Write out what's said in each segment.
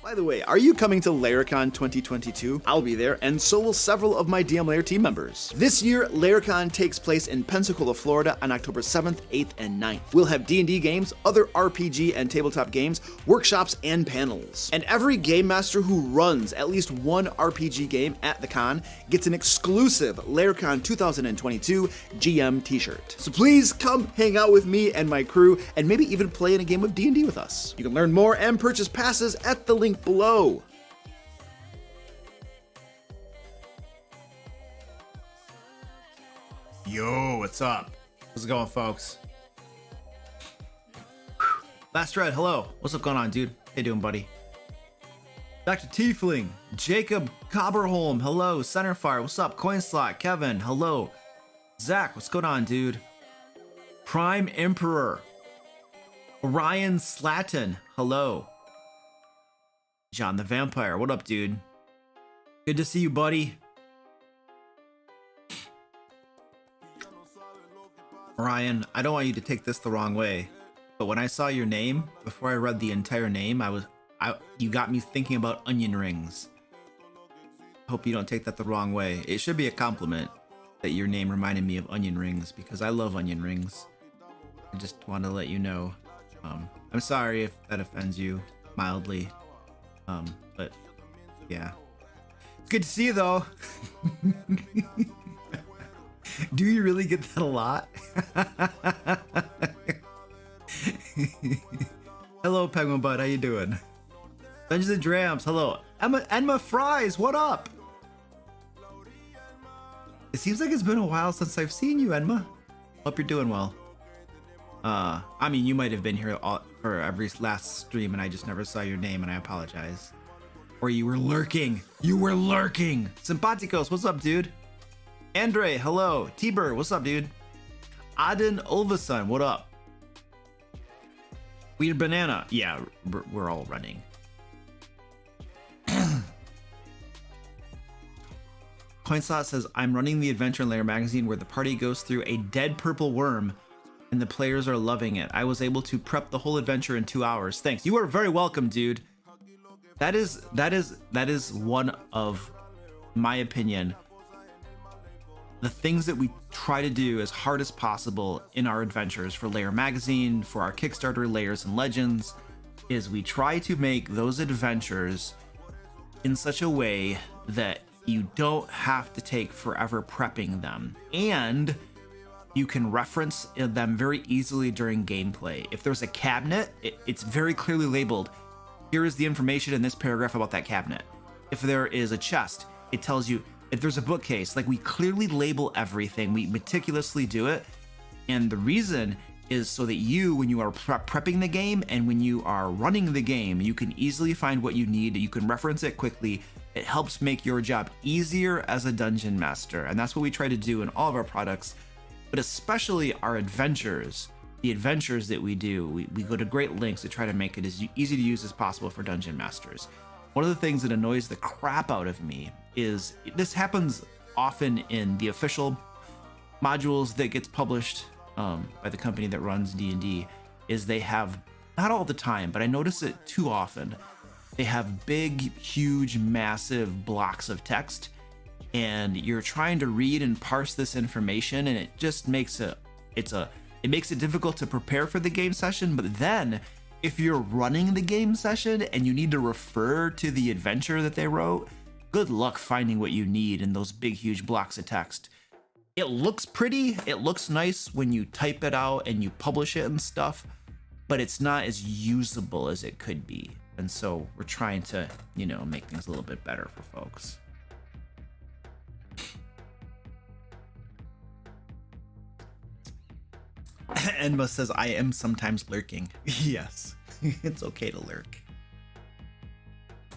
By the way, are you coming to Laircon 2022? I'll be there, and so will several of my DM Lair team members. This year, Laircon takes place in Pensacola, Florida on October 7th, 8th, and 9th. We'll have D&D games, other RPG and tabletop games, workshops, and panels. And every game master who runs at least one RPG game at the con gets an exclusive Laircon 2022 GM t-shirt. So please come hang out with me and my crew, and maybe even play in a game of D&D with us. You can learn more and purchase passes at the link below. Yo, what's up? How's it going, folks? Last Red, hello. What's up going on, dude? How you doing, buddy? Dr. Tiefling, Jacob Cobberholm, hello. Centerfire, what's up? Coinslot, Kevin, hello. Zach, what's going on, dude? Prime Emperor, Orion Slatton, hello. John the Vampire, what up, dude? Good to see you, buddy. Ryan, I don't want you to take this the wrong way, but when I saw your name, before I read the entire name, you got me thinking about onion rings. Hope you don't take that the wrong way. It should be a compliment that your name reminded me of onion rings, because I love onion rings. I just want to let you know. I'm sorry if that offends you mildly. But yeah, it's good to see you though. Do you really get that a lot? Hello, Penguin Bud, how you doing? Dungeons and Drams, hello. Emma Fries, what up? It seems like it's been a while since I've seen you, Emma. Hope you're doing well. I mean, you might have been here for every last stream and I just never saw your name, and I apologize. Or you were lurking. You were lurking. Sympaticos, what's up, dude? Andre, hello. T-Bird, what's up, dude? Aden Ulvason, what up? Weird Banana. Yeah, we're all running. Coinslot says, I'm running the adventure in Lair magazine where the party goes through a dead purple worm and the players are loving it. I was able to prep the whole adventure in 2 hours. Thanks. You are very welcome, dude. That is one of my opinion, the things that we try to do as hard as possible in our adventures for Lair magazine, for our Kickstarter Layers and Legends, is we try to make those adventures in such a way that you don't have to take forever prepping them, and you can reference them very easily during gameplay. If there's a cabinet, it's very clearly labeled, here is the information in this paragraph about that cabinet. If there is a chest, it tells you. If there's a bookcase, like, we clearly label everything. We meticulously do it. And the reason is so that you, when you are prepping the game and when you are running the game, you can easily find what you need. You can reference it quickly. It helps make your job easier as a dungeon master. And that's what we try to do in all of our products, but especially our adventures. The adventures that we do, we go to great lengths to try to make it as easy to use as possible for dungeon masters. One of the things that annoys the crap out of me is, this happens often in the official modules that gets published by the company that runs D&D, is they have, not all the time, but I notice it too often, they have big, huge, massive blocks of text, and you're trying to read and parse this information, and it just makes it makes it difficult to prepare for the game session. But then if you're running the game session and you need to refer to the adventure that they wrote, good luck finding what you need in those big, huge blocks of text. It looks pretty, it looks nice when you type it out and you publish it and stuff, but it's not as usable as it could be. And so we're trying to, you know, make things a little bit better for folks. Enma says, I am sometimes lurking. Yes, it's okay to lurk.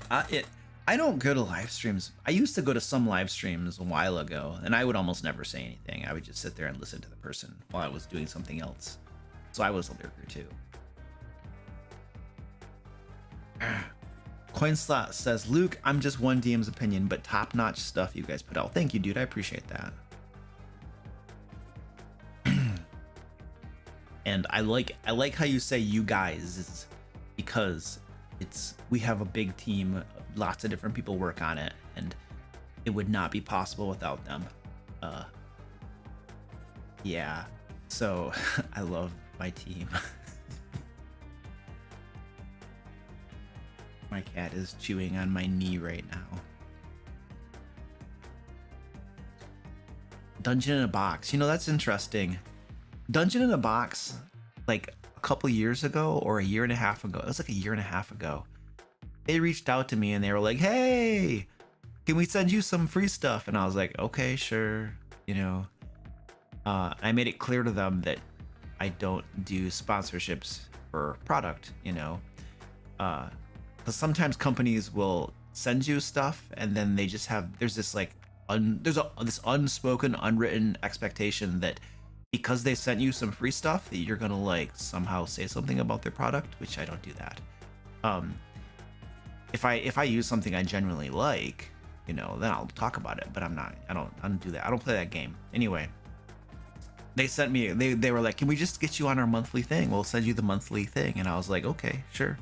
I don't go to live streams. I used to go to some live streams a while ago, and I would almost never say anything. I would just sit there and listen to the person while I was doing something else. So I was a lurker too. Coinslot says, Luke, I'm just one DM's opinion, but top-notch stuff you guys put out. Thank you, dude. I appreciate that. And I like how you say you guys, because we have a big team, lots of different people work on it, and it would not be possible without them. Yeah, so I love my team. My cat is chewing on my knee right now. Dungeon in a Box. You know, that's interesting. Dungeon in a Box, like a couple years ago or a year and a half ago, it was like a year and a half ago, they reached out to me and they were like, hey, can we send you some free stuff? And I was like, okay, sure. You know, I made it clear to them that I don't do sponsorships for product, you know. Because sometimes companies will send you stuff and then they just have, there's this like, this unspoken, unwritten expectation that because they sent you some free stuff that you're gonna like somehow say something about their product, which I don't do that. If I use something I genuinely like, you know, then I'll talk about it, but I don't do that. I don't play that game. Anyway, they sent me, they were like, can we just get you on our monthly thing? We'll send you the monthly thing. And I was like, okay, sure.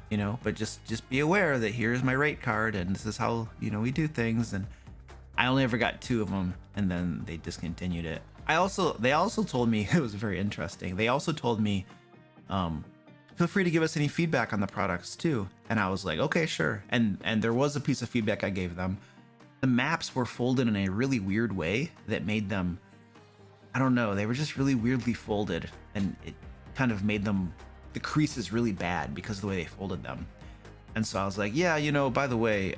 You know, but just be aware that here's my rate card and this is how, you know, we do things. And I only ever got 2 of them and then they discontinued it. They also told me, it was very interesting. They also told me, feel free to give us any feedback on the products too. And I was like, okay, sure. And there was a piece of feedback I gave them. The maps were folded in a really weird way that made them, I don't know, they were just really weirdly folded, and it kind of made them, the creases really bad because of the way they folded them. And so I was like, yeah, you know, by the way,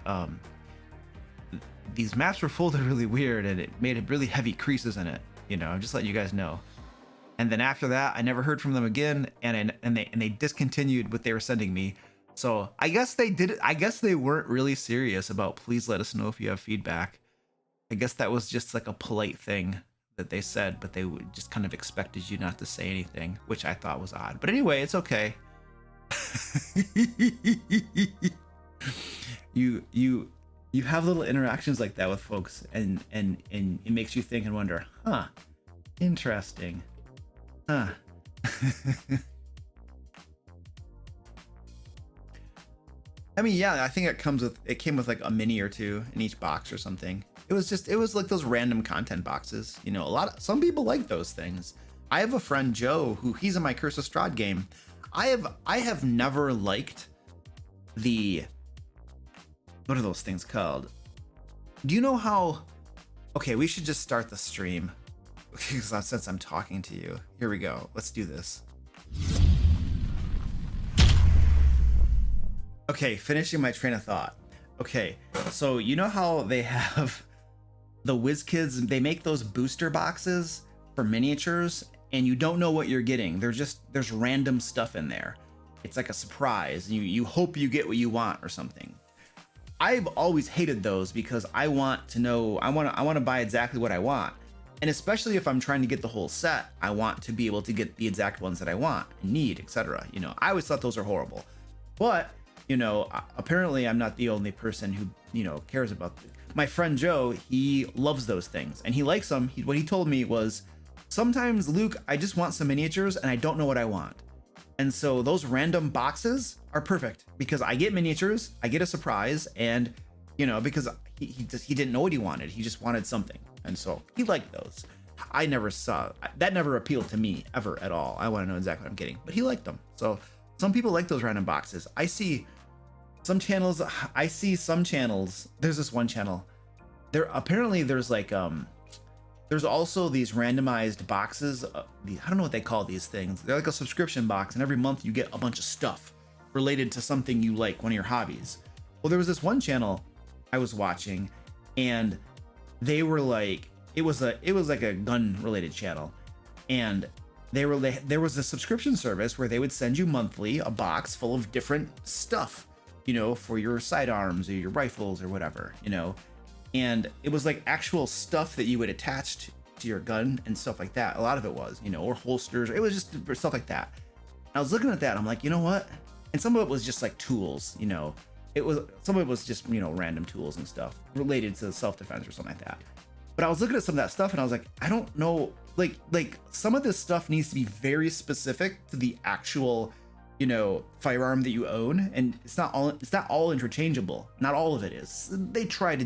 these maps were folded really weird and it made really heavy creases in it. You know, I'm just letting you guys know. And then after that, I never heard from them again, and they discontinued what they were sending me. So I guess they did it. I guess they weren't really serious about please let us know if you have feedback. I guess that was just like a polite thing that they said, but they just kind of expected you not to say anything, which I thought was odd. But anyway, it's okay. You have little interactions like that with folks, and it makes you think and wonder, huh, interesting. Huh. I mean, yeah, I think it came with like a mini or 2 in each box or something. It was like those random content boxes, you know. Some people like those things. I have a friend, Joe, who he's in my Curse of Strahd game. I have never liked the, what are those things called? Do you know how, okay, we should just start the stream since I'm talking to you. Here we go. Let's do this. Okay, finishing my train of thought. Okay, so you know how they have the WizKids, they make those booster boxes for miniatures and you don't know what you're getting. There's random stuff in there. It's like a surprise. You hope you get what you want or something. I've always hated those because I want to know, I want to buy exactly what I want. And especially if I'm trying to get the whole set, I want to be able to get the exact ones that I want and need, etc. You know, I always thought those are horrible. But, you know, apparently I'm not the only person who, you know, cares about them. My friend Joe, he loves those things and he likes them. What he told me was, sometimes, Luke, I just want some miniatures and I don't know what I want. And so those random boxes are perfect because I get miniatures, I get a surprise, and, you know, because he didn't know what he wanted. He just wanted something. And so he liked those. I never saw, that never appealed to me ever at all. I want to know exactly what I'm getting, but he liked them. So some people like those random boxes. I see some channels, there's this one channel. There's like, there's also these randomized boxes. I don't know what they call these things. They're like a subscription box, and every month you get a bunch of stuff related to something you like, one of your hobbies. Well, there was this one channel I was watching, and they were like, it was like a gun related channel, and there was a subscription service where they would send you monthly a box full of different stuff, you know, for your sidearms or your rifles or whatever, you know. And it was like actual stuff that you would attach to your gun and stuff like that. A lot of it was, you know, or holsters. It was just stuff like that. I was looking at that. I'm like, you know what? And some of it was just like tools, you know. Some of it was just, you know, random tools and stuff related to self-defense or something like that. But I was looking at some of that stuff and I was like, I don't know, like some of this stuff needs to be very specific to the actual, you know, firearm that you own, and it's not all interchangeable. Not all of it is. They try to,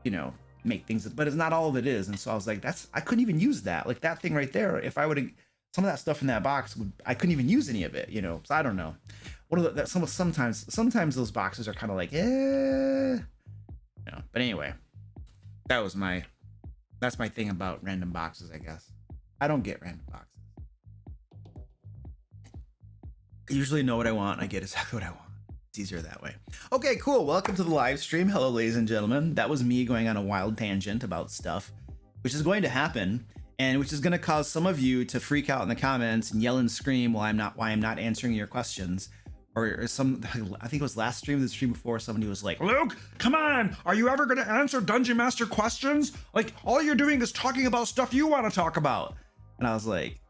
you know, make things, but it's not all of it is. And so I was like, I couldn't even use that. Like that thing right there, if I would have some of that stuff in that box, I couldn't even use any of it, you know. So I don't know. Sometimes those boxes are kind of like, you know. But anyway, that's my thing about random boxes, I guess. I don't get random boxes. I usually know what I want. I get exactly what I want. It's easier that way. Okay, cool. Welcome to the live stream. Hello, ladies and gentlemen. That was me going on a wild tangent about stuff, which is going to happen, and which is going to cause some of you to freak out in the comments and yell and scream why I'm not answering your questions. Or some, I think it was last stream, the stream before, somebody was like, Luke, come on, are you ever going to answer Dungeon Master questions? Like, all you're doing is talking about stuff you want to talk about. And I was like,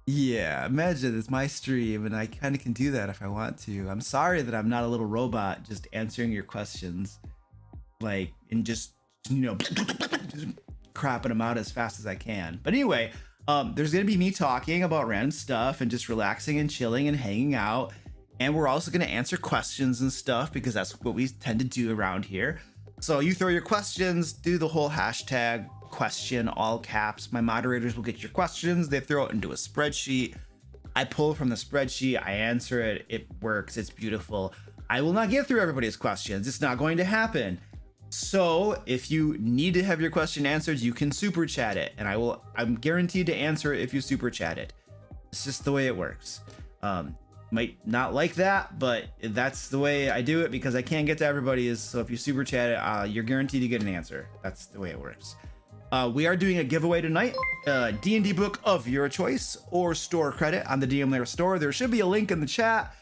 yeah, imagine it's my stream and I kind of can do that if I want to. I'm sorry that I'm not a little robot just answering your questions, like, and just, you know, just crapping them out as fast as I can. But anyway, there's going to be me talking about random stuff and just relaxing and chilling and hanging out. And we're also going to answer questions and stuff because that's what we tend to do around here. So you throw your questions, do the whole hashtag question, all caps. My moderators will get your questions. They throw it into a spreadsheet. I pull from the spreadsheet. I answer it. It works. It's beautiful. I will not get through everybody's questions. It's not going to happen. So if you need to have your question answered, you can super chat it. And I'm guaranteed to answer it if you super chat it. It's just the way it works. Might not like that, but that's the way I do it because I can't get to everybody's. So if you super chat it, you're guaranteed to get an answer. That's the way it works. We are doing a giveaway tonight, D&D book of your choice or store credit on the DM Lair store. There should be a link in the chat.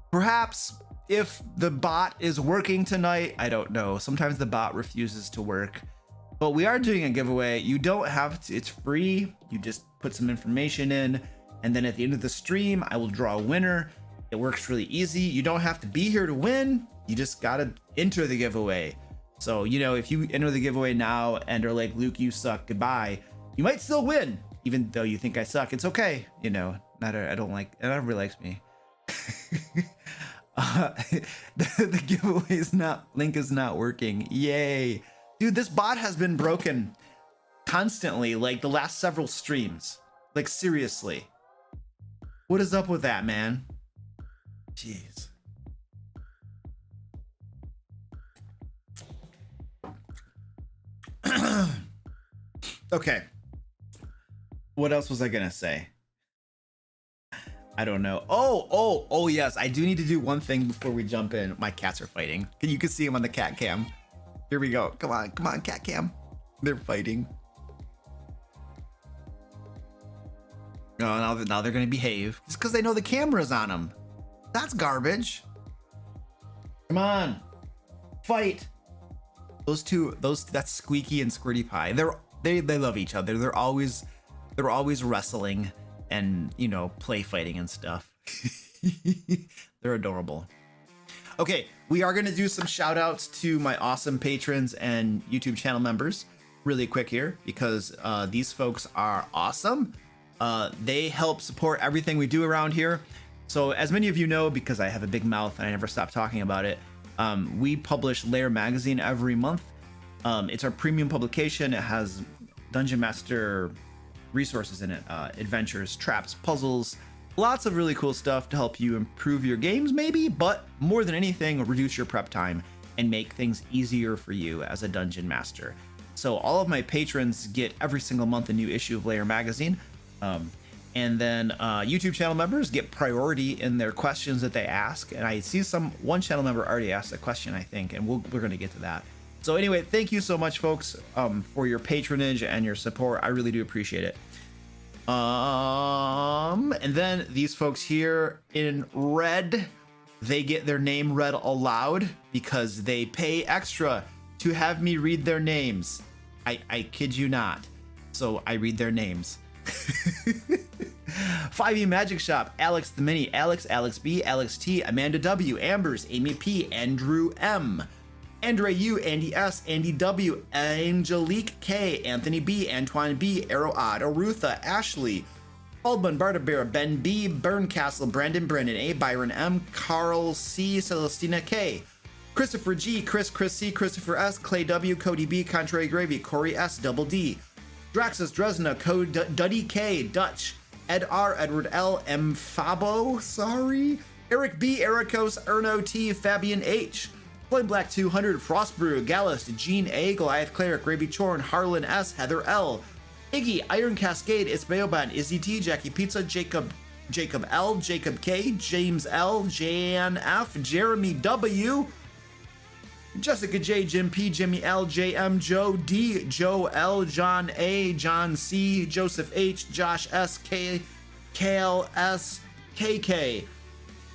Perhaps if the bot is working tonight, I don't know. Sometimes the bot refuses to work, but we are doing a giveaway. You don't have to, it's free. You just put some information in, and then at the end of the stream, I will draw a winner. It works really easy. You don't have to be here to win. You just gotta enter the giveaway. So, you know, if you enter the giveaway now and are like, Luke, you suck, goodbye, you might still win, even though you think I suck. It's okay. You know, nobody likes me. The giveaway link is not working. Yay. Dude, this bot has been broken constantly, like the last several streams. Like, seriously. What is up with that, man? Jeez. Okay. What else was I gonna say? I don't know. Oh, yes. I do need to do one thing before we jump in. My cats are fighting. You can see them on the cat cam. Here we go. Come on, cat cam. They're fighting. Oh, now they're gonna behave. It's because they know the camera's on them. That's garbage. Come on, fight. Those two, that's Squeaky and Squirty Pie. They love each other. They're always wrestling and, you know, play fighting and stuff. They're adorable. Okay, we are gonna do some shout outs to my awesome patrons and YouTube channel members really quick here because these folks are awesome. They help support everything we do around here. So as many of you know, because I have a big mouth and I never stop talking about it, we publish Lair magazine every month. It's our premium publication. It has Dungeon Master resources in it, adventures, traps, puzzles, lots of really cool stuff to help you improve your games maybe, but more than anything, reduce your prep time and make things easier for you as a Dungeon Master. So all of my patrons get every single month a new issue of Lair magazine. And then YouTube channel members get priority in their questions that they ask. And I see one channel member already asked a question, I think, and we're going to get to that. So anyway, thank you so much, folks, for your patronage and your support. I really do appreciate it. And then these folks here in red, they get their name read aloud because they pay extra to have me read their names. I kid you not. So I read their names. 5e Magic Shop, Alex the Mini, Alex B, Alex T, Amanda W, Ambers, Amy P, Andrew M, Andre U, Andy S, Andy W, Angelique K, Anthony B, Antoine B, Arrow Odd, Arutha, Ashley, Baldwin, Barter Ben B, Burncastle, Brandon A, Byron M, Carl C, Celestina K, Christopher G, Chris C, Christopher S, Clay W, Cody B, Contrary Gravy, Corey S, Double D, Draxus Dresna, Code Duddy K, Dutch, Ed R, Edward L, M Fabo, sorry, Eric B, Ericos, Erno T, Fabian H, Flame Black 200, Frostbrew, Gallus, Gene A, Goliath Cleric, Gravy Chorn, Harlan S, Heather L, Iggy, Iron Cascade, Ismailban, Izzy T, Jackie Pizza, Jacob L, Jacob K, James L, Jan F, Jeremy W, Jessica J, Jim P, Jimmy L, JM, Joe D, Joe L, John A, John C, Joseph H, Josh S, K, Kale S, KK,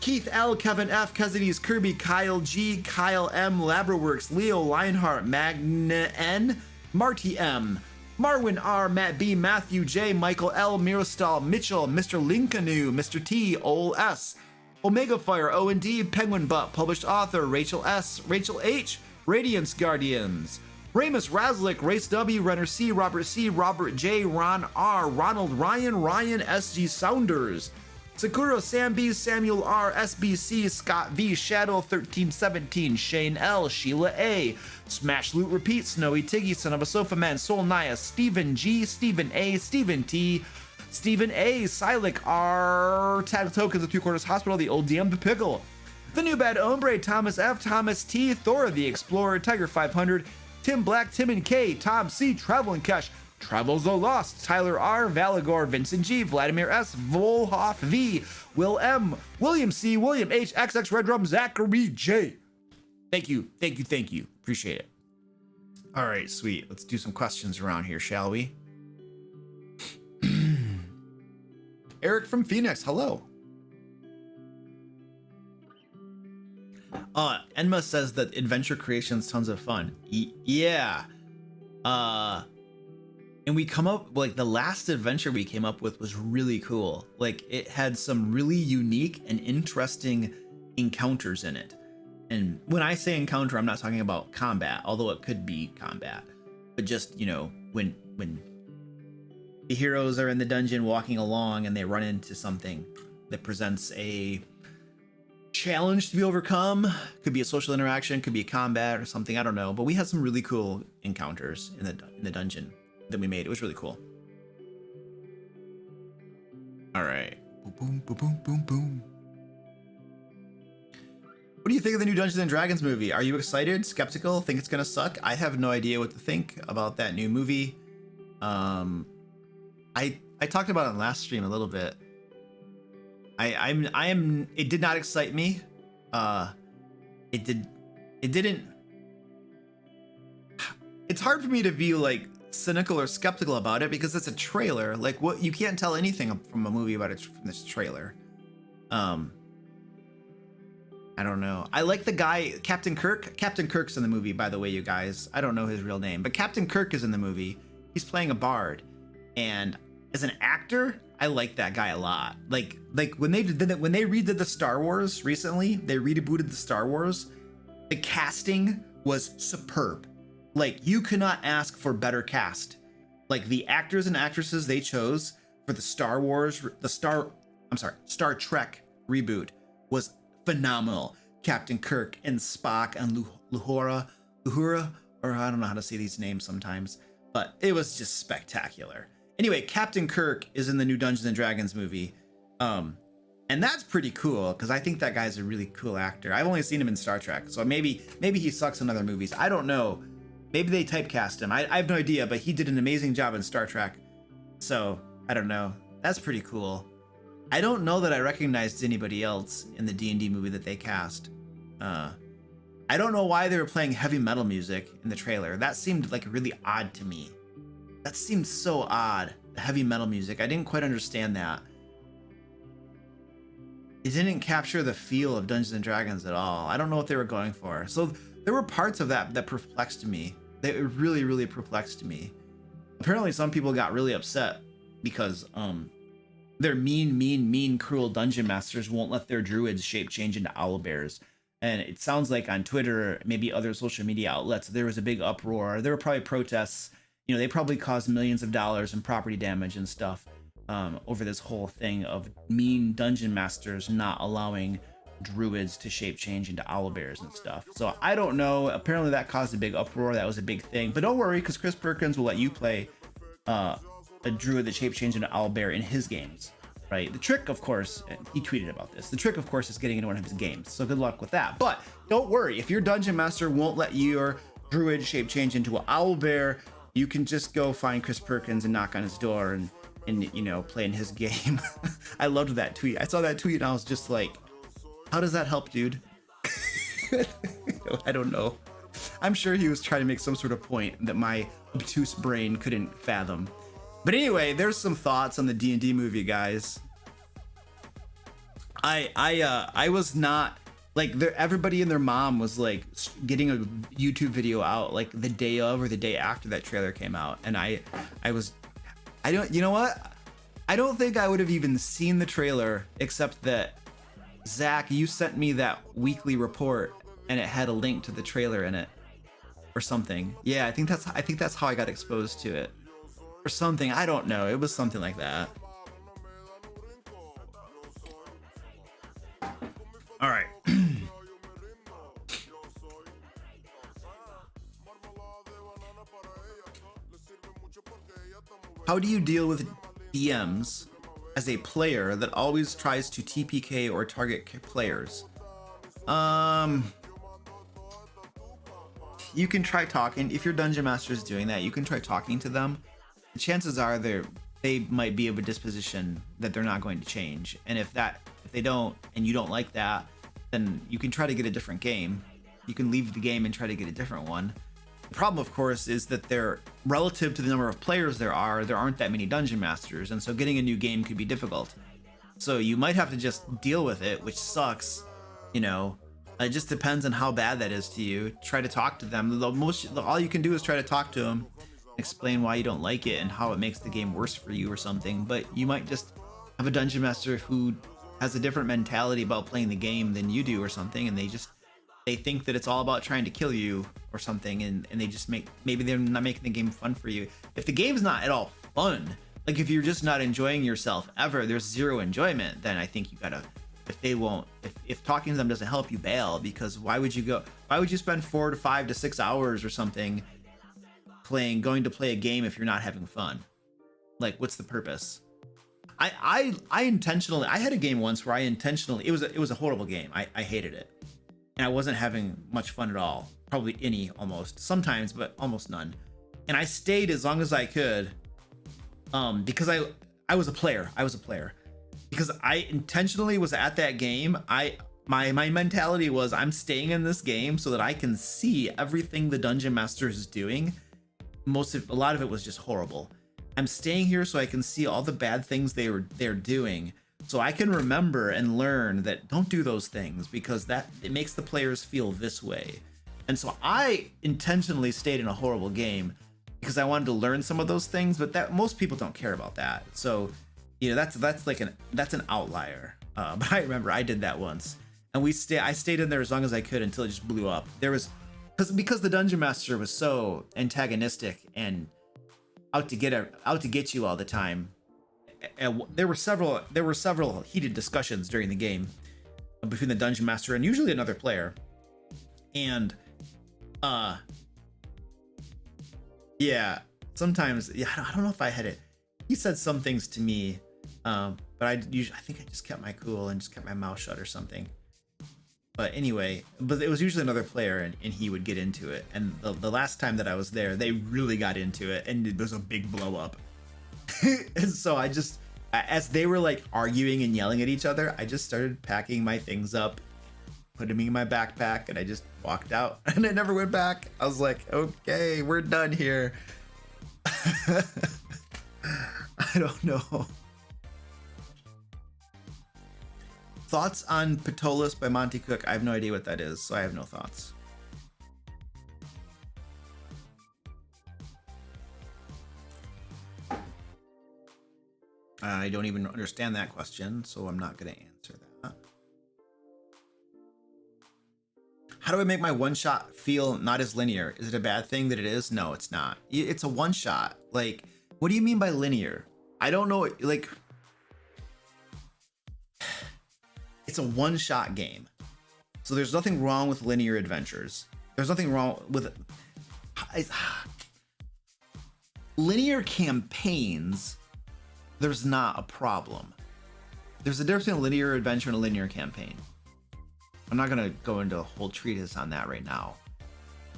Keith L, Kevin F, Kezides Kirby, Kyle G, Kyle M, Labraworks, Leo Lionheart, Magna N, Marty M, Marwin R, Matt B, Matthew J, Michael L, Mirostal, Mitchell, Mr. Linkanu, Mr. T, Ol S, Omega Fire, O&D, Penguin Butt, published author, Rachel S, Rachel H, Radiance Guardians, Ramus Razlik, Race W, Renner C, Robert J, Ron R, Ronald Ryan, Ryan SG Sounders, Sakura Sam B, Samuel R, SBC, Scott V, Shadow 1317, Shane L, Sheila A, Smash Loot Repeat, Snowy Tiggy, Son of a Sofa Man, Soul Naya, Stephen G, Stephen A, Stephen T, Stephen A, Silik R, Tag Tokens of 3/4 Hospital, The Old DM, The Pickle, The New Bad Hombre, Thomas F, Thomas T, Thor the Explorer, Tiger 500, Tim Black, Tim and K, Tom C, Traveling Cash, Travels the Lost, Tyler R, Valagor, Vincent G, Vladimir S, Volhoff V, Will M, William C, William H, XX Red Drum, Zachary J. Thank you. Appreciate it. All right, sweet. Let's do some questions around here, shall we? Eric from Phoenix, hello. Enma says that adventure creation's tons of fun. Yeah. And we come up, like, the last adventure we came up with was really cool. Like, it had some really unique and interesting encounters in it. And when I say encounter, I'm not talking about combat, although it could be combat. But just, you know, when the heroes are in the dungeon walking along and they run into something that presents a challenge to be overcome. Could be a social interaction, could be a combat or something, I don't know. But we had some really cool encounters in the dungeon that we made. It was really cool. All right. Boom, boom, boom, boom, boom. What do you think of the new Dungeons and Dragons movie? Are you excited? Skeptical? Think it's gonna suck? I have no idea what to think about that new movie. I talked about it on last stream a little bit. It did not excite me. It didn't. It's hard for me to be like cynical or skeptical about it because it's a trailer. Like, what, you can't tell anything from a movie about it from this trailer. I don't know. I like the guy, Captain Kirk. Captain Kirk's in the movie, by the way, you guys. I don't know his real name, but Captain Kirk is in the movie. He's playing a bard, and as an actor, I like that guy a lot. Like when they redid the Star Wars recently, they rebooted the Star Wars. The casting was superb. Like, you cannot ask for better cast. Like, the actors and actresses they chose for the Star Trek reboot was phenomenal. Captain Kirk and Spock and Uhura, or I don't know how to say these names sometimes, but it was just spectacular. Anyway, Captain Kirk is in the new Dungeons and Dragons movie. And that's pretty cool because I think that guy's a really cool actor. I've only seen him in Star Trek, so maybe he sucks in other movies. I don't know. Maybe they typecast him. I have no idea, but he did an amazing job in Star Trek. So, I don't know. That's pretty cool. I don't know that I recognized anybody else in the D&D movie that they cast. I don't know why they were playing heavy metal music in the trailer. That seemed like really odd to me. That seemed so odd. The heavy metal music. I didn't quite understand that. It didn't capture the feel of Dungeons and Dragons at all. I don't know what they were going for. So there were parts of that perplexed me. They really, really perplexed me. Apparently some people got really upset because their mean, cruel dungeon masters won't let their druids shape change into owlbears. And it sounds like on Twitter, maybe other social media outlets, there was a big uproar. There were probably protests. You know, they probably caused millions of dollars in property damage and stuff over this whole thing of mean dungeon masters not allowing druids to shape change into owlbears and stuff. So I don't know. Apparently that caused a big uproar. That was a big thing. But don't worry, because Chris Perkins will let you play a druid that shape change into owlbear in his games. Right. The trick, of course, and he tweeted about this. The trick, of course, is getting into one of his games. So good luck with that. But don't worry, if your dungeon master won't let your druid shape change into an owlbear, you can just go find Chris Perkins and knock on his door and you know, play in his game. I loved that tweet. I saw that tweet and I was just like, how does that help, dude? I don't know. I'm sure he was trying to make some sort of point that my obtuse brain couldn't fathom. But anyway, there's some thoughts on the D&D movie, guys. I was not like everybody and their mom was like getting a YouTube video out like the day of or the day after that trailer came out, and I don't, you know what? I don't think I would have even seen the trailer except that Zach, you sent me that weekly report and it had a link to the trailer in it or something. Yeah, I think that's how I got exposed to it. Or something, I don't know. It was something like that. All right. How do you deal with DMs as a player that always tries to TPK or target players? You can try talking. If your dungeon master is doing that, you can try talking to them. The chances are they might be of a disposition that they're not going to change. And if they don't, and you don't like that, then you can try to get a different game. You can leave the game and try to get a different one. The problem, of course, is that they're relative to the number of players there aren't that many dungeon masters, and so getting a new game could be difficult. So you might have to just deal with it, which sucks. You know, it just depends on how bad that is to you. Try to talk to them. All you can do is try to talk to them, explain why you don't like it and how it makes the game worse for you or something. But you might just have a dungeon master who has a different mentality about playing the game than you do or something, and they think that it's all about trying to kill you or something, and they just maybe they're not making the game fun for you. If the game's not at all fun, like if you're just not enjoying yourself ever, there's zero enjoyment, then I think you gotta, if talking to them doesn't help you, bail, because why would you spend 4 to 5 to 6 hours or something going to play a game if you're not having fun? Like, what's the purpose? I intentionally, I had a game once where it was a horrible game. I hated it. And I wasn't having much fun at all. Probably any, almost. Sometimes, but almost none. And I stayed as long as I could, because I was a player. Because I intentionally was at that game. My mentality was, I'm staying in this game so that I can see everything the dungeon master is doing. A lot of it was just horrible. I'm staying here so I can see all the bad things they're doing, so I can remember and learn that don't do those things, because it makes the players feel this way. And so I intentionally stayed in a horrible game because I wanted to learn some of those things, but that most people don't care about that. So, you know, that's an outlier. But I remember I did that once, and I stayed in there as long as I could until it just blew up. Because the dungeon master was so antagonistic and out to get you all the time. And there were several heated discussions during the game between the dungeon master and usually another player. And yeah, sometimes, yeah, I don't know if I had it. He said some things to me, but I think I just kept my cool and just kept my mouth shut or something. But anyway, it was usually another player, and he would get into it. And the last time that I was there, they really got into it, and there was a big blow up. And so I just, as they were like arguing and yelling at each other, I just started packing my things up, put them in my backpack, and I just walked out, and I never went back. I was like, okay, we're done here. I don't know. Thoughts on Patolis by Monty Cook? I have no idea what that is, so I have no thoughts. I don't even understand that question, so I'm not going to answer that. How do I make my one-shot feel not as linear? Is it a bad thing that it is? No, it's not. It's a one-shot. Like, what do you mean by linear? I don't know, like, it's a one-shot game. So there's nothing wrong with linear adventures. There's nothing wrong with linear campaigns. There's not a problem. There's a difference between a linear adventure and a linear campaign. I'm not gonna go into a whole treatise on that right now.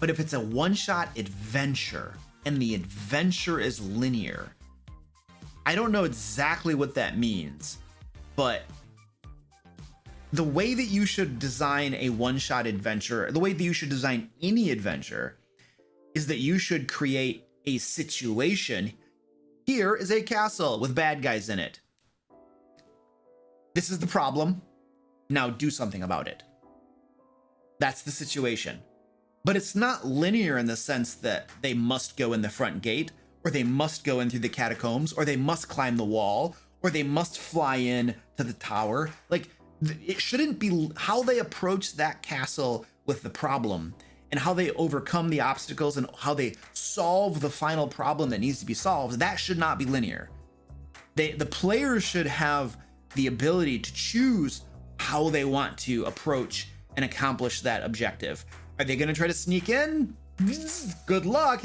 But if it's a one-shot adventure and the adventure is linear, I don't know exactly what that means, but the way that you should design a one-shot adventure, the way that you should design any adventure, is that you should create a situation. Here is a castle with bad guys in it. This is the problem. Now do something about it. That's the situation. But it's not linear in the sense that they must go in the front gate, or they must go in through the catacombs, or they must climb the wall, or they must fly in to the tower. Like, it shouldn't be how they approach that castle with the problem and how they overcome the obstacles and how they solve the final problem that needs to be solved. That should not be linear. The players should have the ability to choose how they want to approach and accomplish that objective. Are they going to try to sneak in? Good luck.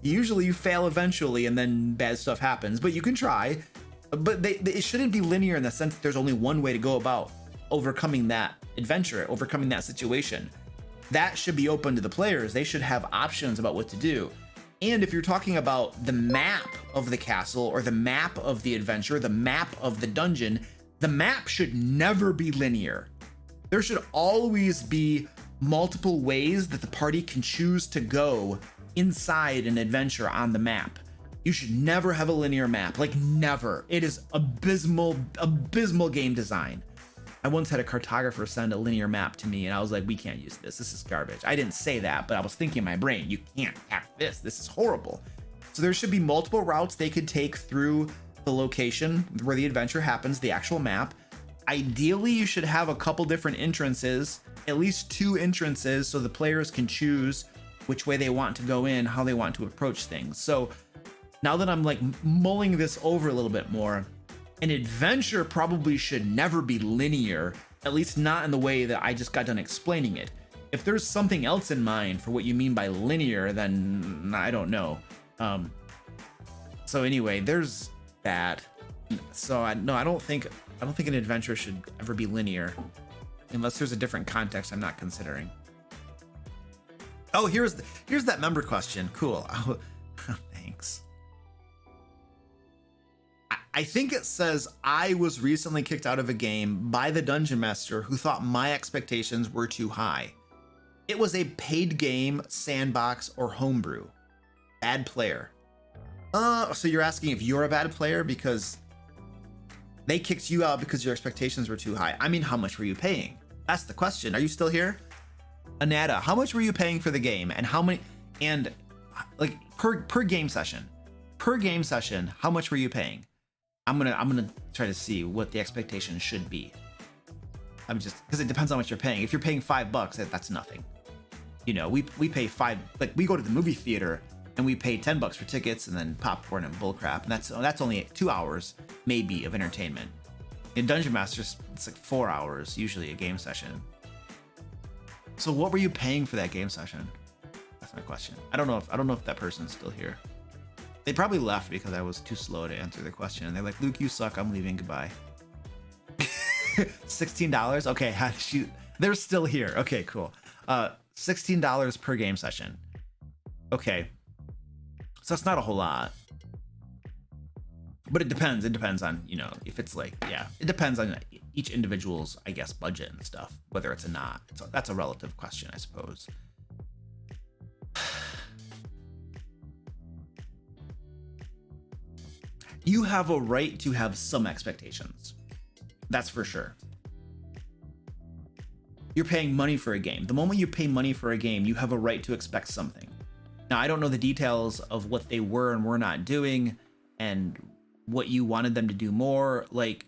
Usually you fail eventually and then bad stuff happens, but you can try. But it shouldn't be linear in the sense that there's only one way to go about overcoming that adventure, overcoming that situation. That should be open to the players. They should have options about what to do. And if you're talking about the map of the castle or the map of the adventure, the map of the dungeon, the map should never be linear. There should always be multiple ways that the party can choose to go inside an adventure on the map. You should never have a linear map, like never. It is abysmal game design. I once had a cartographer send a linear map to me and I was like, we can't use this. This is garbage. I didn't say that, but I was thinking in my brain, you can't have this. This is horrible. So there should be multiple routes they could take through the location where the adventure happens, the actual map. Ideally, you should have a couple different entrances, at least 2 entrances, so the players can choose which way they want to go in, how they want to approach things. So now that I'm like mulling this over a little bit more, an adventure probably should never be linear, at least not in the way that I just got done explaining it. If there's something else in mind for what you mean by linear, then I don't know. So anyway, there's that. So I don't think an adventure should ever be linear, unless there's a different context I'm not considering. Oh, here's that member question. Cool. Oh, thanks. I think it says, I was recently kicked out of a game by the dungeon master who thought my expectations were too high. It was a paid game, sandbox, or homebrew. Bad player. So you're asking if you're a bad player because they kicked you out because your expectations were too high. I mean, how much were you paying? That's the question. Are you still here? Anata, how much were you paying for the game, and how many, and like per game session? Per game session, how much were you paying? I'm gonna try to see what the expectation should be. I'm just, because it depends on what you're paying. If you're paying $5, that's nothing. You know, we pay like we go to the movie theater and we pay $10 for tickets and then popcorn and bullcrap, and that's only 2 hours maybe of entertainment. In Dungeon Masters, it's like 4 hours usually a game session. So what were you paying for that game session? That's my question. I don't know if that person's still here. They probably left because I was too slow to answer the question. And they're like, Luke, you suck. I'm leaving. Goodbye. $16? Okay, they're still here. Okay, cool. $16 per game session. Okay. So that's not a whole lot. But it depends. It depends on, you know, if it's like, yeah, it depends on each individual's, I guess, budget and stuff, whether it's or not. So that's a relative question, I suppose. You have a right to have some expectations. That's for sure. You're paying money for a game. The moment you pay money for a game, you have a right to expect something. Now, I don't know the details of what they were and were not doing and what you wanted them to do more. Like,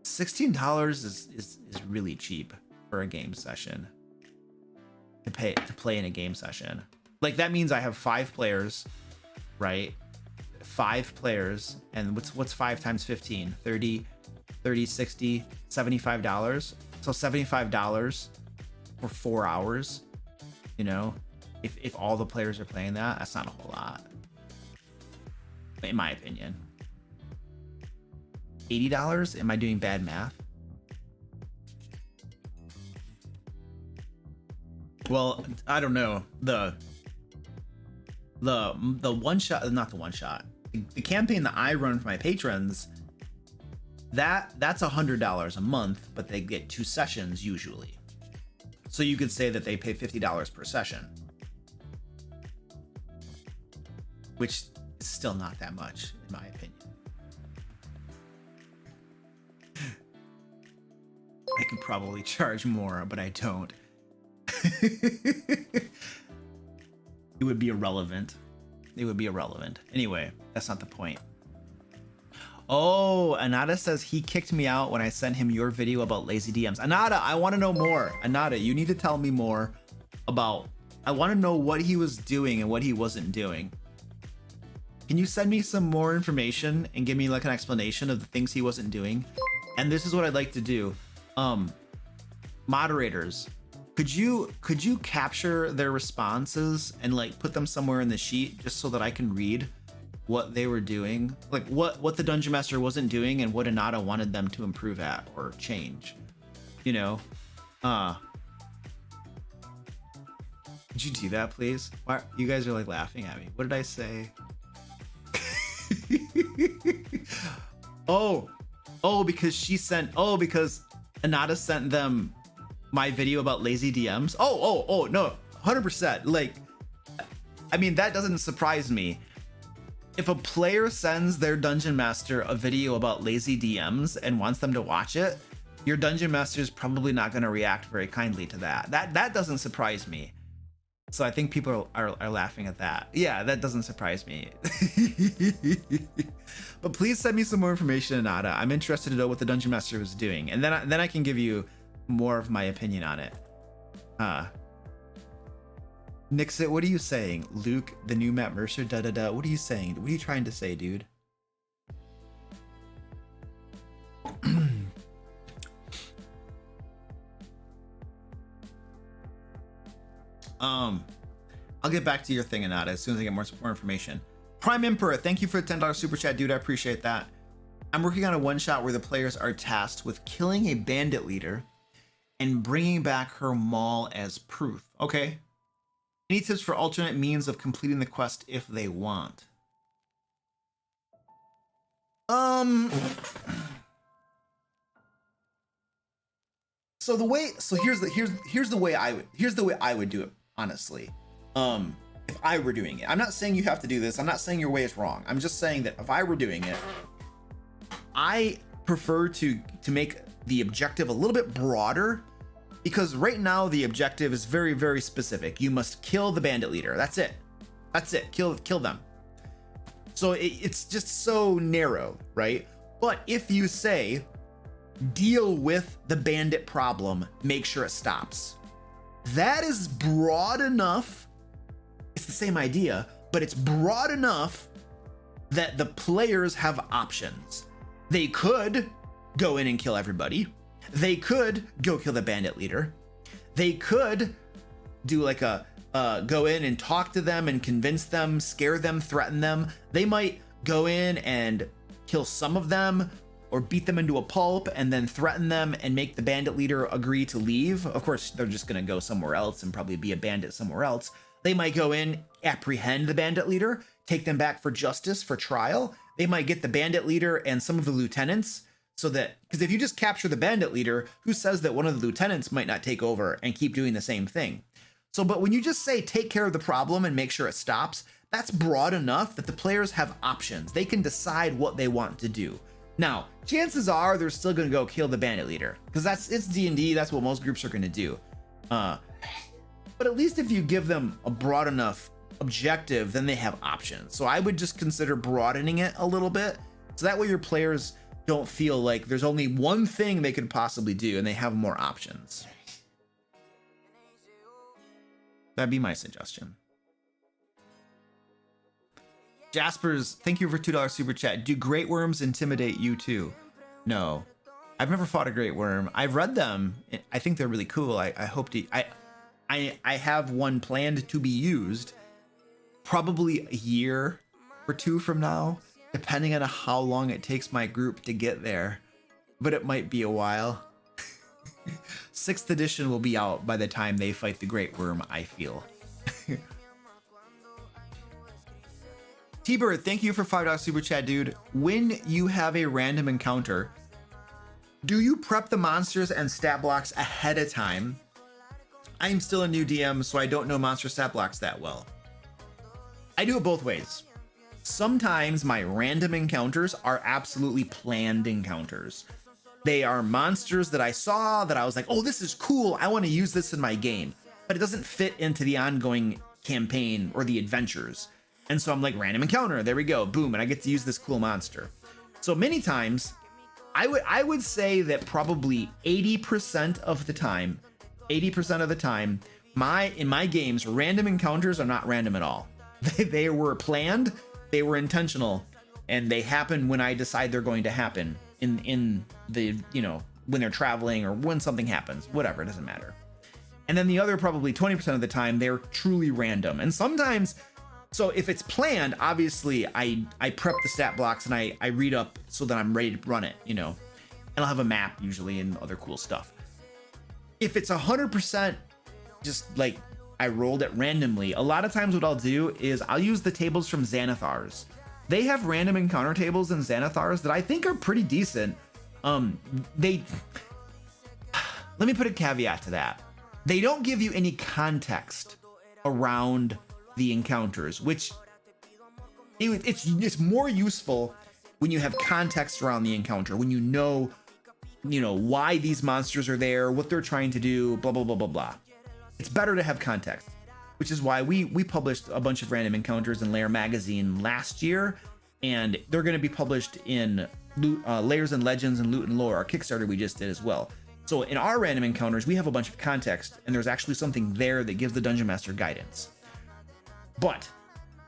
$16 is really cheap for a game session. To play in a game session. Like, that means I have 5 players, right? 5 players, and what's 5 times 15? 30, 60, $75. So $75 for 4 hours, you know, if all the players are playing that's not a whole lot, in my opinion. $80? Am I doing bad math? Well, I don't know. The one shot, not the one shot. The campaign that I run for my patrons, that's $100 a month, but they get 2 sessions usually. So you could say that they pay $50 per session, which is still not that much in my opinion. I could probably charge more, but I don't. It would be irrelevant. It would be irrelevant. Anyway, that's not the point. Oh, Anada says he kicked me out when I sent him your video about lazy DMs. Anada, I want to know more. Anada, you need to tell me more about... I want to know what he was doing and what he wasn't doing. Can you send me some more information and give me like an explanation of the things he wasn't doing? And this is what I'd like to do. Moderators, could you capture their responses and like put them somewhere in the sheet just so that I can read what they were doing, like what the dungeon master wasn't doing and what Anada wanted them to improve at or change, you know? Could you do that, please? Why, you guys are like laughing at me. What did I say? because Anada sent them my video about lazy DMs. Oh, no, 100%. Like, I mean, that doesn't surprise me. If a player sends their dungeon master a video about lazy DMs and wants them to watch it, your dungeon master is probably not going to react very kindly to that. That doesn't surprise me. So I think people are laughing at that. Yeah, that doesn't surprise me. But please send me some more information, Anada. I'm interested to know what the dungeon master was doing, and then I can give you more of my opinion on it. Nixit, what are you saying? Luke, the new Matt Mercer, da. What are you saying? What are you trying to say, dude? I'll get back to your thing, Anada, as soon as I get more information. Prime Emperor, thank you for the $10 super chat, dude. I appreciate that. I'm working on a one-shot where the players are tasked with killing a bandit leader and bringing back her maul as proof. Okay. Any tips for alternate means of completing the quest if they want? So here's the way I would do it, honestly. If I were doing it, I'm not saying you have to do this. I'm not saying your way is wrong. I'm just saying that if I were doing it, I prefer to make the objective a little bit broader, because right now the objective is very, very specific. You must kill the bandit leader. That's it. Kill them. So it's just so narrow, right? But if you say, deal with the bandit problem, make sure it stops, that is broad enough. It's the same idea, but it's broad enough that the players have options. They could go in and kill everybody. They could go kill the bandit leader. They could do like a go in and talk to them and convince them, scare them, threaten them. They might go in and kill some of them or beat them into a pulp and then threaten them and make the bandit leader agree to leave. Of course, they're just gonna go somewhere else and probably be a bandit somewhere else. They might go in, apprehend the bandit leader, take them back for justice, for trial. They might get the bandit leader and some of the lieutenants, so that, because if you just capture the bandit leader, who says that one of the lieutenants might not take over and keep doing the same thing? So, but when you just say take care of the problem and make sure it stops, that's broad enough that the players have options. They can decide what they want to do. Now, chances are they're still going to go kill the bandit leader, because it's D&D. That's what most groups are going to do. But at least if you give them a broad enough objective, then they have options. So I would just consider broadening it a little bit, so that way your players don't feel like there's only one thing they could possibly do and they have more options. That'd be my suggestion. Jasper's, thank you for $2 super chat. Do great worms intimidate you too? No, I've never fought a great worm. I've read them. I think they're really cool. I hope to. I have one planned to be used probably a year or two from now, depending on how long it takes my group to get there. But it might be a while. 6th edition will be out by the time they fight the great worm, I feel. T-Bird, thank you for $5 super chat, dude. When you have a random encounter, do you prep the monsters and stat blocks ahead of time? I'm still a new DM, so I don't know monster stat blocks that well. I do it both ways. Sometimes my random encounters are absolutely planned encounters. They are monsters that I saw that I was like, oh, this is cool. I want to use this in my game, but it doesn't fit into the ongoing campaign or the adventures. And so I'm like, random encounter, there we go, boom, and I get to use this cool monster. So many times, I would say that probably 80% of the time, in my games, random encounters are not random at all. They were planned, they were intentional, and they happen when I decide they're going to happen in the, you know, when they're traveling or when something happens, whatever, it doesn't matter. And then the other probably 20% of the time, they're truly random. And sometimes, so if it's planned, obviously I prep the stat blocks and I read up so that I'm ready to run it, you know, and I'll have a map usually and other cool stuff. If it's 100% just like I rolled it randomly, a lot of times what I'll do is I'll use the tables from Xanathar's. They have random encounter tables in Xanathar's that I think are pretty decent. Let me put a caveat to that. They don't give you any context around the encounters, which it's more useful when you have context around the encounter, when you know why these monsters are there, what they're trying to do, blah blah blah blah blah. It's better to have context, which is why we published a bunch of random encounters in Lair magazine last year, and they're going to be published in Layers and Legends and Loot and Lore, our Kickstarter we just did as well. So in our random encounters, we have a bunch of context, and there's actually something there that gives the Dungeon Master guidance. But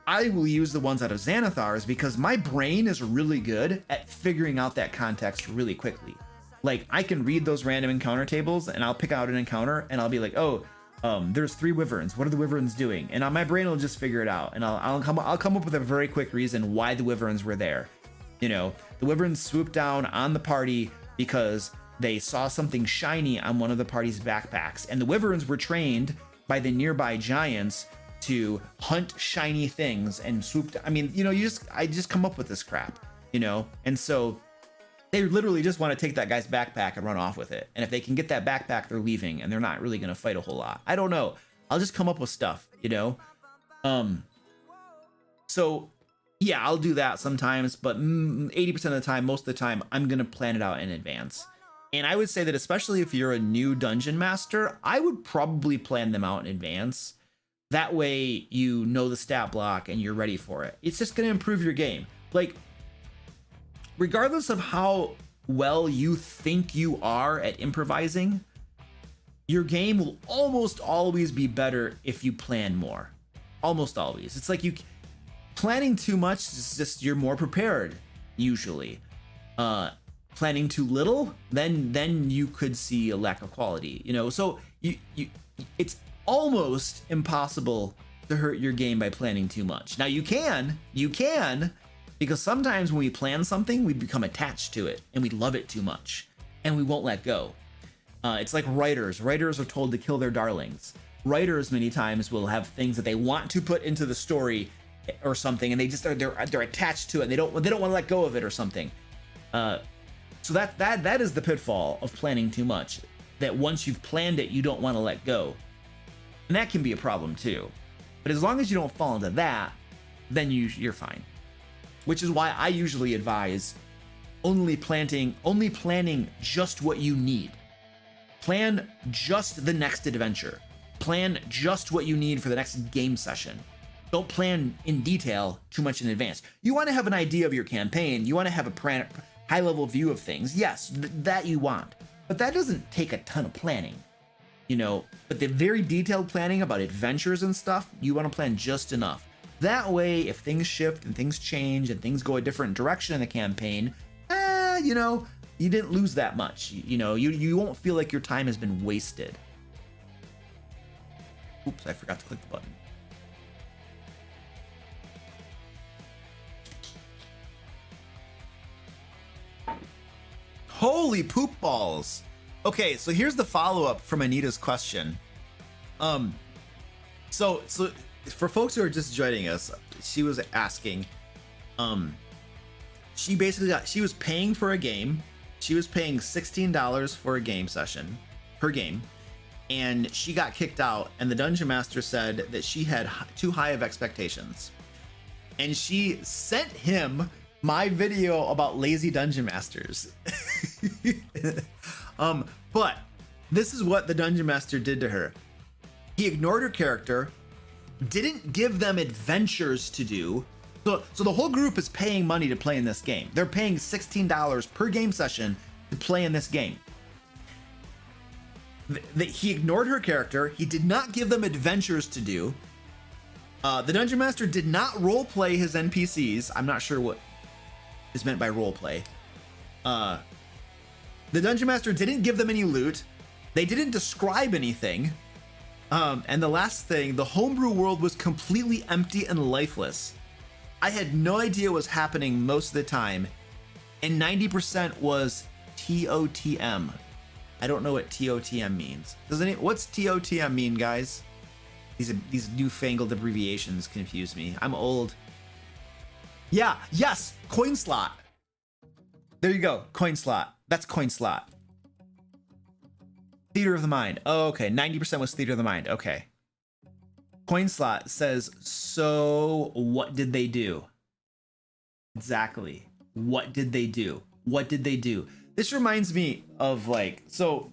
I will use the ones out of Xanathar's because my brain is really good at figuring out that context really quickly. Like, I can read those random encounter tables and I'll pick out an encounter and I'll be like, oh, there's 3 wyverns. What are the wyverns doing? And my brain will just figure it out, and I'll come up with a very quick reason why the wyverns were there. You know, the wyverns swooped down on the party because they saw something shiny on one of the party's backpacks, and the wyverns were trained by the nearby giants to hunt shiny things and swoop. I mean, you know, I just come up with this crap, you know, and so they literally just want to take that guy's backpack and run off with it. And if they can get that backpack, they're leaving, and they're not really going to fight a whole lot. I don't know. I'll just come up with stuff, you know? So yeah, I'll do that sometimes, but 80% of the time, most of the time, I'm going to plan it out in advance. And I would say that especially if you're a new dungeon master, I would probably plan them out in advance. That way you know the stat block and you're ready for it. It's just going to improve your game. Like, regardless of how well you think you are at improvising, your game will almost always be better if you plan more. Almost always. It's like planning too much is just you're more prepared usually. Planning too little, then you could see a lack of quality, you know. So it's almost impossible to hurt your game by planning too much. Now you can, because sometimes when we plan something, we become attached to it and we love it too much and we won't let go. It's like writers. Writers are told to kill their darlings. Writers many times will have things that they want to put into the story or something, and they're attached to it. And they don't want to let go of it or something. So that is the pitfall of planning too much. That once you've planned it, you don't want to let go, and that can be a problem too. But as long as you don't fall into that, then you're fine. Which is why I usually advise only planning just what you need. Plan just the next adventure. Plan just what you need for the next game session. Don't plan in detail too much in advance. You want to have an idea of your campaign. You want to have a high-level view of things. Yes, that you want. But that doesn't take a ton of planning, you know. But the very detailed planning about adventures and stuff, you want to plan just enough. That way, if things shift and things change and things go a different direction in the campaign, you know, you didn't lose that much. You know, you won't feel like your time has been wasted. Oops, I forgot to click the button. Holy poop balls. Okay, so here's the follow-up from Anita's question. So for folks who are just joining us, she was asking, she was paying for a game. She was paying $16 for a game session per game, and she got kicked out, and the dungeon master said that she had too high of expectations. And she sent him my video about lazy dungeon masters. But this is what the dungeon master did to her. He ignored her character, didn't give them adventures to do. So the whole group is paying money to play in this game. They're paying $16 per game session to play in this game. He ignored her character. He did not give them adventures to do. The dungeon master did not roleplay his NPCs. I'm not sure what is meant by roleplay. The dungeon master didn't give them any loot. They didn't describe anything. And the last thing, the homebrew world was completely empty and lifeless. I had no idea what was happening most of the time, and 90% was TOTM. I don't know what TOTM means. What's TOTM mean, guys? These newfangled abbreviations confuse me. I'm old. Yeah, yes, coin slot. There you go, coin slot. That's coin slot. Theater of the mind. Oh, okay, 90% was theater of the mind. Okay. Coin slot says, so what did they do? Exactly. What did they do? What did they do? This reminds me of like, so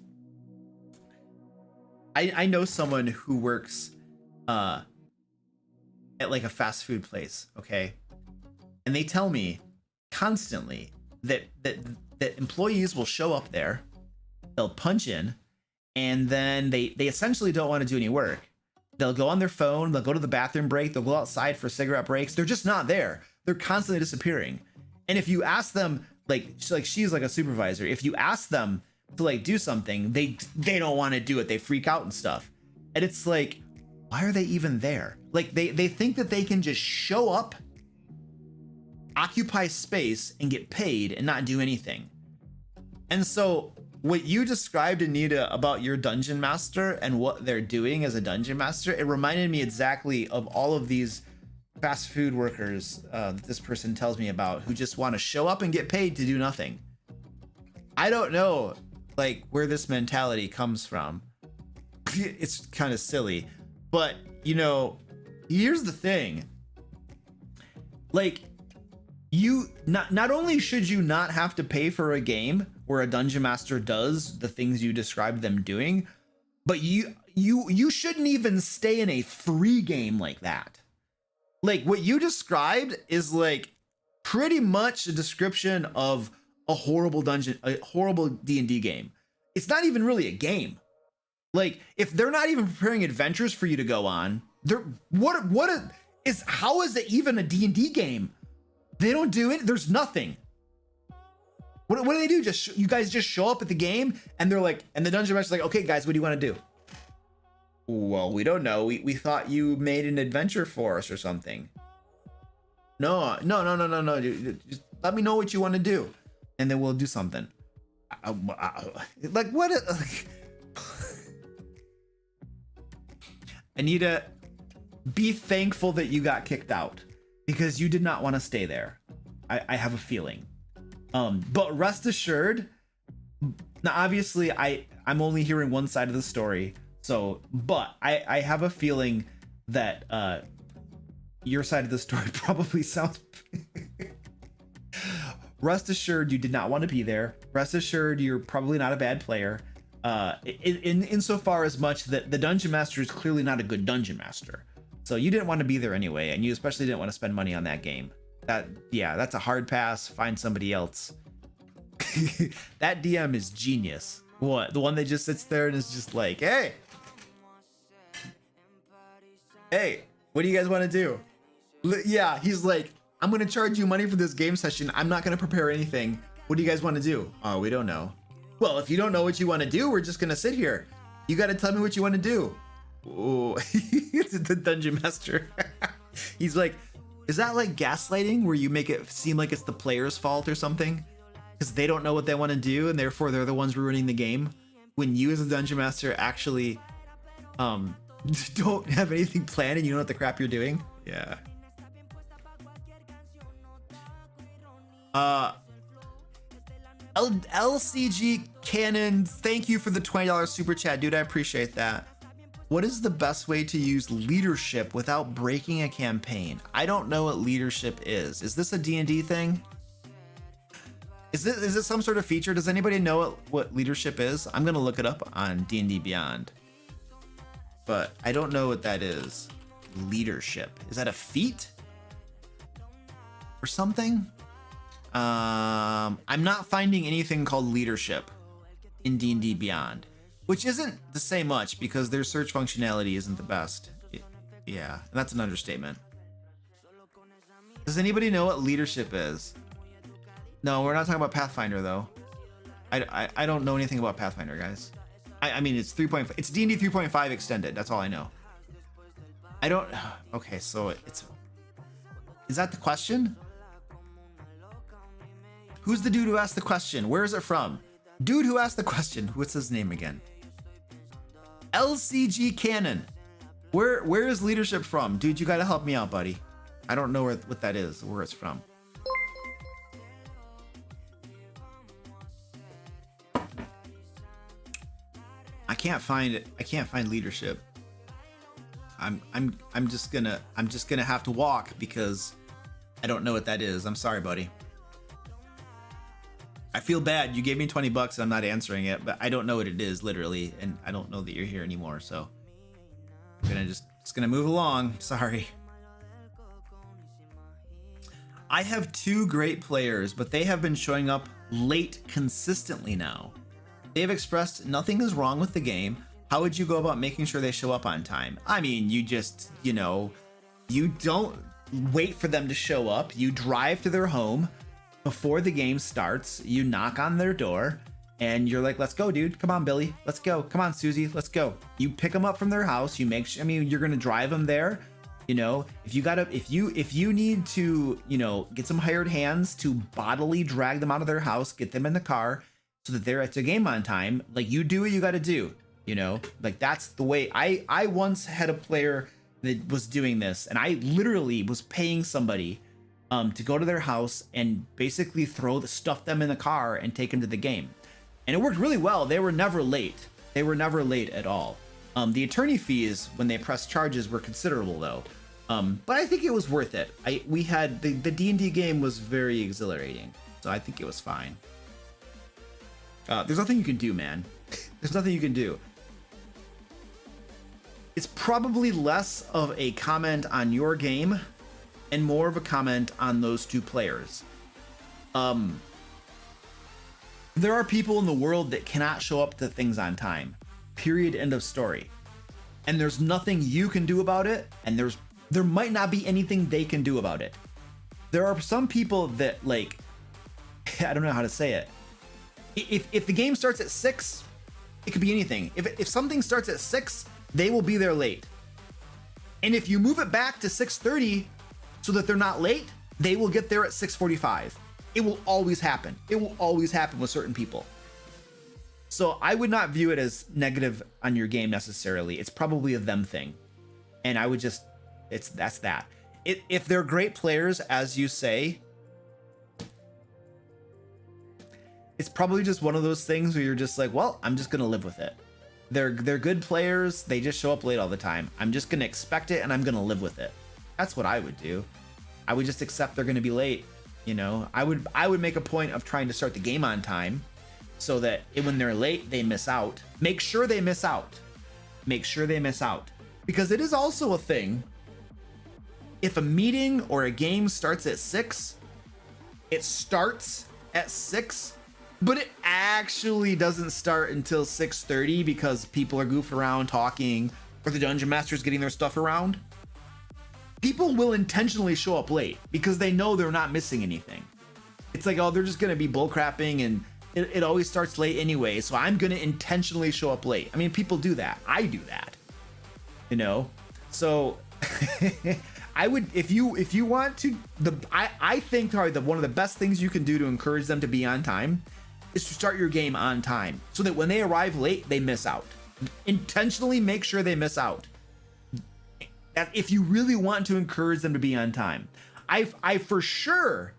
I know someone who works at like a fast food place, okay? And they tell me constantly that employees will show up there, they'll punch in, and then they essentially don't want to do any work. They'll go on their phone, they'll go to the bathroom break, they'll go outside for cigarette breaks. They're just not there. They're constantly disappearing. And if you ask them, she's like a supervisor, if you ask them to like do something, they don't want to do it. They freak out and stuff. And it's like, why are they even there? Like they think that they can just show up, occupy space, and get paid and not do anything. And so what you described, Anita, about your dungeon master and what they're doing as a dungeon master, it reminded me exactly of all of these fast food workers that this person tells me about, who just want to show up and get paid to do nothing. I don't know like where this mentality comes from. It's kind of silly, but you know, here's the thing. Like, you not only should you not have to pay for a game where a dungeon master does the things you described them doing, but you shouldn't even stay in a free game like that. Like what you described is like pretty much a description of a horrible D&D game. It's not even really a game. Like if they're not even preparing adventures for you to go on, how is it even a D&D game? They don't do it. There's nothing. What do they do? You guys just show up at the game and they're like, and the dungeon master's like, okay, guys, what do you want to do? Well, we don't know. We thought you made an adventure for us or something. No. Just let me know what you want to do, and then we'll do something. Like what? Anita, be thankful that you got kicked out, because you did not want to stay there. I have a feeling. But rest assured, now obviously I'm only hearing one side of the story. So, but I have a feeling that your side of the story probably sounds. Rest assured, you did not want to be there. Rest assured, you're probably not a bad player. Insofar as much that the dungeon master is clearly not a good dungeon master. So you didn't want to be there anyway, and you especially didn't want to spend money on that game. That's a hard pass. Find somebody else. That DM is genius. What? The one that just sits there and is just like, hey, what do you guys want to do? Yeah, he's like, I'm gonna charge you money for this game session. I'm not gonna prepare anything. What do you guys want to do? Oh, we don't know. Well, if you don't know what you want to do, we're just gonna sit here. You gotta tell me what you want to do. Oh, it's the dungeon master. He's like, is that like gaslighting where you make it seem like it's the player's fault or something? Because they don't know what they want to do and therefore they're the ones ruining the game? When you as a dungeon master actually don't have anything planned and you know what the crap you're doing? Yeah. LCG Cannon, thank you for the $20 super chat, dude. I appreciate that. What is the best way to use leadership without breaking a campaign? I don't know what leadership is. Is this a D&D thing? Is this some sort of feature? Does anybody know what leadership is? I'm gonna look it up on D&D Beyond, but I don't know what that is. Leadership, is that a feat or something? I'm not finding anything called leadership in D&D Beyond, which isn't to say much because their search functionality isn't the best. Yeah, that's an understatement. Does anybody know what leadership is? No, we're not talking about Pathfinder though. I don't know anything about Pathfinder, guys. I mean, it's 3.5. It's D&D 3.5 extended. That's all I know. I don't. Okay, so it's. Is that the question? Who's the dude who asked the question? Where is it from? Dude who asked the question. What's his name again? LCG Cannon. Where is leadership from? Dude, you gotta help me out, buddy. I don't know what that is, where it's from. I can't find it. I can't find leadership. I'm just gonna have to walk because I don't know what that is. I'm sorry, buddy. I feel bad. You gave me 20 bucks and I'm not answering it, but I don't know what it is literally, and I don't know that you're here anymore, so I'm gonna just gonna move along. Sorry. I have 2 great players, but they have been showing up late consistently now. They have expressed nothing is wrong with the game. How would you go about making sure they show up on time? I mean, you just, you know, you don't wait for them to show up. You drive to their home before the game starts. You knock on their door and you're like, let's go, dude. Come on, Billy. Let's go. Come on, Susie. Let's go. You pick them up from their house. You make sure, I mean, you're going to drive them there. You know, if you need to, you know, get some hired hands to bodily drag them out of their house, get them in the car so that they're at the game on time, like, you do what you got to do. You know, like, that's the way. I once had a player that was doing this, and I literally was paying somebody to go to their house and basically stuff them in the car and take them to the game. And it worked really well. They were never late. They were never late at all. The attorney fees when they pressed charges were considerable though. But I think it was worth it. We had the D&D game was very exhilarating, so I think it was fine. There's nothing you can do, man. There's nothing you can do. It's probably less of a comment on your game and more of a comment on those 2 players. There are people in the world that cannot show up to things on time. Period. End of story. And there's nothing you can do about it, and there might not be anything they can do about it. There are some people that, like, I don't know how to say it. If the game starts at 6, it could be anything. If something starts at 6, they will be there late. And if you move it back to 6:30 so that they're not late, they will get there at 6:45. It will always happen. It will always happen with certain people. So I would not view it as negative on your game necessarily. It's probably a them thing. And I would just, that's that. If they're great players, as you say, it's probably just one of those things where you're just like, well, I'm just gonna live with it. They're good players. They just show up late all the time. I'm just gonna expect it and I'm gonna live with it. That's what I would do. I would just accept they're gonna be late. You know, I would make a point of trying to start the game on time so that when they're late, they miss out. Make sure they miss out. Make sure they miss out. Because it is also a thing. If a meeting or a game starts at 6, it starts at 6, but it actually doesn't start until 6:30 because people are goofing around talking or the dungeon master's getting their stuff around. people will intentionally show up late because they know they're not missing anything. It's like, oh, they're just gonna be bullcrapping, and it always starts late anyway, so I'm gonna intentionally show up late. I mean, people do that. I do that, you know. So I would, if you want to, I think probably one of the best things you can do to encourage them to be on time is to start your game on time, so that when they arrive late, they miss out. Intentionally make sure they miss out. If you really want to encourage them to be on time, I for sure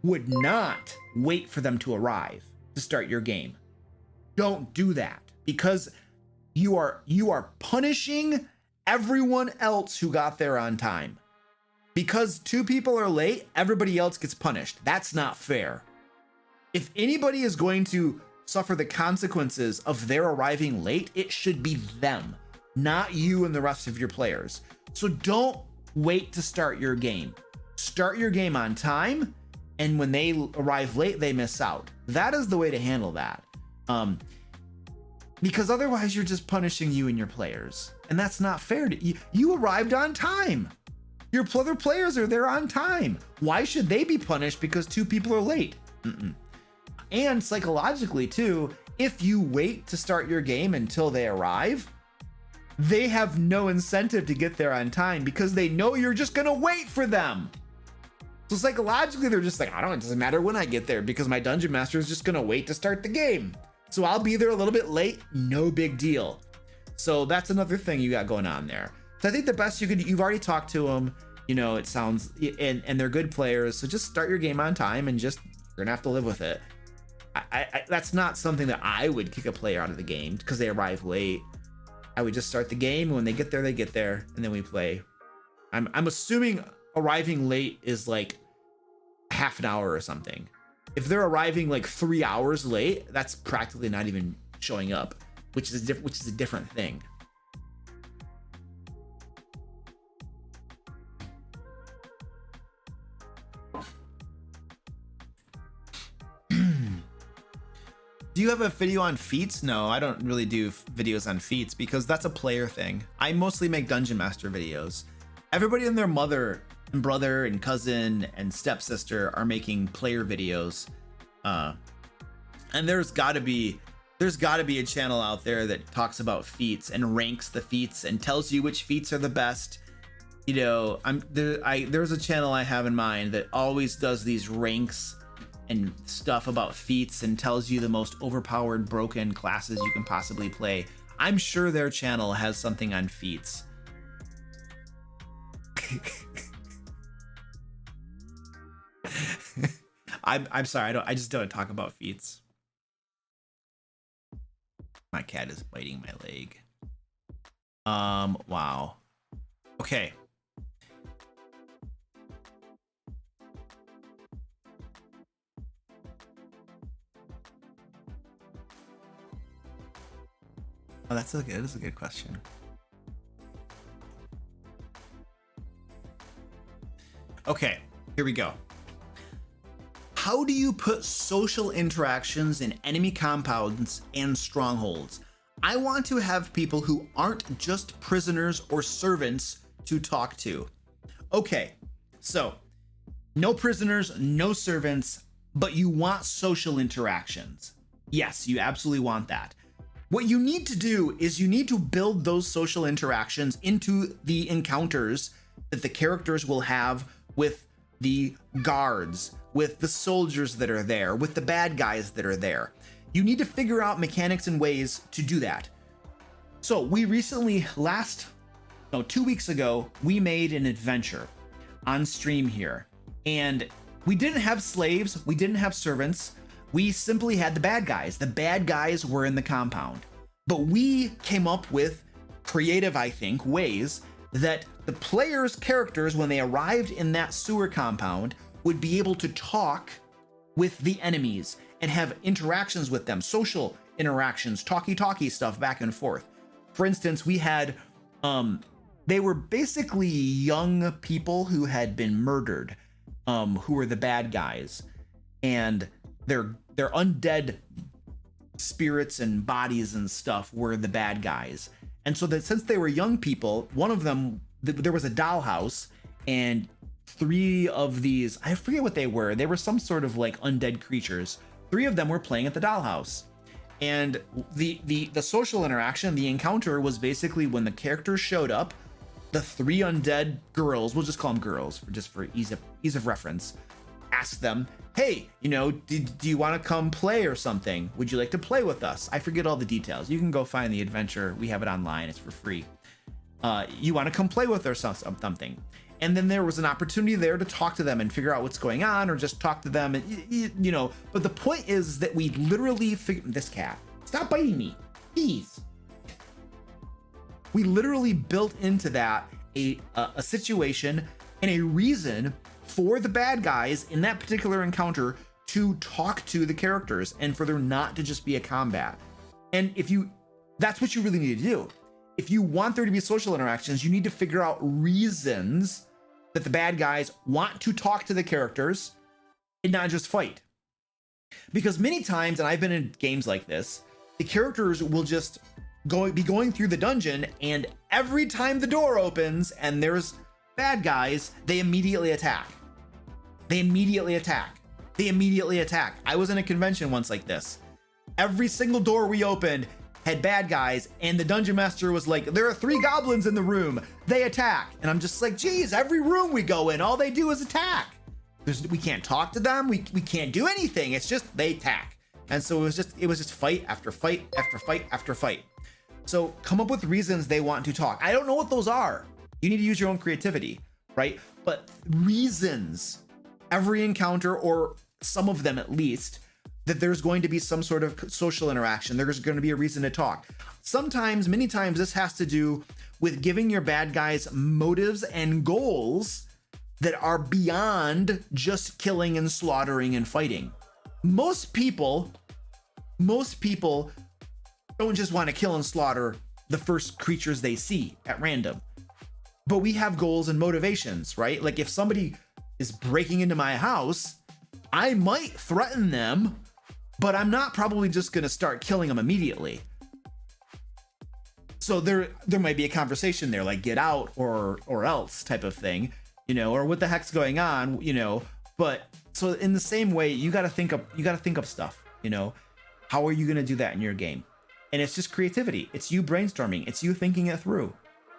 would not wait for them to arrive to start your game. Don't do that, because you are punishing everyone else who got there on time. Because 2 people are late, everybody else gets punished. That's not fair. If anybody is going to suffer the consequences of their arriving late, it should be them, not you and the rest of your players. So don't wait to start your game. Start your game on time, and when they arrive late, they miss out. That is the way to handle that. Because otherwise you're just punishing you and your players, and that's not fair to you. You arrived on time. Your other players are there on time. Why should they be punished because 2 people are late? And psychologically too, if you wait to start your game until they arrive, they have no incentive to get there on time because they know you're just gonna wait for them. So psychologically, they're just like, it doesn't matter when I get there because my dungeon master is just gonna wait to start the game. So I'll be there a little bit late, no big deal. So that's another thing you got going on there. So I think the best you've already talked to them, you know, it sounds, and they're good players. So just start your game on time, and you're gonna have to live with it. That's not something that I would kick a player out of the game because they arrive late. I would just start the game, and when they get there, and then we play. I'm assuming arriving late is like half an hour or something. If they're arriving like 3 hours late, that's practically not even showing up, which is a different thing. Do you have a video on Feats? No, I don't really do videos on Feats because that's a player thing. I mostly make Dungeon Master videos. Everybody and their mother and brother and cousin and stepsister are making player videos. And there's gotta be a channel out there that talks about feats and ranks the feats and tells you which feats are the best. You know, there's a channel I have in mind that always does these ranks and stuff about feats and tells you the most overpowered broken classes you can possibly play. I'm sure their channel has something on feats. I'm sorry, I just don't talk about feats. My cat is biting my leg. Wow. Okay. Oh, that's a good question. Okay, here we go. How do you put social interactions in enemy compounds and strongholds? I want to have people who aren't just prisoners or servants to talk to. Okay, so no prisoners, no servants, but you want social interactions. Yes, you absolutely want that. What you need to do is you need to build those social interactions into the encounters that the characters will have with the guards, with the soldiers that are there, with the bad guys that are there. You need to figure out mechanics and ways to do that. So we recently, 2 weeks ago, we made an adventure on stream here. And we didn't have slaves, we didn't have servants, we simply had the bad guys. The bad guys were in the compound. But we came up with creative, I think, ways that the players' characters, when they arrived in that sewer compound, would be able to talk with the enemies and have interactions with them, social interactions, talkie stuff back and forth. For instance, we had, they were basically young people who had been murdered, who were the bad guys, and their undead spirits and bodies and stuff were the bad guys. And so that since they were young people, one of them there was a dollhouse, and 3 of these, I forget what they were. They were some sort of like undead creatures. 3 of them were playing at the dollhouse. And the social interaction, the encounter, was basically when the characters showed up, the 3 undead girls, we'll just call them girls for ease of reference, asked them, hey, you know, do you want to come play or something? Would you like to play with us? I forget all the details. You can go find the adventure. We have it online. It's for free. You want to come play with us or something? And then there was an opportunity there to talk to them and figure out what's going on, or just talk to them, and you know. But the point is that we literally this cat, stop biting me, please. We literally built into that a situation and a reason for the bad guys in that particular encounter to talk to the characters, and for there not to just be a combat. And that's what you really need to do. If you want there to be social interactions, you need to figure out reasons that the bad guys want to talk to the characters and not just fight. Because many times, and I've been in games like this, the characters will just be going through the dungeon, and every time the door opens and there's bad guys, they immediately attack. They immediately attack. They immediately attack. I was in a convention once like this. Every single door we opened had bad guys, and the dungeon master was like, there are 3 goblins in the room, they attack. And I'm just like, geez, every room we go in, all they do is attack. We can't talk to them, we can't do anything, it's just they attack. And so it was just fight after fight after fight after fight. So come up with reasons they want to talk. I don't know what those are. You need to use your own creativity, right? But reasons, every encounter, or some of them at least, that there's going to be some sort of social interaction. There's going to be a reason to talk. Sometimes, many times, this has to do with giving your bad guys motives and goals that are beyond just killing and slaughtering and fighting. Most people don't just want to kill and slaughter the first creatures they see at random. But we have goals and motivations, right? Like if somebody is breaking into my house, I might threaten them, but I'm not probably just going to start killing them immediately. So there might be a conversation there, like get out or else type of thing, you know, or what the heck's going on, you know. But so in the same way, you got to think of stuff, you know. How are you going to do that in your game? And it's just creativity. It's you brainstorming. It's you thinking it through.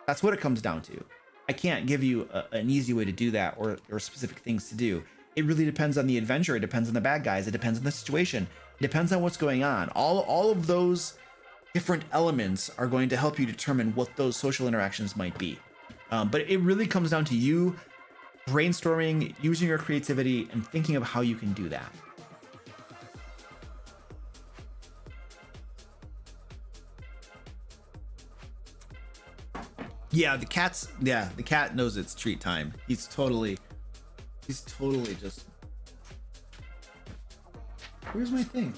That's what it comes down to. I can't give you an easy way to do that, or specific things to do. It really depends on the adventure. It depends on the bad guys. It depends on the situation. It depends on what's going on. All of those different elements are going to help you determine what those social interactions might be. But it really comes down to you brainstorming, using your creativity, and thinking of how you can do that. Yeah, the cat knows it's treat time. He's totally just. Where's my thing?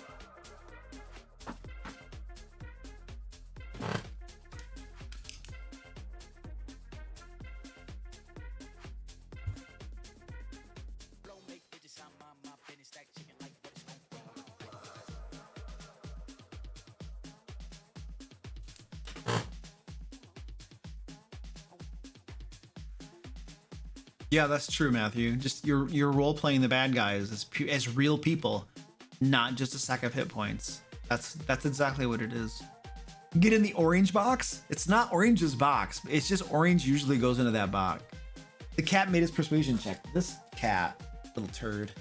Yeah, that's true, Matthew. Just you're role playing the bad guys as real people, not just a sack of hit points. That's exactly what it is. Get in the orange box. It's not Orange's box. It's just orange usually goes into that box. The cat made his persuasion check. This cat, little turd.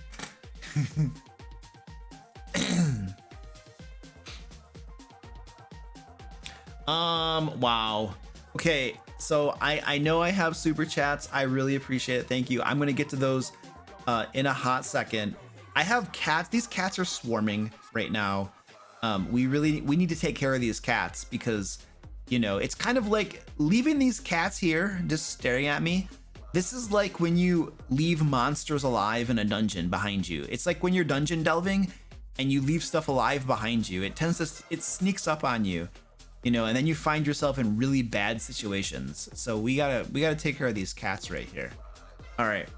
Wow. Okay. So I know I have super chats. I really appreciate it. Thank you. I'm going to get to those in a hot second. I have cats. These cats are swarming right now. We need to take care of these cats because, you know, it's kind of like leaving these cats here just staring at me. This is like when you leave monsters alive in a dungeon behind you. It's like when you're dungeon delving and you leave stuff alive behind you. It sneaks up on you. You know, and then you find yourself in really bad situations. So we gotta take care of these cats right here. All right,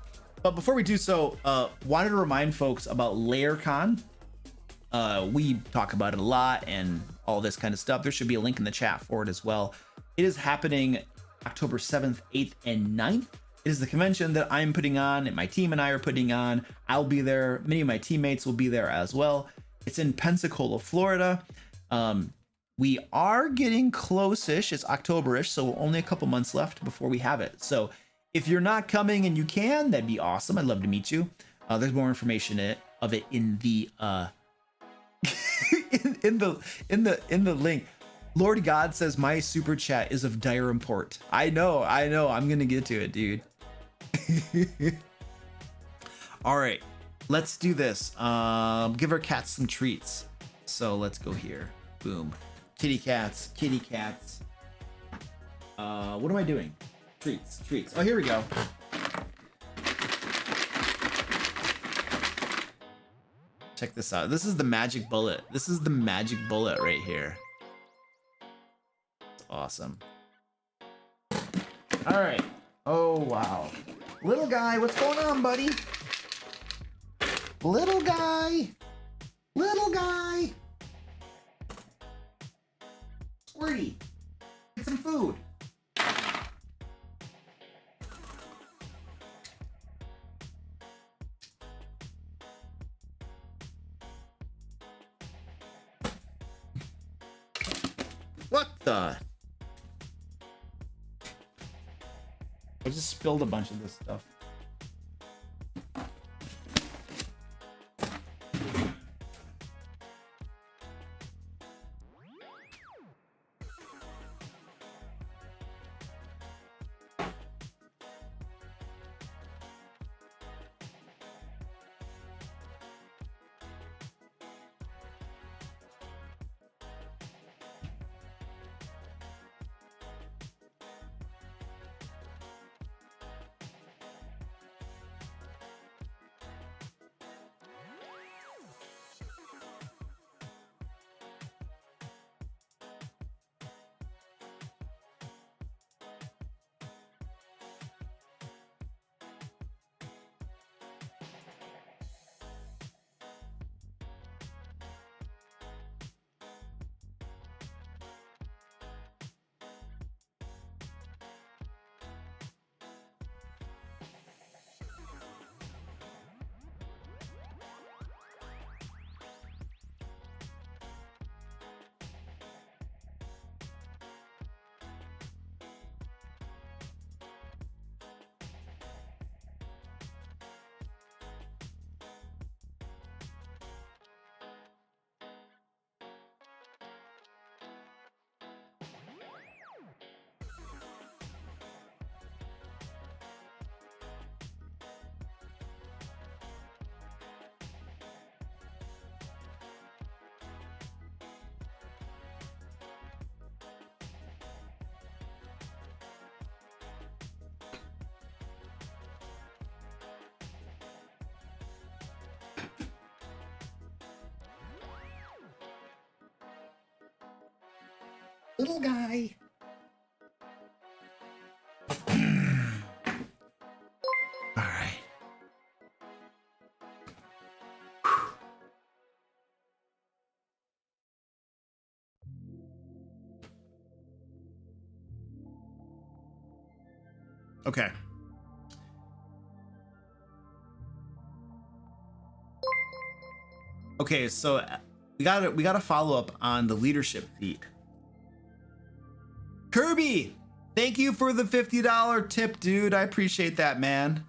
but before we do so, wanted to remind folks about Laircon. We talk about it a lot and all this kind of stuff. There should be a link in the chat for it as well. It is happening October 7th, 8th, and 9th. It is the convention that I'm putting on and my team and I are putting on. I'll be there. Many of my teammates will be there as well. It's in Pensacola, Florida. We are getting close-ish. It's October-ish, so only a couple months left before we have it. So if you're not coming and you can, that'd be awesome. I'd love to meet you. There's more information of it in the in the link. Lord God says my super chat is of dire import. I know. I'm gonna get to it, dude. All right, let's do this. Give our cats some treats. So let's go here. Boom. Kitty cats. What am I doing? Treats. Oh, here we go. Check this out. This is the magic bullet. Right here. It's awesome. All right. Oh, wow. Little guy, what's going on, buddy? Little guy. Squirty, get some food. What the? I just spilled a bunch of this stuff. Little guy. All right. Okay. Okay, so we gotta follow up on the leadership feat. Kirby, thank you for the $50 tip, dude. I appreciate that, man.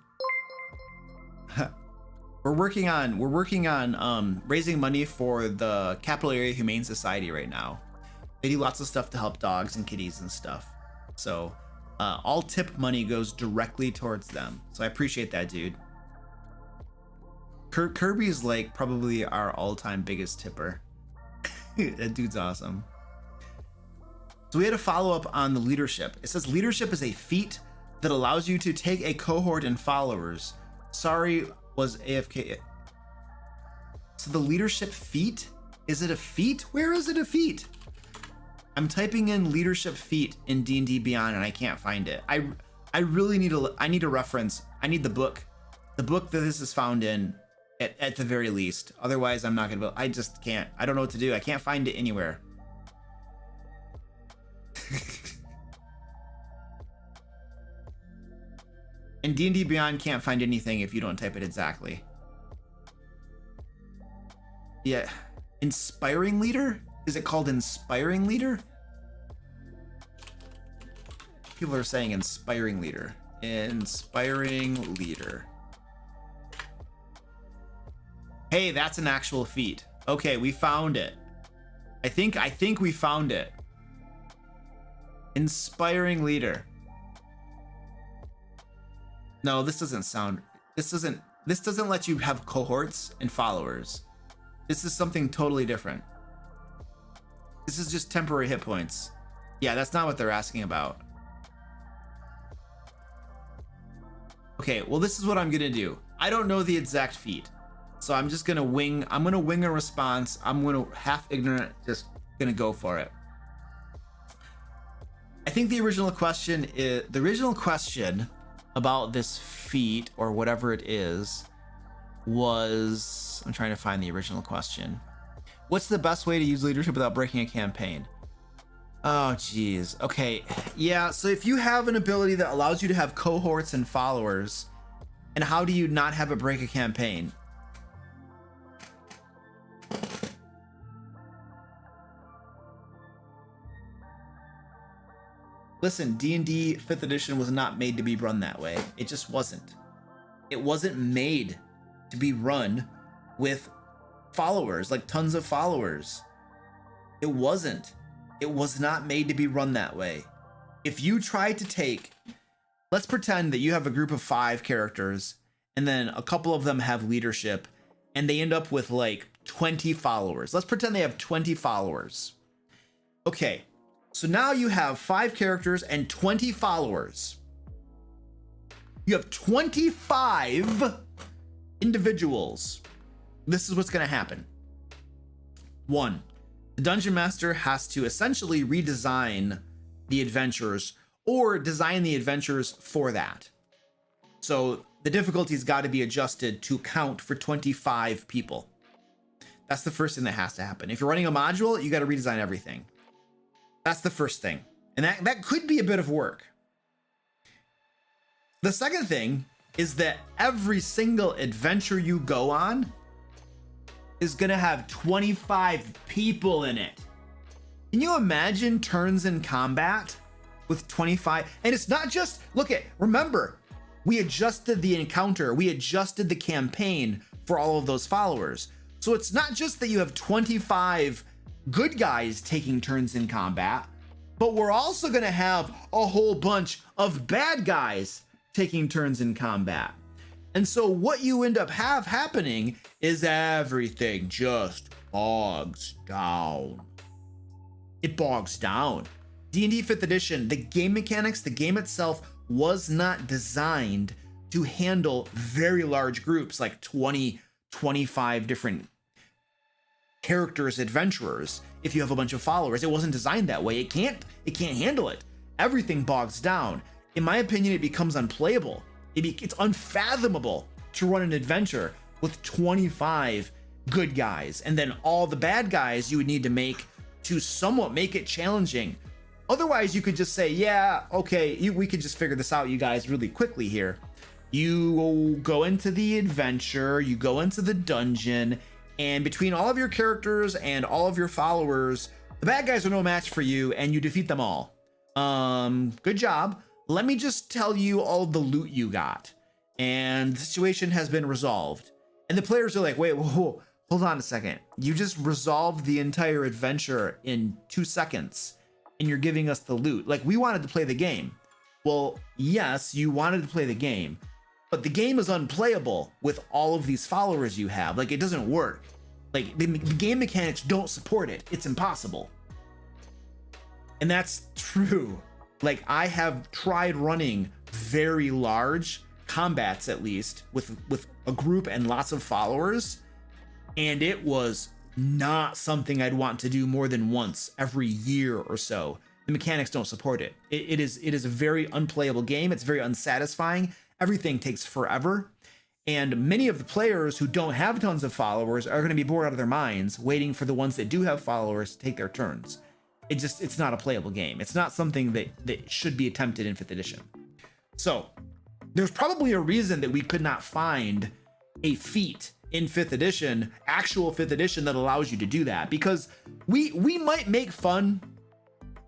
We're working on raising money for the Capital Area Humane Society right now. They do lots of stuff to help dogs and kitties and stuff. So all tip money goes directly towards them. So I appreciate that, dude. Kirby is like probably our all-time biggest tipper. That dude's awesome. So we had a follow up on the leadership. It says leadership is a feat that allows you to take a cohort and followers. Sorry, was AFK. So the leadership feat, is it a feat? Where is it a feat? I'm typing in leadership feat in D&D Beyond and I can't find it. I really need a reference. I need the book that this is found in at the very least. Otherwise I'm not gonna, I just can't. I don't know what to do. I can't find it anywhere. And D&D Beyond can't find anything if you don't type it exactly. Yeah. Inspiring leader? Is it called inspiring leader? People are saying inspiring leader. Inspiring leader. Hey, that's an actual feat. Okay, we found it. I think we found it. Inspiring leader. No, this doesn't let you have cohorts and followers. This is something totally different. This is just temporary hit points. Yeah, that's not what they're asking about. Okay, well, this is what I'm gonna do. I don't know the exact feat, so I'm just gonna wing. I'm gonna wing a response. I'm gonna half ignorant, just gonna go for it. I think the original question about this feat or whatever it is was, I'm trying to find the original question. What's the best way to use leadership without breaking a campaign? Oh, geez. Okay. Yeah. So if you have an ability that allows you to have cohorts and followers, and how do you not have it break a campaign? Listen, D&D 5th edition was not made to be run that way. It just wasn't. It wasn't made to be run with followers, like tons of followers. It wasn't. It was not made to be run that way. If you try to take, let's pretend that you have a group of 5 characters and then a couple of them have leadership and they end up with like 20 followers. Let's pretend they have 20 followers. Okay. So now you have 5 characters and 20 followers. You have 25 individuals. This is what's going to happen. 1, the dungeon master has to essentially redesign the adventures or design the adventures for that. So the difficulty's got to be adjusted to account for 25 people. That's the first thing that has to happen. If you're running a module, you got to redesign everything. That's the first thing. And that could be a bit of work. The second thing is that every single adventure you go on is going to have 25 people in it. Can you imagine turns in combat with 25? And it's not just, remember, we adjusted the encounter, we adjusted the campaign for all of those followers. So it's not just that you have 25 good guys taking turns in combat, but we're also going to have a whole bunch of bad guys taking turns in combat. And so what you end up happening is everything just bogs down. It bogs down. D&D 5th edition, the game mechanics, the game itself was not designed to handle very large groups like 20, 25 different characters, adventurers. If you have a bunch of followers, it wasn't designed that way. It can't handle it. Everything bogs down. In my opinion, it becomes unplayable. It's unfathomable to run an adventure with 25 good guys, and then all the bad guys you would need to make to somewhat make it challenging. Otherwise, you could just say, yeah, okay, we could just figure this out, you guys, really quickly here. You go into the adventure, you go into the dungeon, and between all of your characters and all of your followers, the bad guys are no match for you, and you defeat them all. Good job. Let me just tell you all the loot you got. And the situation has been resolved. And the players are like, wait, whoa, hold on a second. You just resolved the entire adventure in 2 seconds, and you're giving us the loot. Like, we wanted to play the game. Well, yes, you wanted to play the game, but the game is unplayable with all of these followers you have. Like, it doesn't work. Like, the game mechanics don't support it. It's impossible. And that's true. Like, I have tried running very large combats, at least with a group and lots of followers, and it was not something I'd want to do more than once every year or so. The mechanics don't support it. It is a very unplayable game. It's very unsatisfying. Everything takes forever, and many of the players who don't have tons of followers are going to be bored out of their minds waiting for the ones that do have followers to take their turns. It's not a playable game. It's not something that should be attempted in 5th edition. So There's probably a reason that we could not find a feat in 5th edition, actual 5th edition, that allows you to do that, because we might make fun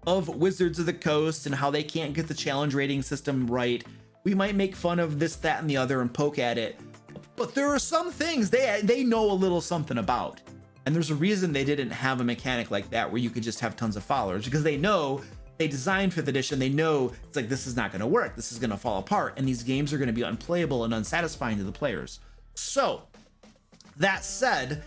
of Wizards of the Coast and how they can't get the challenge rating system right. We might make fun of this, that, and the other and poke at it, but there are some things they know a little something about. And there's a reason they didn't have a mechanic like that where you could just have tons of followers, because they know, they designed 5th edition, they know it's like, this is not going to work, this is going to fall apart, and these games are going to be unplayable and unsatisfying to the players. So that said,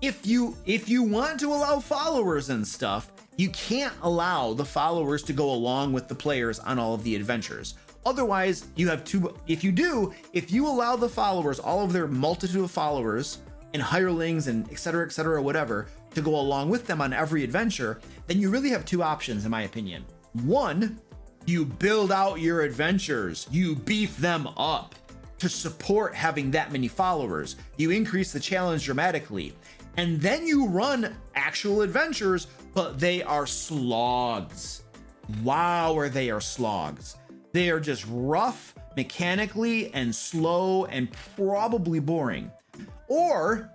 if you want to allow followers and stuff, you can't allow the followers to go along with the players on all of the adventures. Otherwise, you have two. If you allow the followers, all of their multitude of followers and hirelings and et cetera, whatever, to go along with them on every adventure, then you really have two options, in my opinion. One, you build out your adventures, you beef them up to support having that many followers. You increase the challenge dramatically, and then you run actual adventures, but they are slogs. Wow, are they slogs. They are just rough mechanically and slow and probably boring. Or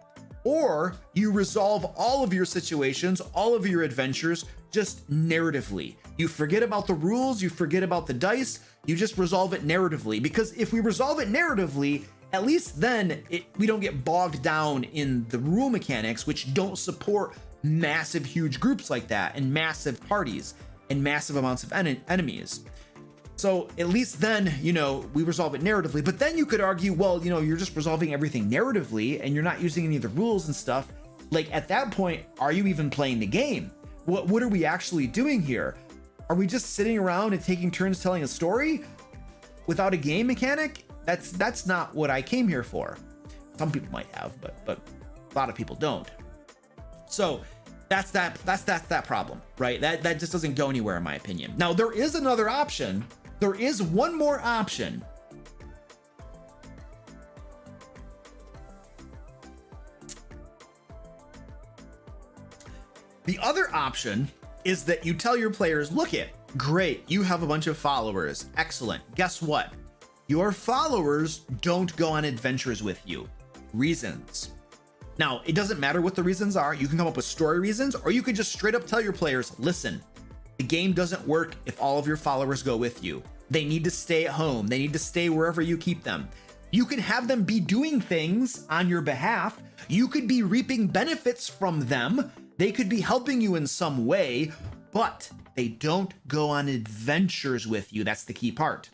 you resolve all of your situations, all of your adventures, just narratively. You forget about the rules, you forget about the dice, you just resolve it narratively. Because if we resolve it narratively, at least then we don't get bogged down in the rule mechanics, which don't support massive, huge groups like that, and massive parties, and massive amounts of enemies. So at least then, we resolve it narratively. But then you could argue, well, you're just resolving everything narratively and you're not using any of the rules and stuff. Like, at that point, are you even playing the game? What are we actually doing here? Are we just sitting around and taking turns telling a story without a game mechanic? That's not what I came here for. Some people might have, but a lot of people don't. So that's that problem, right? That just doesn't go anywhere, in my opinion. Now, there is another option. There is one more option. The other option is that you tell your players, look it, great, you have a bunch of followers, excellent. Guess what? Your followers don't go on adventures with you. Reasons. Now, it doesn't matter what the reasons are. You can come up with story reasons, or you could just straight up tell your players, listen, the game doesn't work if all of your followers go with you. They need to stay at home. They need to stay wherever you keep them. You can have them be doing things on your behalf. You could be reaping benefits from them. They could be helping you in some way, but they don't go on adventures with you. That's the key part.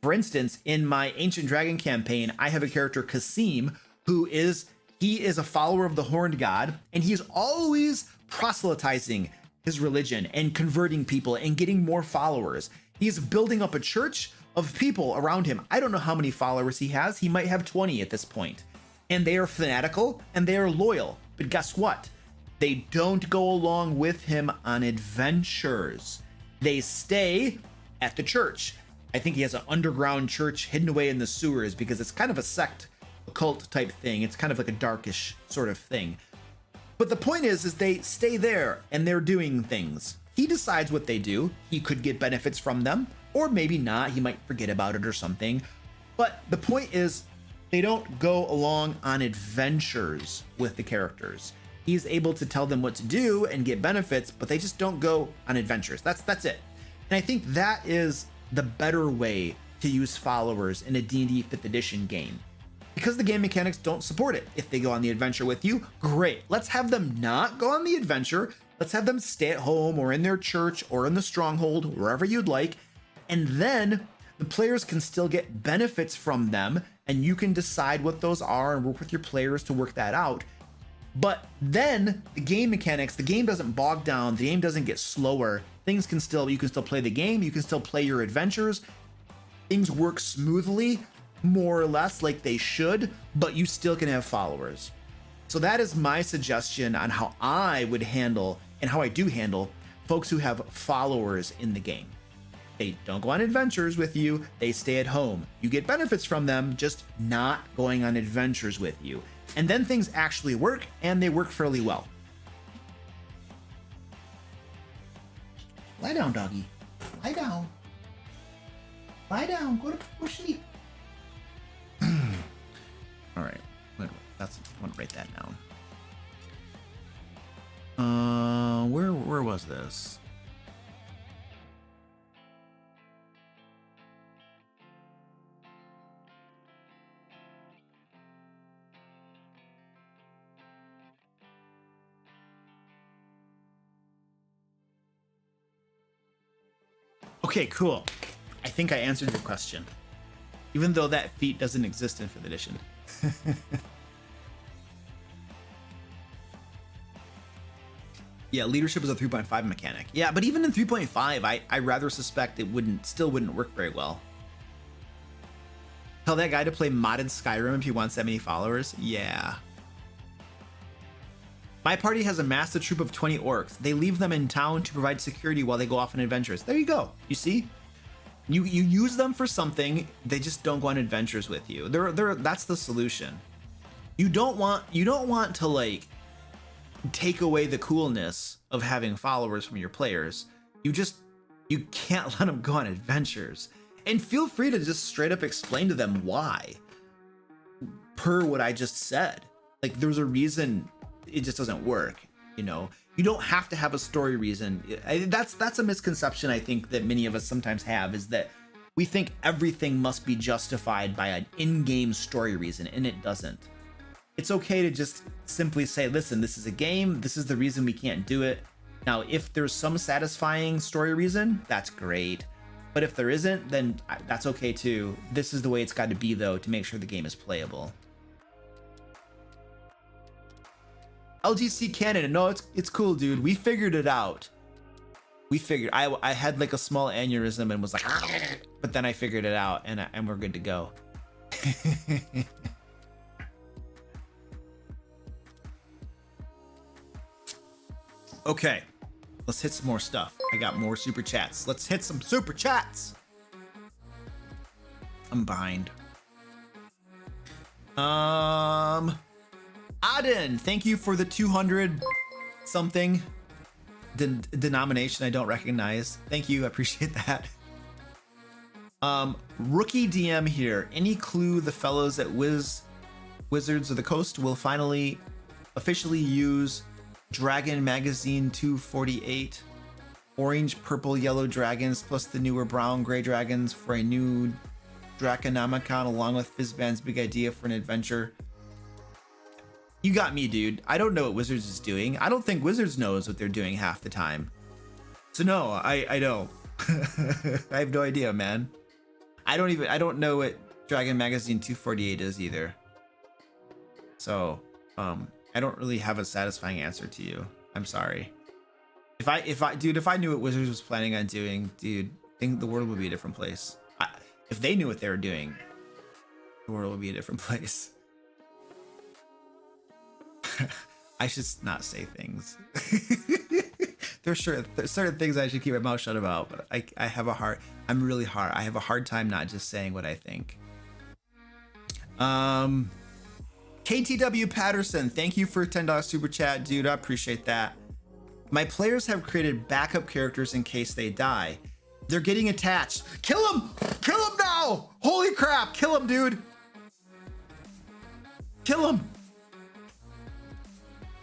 For instance, in my Ancient Dragon campaign, I have a character, Kasim, he is a follower of the Horned God, and he is always proselytizing his religion and converting people and getting more followers. He's building up a church of people around him. I don't know how many followers he has. He might have 20 at this point. And they are fanatical and they are loyal. But guess what? They don't go along with him on adventures. They stay at the church. I think he has an underground church hidden away in the sewers because it's kind of a sect, a cult type thing. It's kind of like a darkish sort of thing. But the point is they stay there and they're doing things. He decides what they do. He could get benefits from them, or maybe not. He might forget about it or something. But the point is, they don't go along on adventures with the characters. He's able to tell them what to do and get benefits, but they just don't go on adventures. That's it. And I think that is the better way to use followers in a D&D 5th edition game. Because the game mechanics don't support it. If they go on the adventure with you, great. Let's have them not go on the adventure. Let's have them stay at home or in their church or in the stronghold, wherever you'd like. And then the players can still get benefits from them, and you can decide what those are and work with your players to work that out. But then the game mechanics, the game doesn't bog down, the game doesn't get slower. You can still play the game, you can still play your adventures. Things work smoothly, more or less like they should, but you still can have followers. So that is my suggestion on how I would handle, and how I do handle, folks who have followers in the game. They don't go on adventures with you, they stay at home. You get benefits from them, just not going on adventures with you. And then things actually work, and they work fairly well. Lie down, doggy. Lie down. Lie down. Go to sleep. I want to write that down. Where was this? Okay, cool. I think I answered your question. Even though that feat doesn't exist in 5th edition. Yeah, leadership is a 3.5 mechanic. Yeah, but even in 3.5, I rather suspect it still wouldn't work very well. Tell that guy to play modded Skyrim if he wants that many followers. Yeah. My party has amassed a troop of 20 orcs. They leave them in town to provide security while they go off on adventures. There you go. You see? You use them for something. They just don't go on adventures with you. That's the solution. You don't want to like take away the coolness of having followers from your players. You can't let them go on adventures. And feel free to just straight up explain to them why. Per what I just said. Like there's a reason it just doesn't work, you know. You don't have to have a story reason. That's a misconception I think that many of us sometimes have, is that we think everything must be justified by an in-game story reason, and it doesn't. It's okay to just simply say, listen, this is a game, this is the reason we can't do it. Now, if there's some satisfying story reason, that's great. But if there isn't, then that's okay too. This is the way it's got to be, though, to make sure the game is playable. LGC canon, no, it's cool, dude. We figured it out. I had like a small aneurysm and was like, but then I figured it out, and we're good to go. Okay, let's hit some more stuff. I got more super chats. Let's hit some super chats. I'm behind. Aden, thank you for the 200 something denomination I don't recognize. Thank you, I appreciate that. Rookie DM here. Any clue the fellows at Wizards of the Coast will finally officially use Dragon Magazine 248 orange, purple, yellow dragons plus the newer brown, gray dragons for a new Draconomicon along with Fizzband's big idea for an adventure? You got me, dude. I don't know what Wizards is doing. I don't think Wizards knows what they're doing half the time. So no, I don't. I have no idea, man. I don't know what Dragon Magazine 248 is either. So, I don't really have a satisfying answer to you. I'm sorry. If I knew what Wizards was planning on doing, dude, I think the world would be a different place. If they knew what they were doing, the world would be a different place. I should not say things. There's certain things I should keep my mouth shut about, but I have a hard time not just saying what I think. KTW Patterson, thank you for a $10 super chat, dude. I appreciate that. My players have created backup characters in case they die. They're getting attached. Kill him! Kill him now! Holy crap! Kill him, dude! Kill him!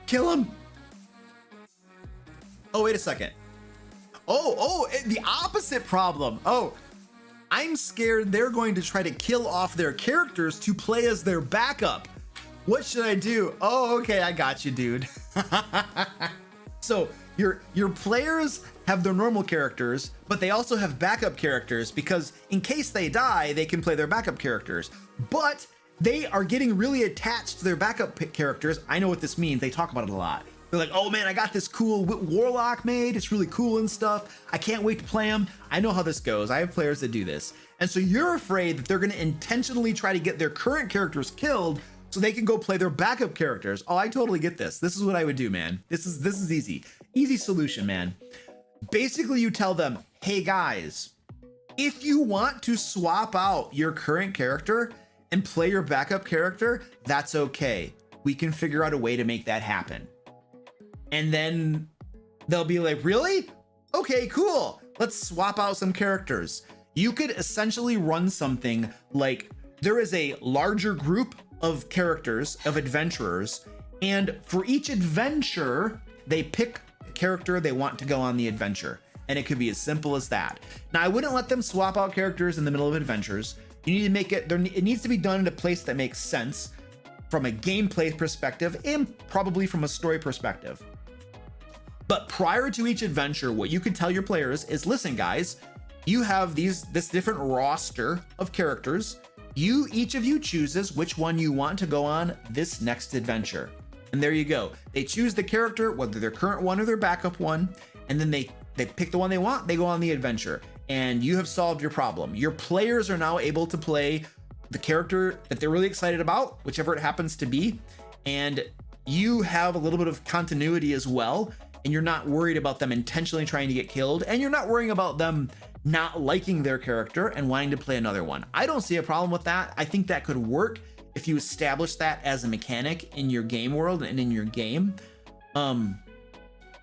Kill him! Oh, wait a second. Oh, the opposite problem. Oh, I'm scared they're going to try to kill off their characters to play as their backup. What should I do? Oh, okay, I got you, dude. So your players have their normal characters, but they also have backup characters because in case they die, they can play their backup characters. But they are getting really attached to their backup characters. I know what this means. They talk about it a lot. They're like, oh man, I got this cool warlock made. It's really cool and stuff. I can't wait to play him. I know how this goes. I have players that do this. And so you're afraid that they're going to intentionally try to get their current characters killed so they can go play their backup characters. Oh, I totally get this. This is what I would do, man. This is easy. Easy solution, man. Basically, you tell them, hey guys, if you want to swap out your current character and play your backup character, that's okay. We can figure out a way to make that happen. And then they'll be like, really? Okay, cool. Let's swap out some characters. You could essentially run something like there is a larger group of characters, of adventurers, and for each adventure, they pick the character they want to go on the adventure. And it could be as simple as that. Now, I wouldn't let them swap out characters in the middle of adventures. You need to make it, it needs to be done in a place that makes sense from a gameplay perspective and probably from a story perspective. But prior to each adventure, what you can tell your players is, listen, guys, you have this different roster of characters. Each of you chooses which one you want to go on this next adventure. And there you go. They choose the character, whether their current one or their backup one, and then they pick the one they want, they go on the adventure, and you have solved your problem. Your players are now able to play the character that they're really excited about, whichever it happens to be, and you have a little bit of continuity as well, and you're not worried about them intentionally trying to get killed, and you're not worrying about them not liking their character and wanting to play another one. I don't see a problem with that. I think that could work if you establish that as a mechanic in your game world and in your game.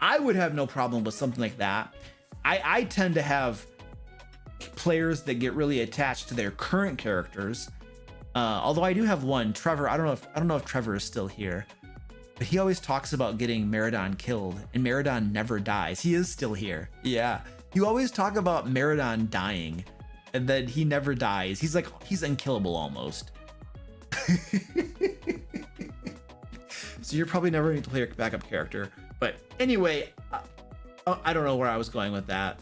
I would have no problem with something like that. I tend to have players that get really attached to their current characters. Although I do have one, Trevor. I don't know if Trevor is still here, but he always talks about getting Meridon killed, and Meridon never dies. He is still here. Yeah, you always talk about Meridon dying, and then he never dies. He's unkillable almost. So you're probably never going to play a backup character. But anyway, I don't know where I was going with that.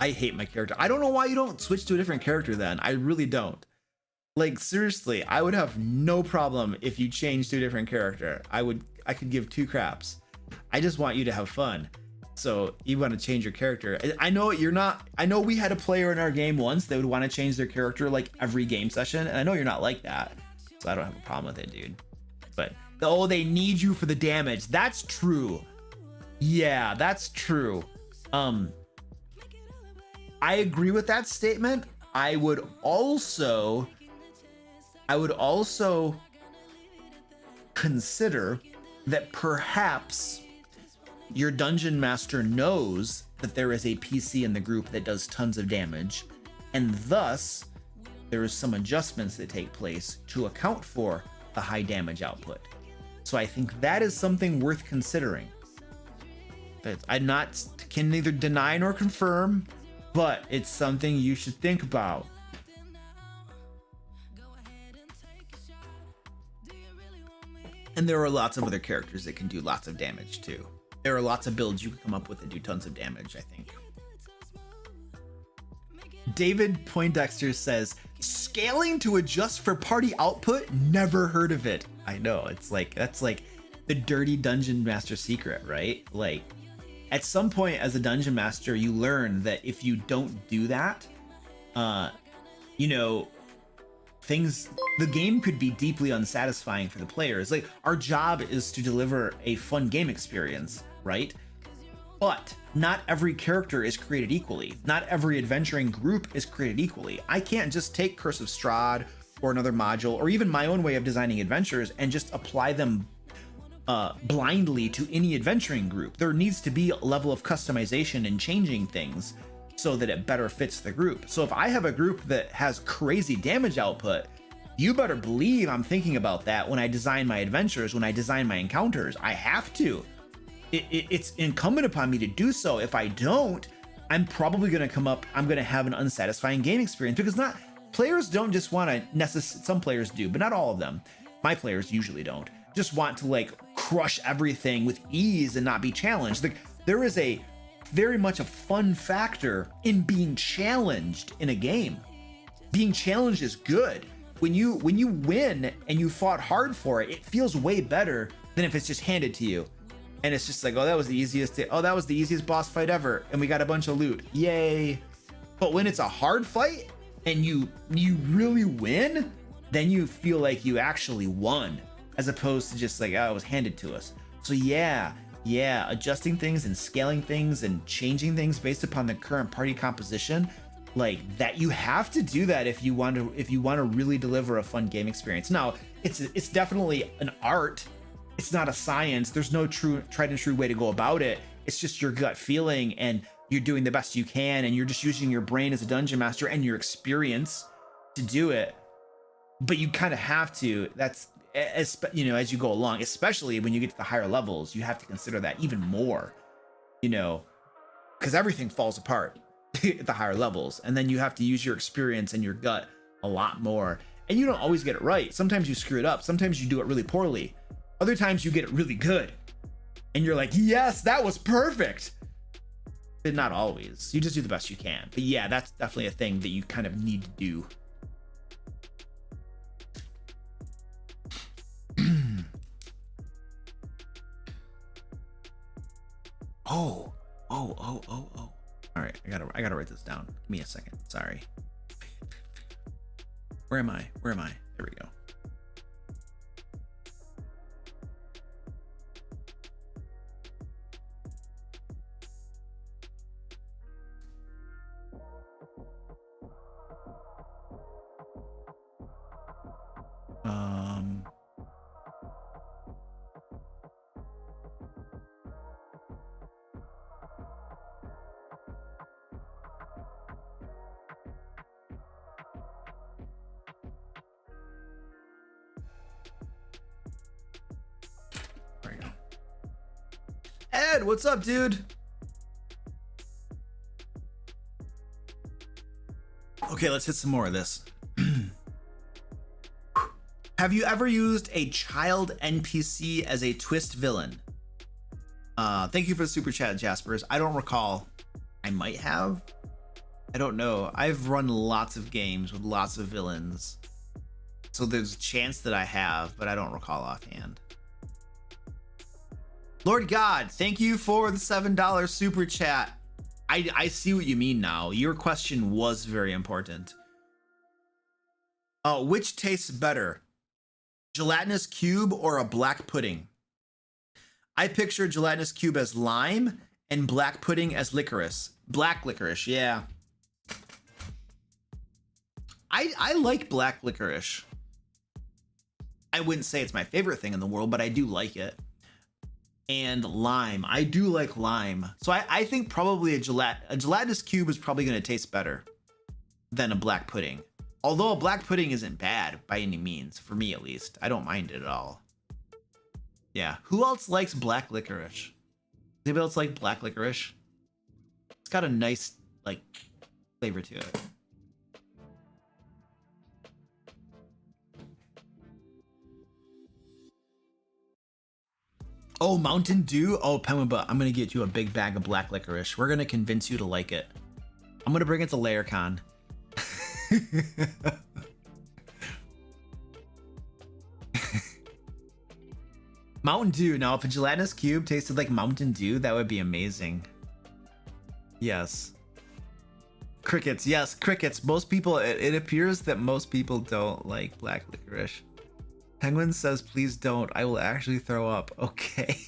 I hate my character. I don't know why you don't switch to a different character then. I really don't. Like, seriously, I would have no problem if you changed to a different character. I could give two craps. I just want you to have fun. So you want to change your character. I know we had a player in our game once that would want to change their character like every game session. And I know you're not like that. So I don't have a problem with it, dude. But, oh, they need you for the damage. That's true. Yeah, that's true. I agree with that statement. I would also consider that perhaps your dungeon master knows that there is a PC in the group that does tons of damage, and thus there is some adjustments that take place to account for the high damage output. So I think that is something worth considering. But I can neither deny nor confirm, but it's something you should think about. And there are lots of other characters that can do lots of damage too. There are lots of builds you can come up with that do tons of damage, I think. David Poindexter says, scaling to adjust for party output? Never heard of it. I know, that's like the dirty dungeon master secret, right? Like, at some point as a dungeon master, you learn that if you don't do that, the game could be deeply unsatisfying for the players. Like, our job is to deliver a fun game experience, right? But not every character is created equally. Not every adventuring group is created equally. I can't just take Curse of Strahd or another module, or even my own way of designing adventures, and just apply them blindly to any adventuring group. There needs to be a level of customization and changing things so that it better fits the group. So if I have a group that has crazy damage output, you better believe I'm thinking about that when I design my adventures, when I design my encounters. I have to. It's incumbent upon me to do so. If I don't, I'm probably going to have an unsatisfying game experience, because players don't just want to some players do, but not all of them. My players usually don't just want to like crush everything with ease and not be challenged. Like, there is a very much a fun factor in being challenged in a game. Being challenged is good. When you win and you fought hard for it, it feels way better than if it's just handed to you. And it's just like, oh, that was the easiest boss fight ever, and we got a bunch of loot. Yay. But when it's a hard fight and you really win, then you feel like you actually won, as opposed to just like, oh, it was handed to us. So yeah, adjusting things and scaling things and changing things based upon the current party composition, like that, you have to do that if you want to really deliver a fun game experience. Now, it's definitely an art. It's not a science. There's no tried and true way to go about it. It's just your gut feeling, and you're doing the best you can, and you're just using your brain as a dungeon master and your experience to do it. but you kind of have to. That's you know, as you go along, especially when you get to the higher levels, you have to consider that even more, you know, because everything falls apart at the higher levels, and then you have to use your experience and your gut a lot more, and you don't always get it right. Sometimes you screw it up, sometimes you do it really poorly, other times you get it really good and you're like, yes, that was perfect. But not always. You just do the best you can. But yeah, that's definitely a thing that you kind of need to do. Oh. All right, I gotta write this down. Give me a second. Sorry. Where am I? There we go. There we go. Ed, what's up, dude? Okay, let's hit some more of this. Have you ever used a child NPC as a twist villain? Thank you for the super chat, Jaspers. I don't recall. I might have. I don't know. I've run lots of games with lots of villains, so there's a chance that I have, but I don't recall offhand. Lord God, thank you for the $7 super chat. I see what you mean now. Your question was very important. Which tastes better? Gelatinous cube or a black pudding? I picture gelatinous cube as lime and black pudding as licorice. Black licorice, yeah. I like black licorice. I wouldn't say it's my favorite thing in the world, but I do like it. And lime, I do like lime. So I think probably a gelatinous cube is probably going to taste better than a black pudding. Although a black pudding isn't bad by any means, for me at least. I don't mind it at all. Yeah, who else likes black licorice? Anybody else like black licorice? It's got a nice, like, flavor to it. Oh, Mountain Dew? Oh, Pemba, I'm gonna get you a big bag of black licorice. We're gonna convince you to like it. I'm gonna bring it to Laircon. Mountain Dew. Now, if a gelatinous cube tasted like Mountain Dew, that would be amazing. Yes. Crickets. Yes, crickets. Most people, it appears that most people don't like black licorice. Penguin says, please don't. I will actually throw up. Okay.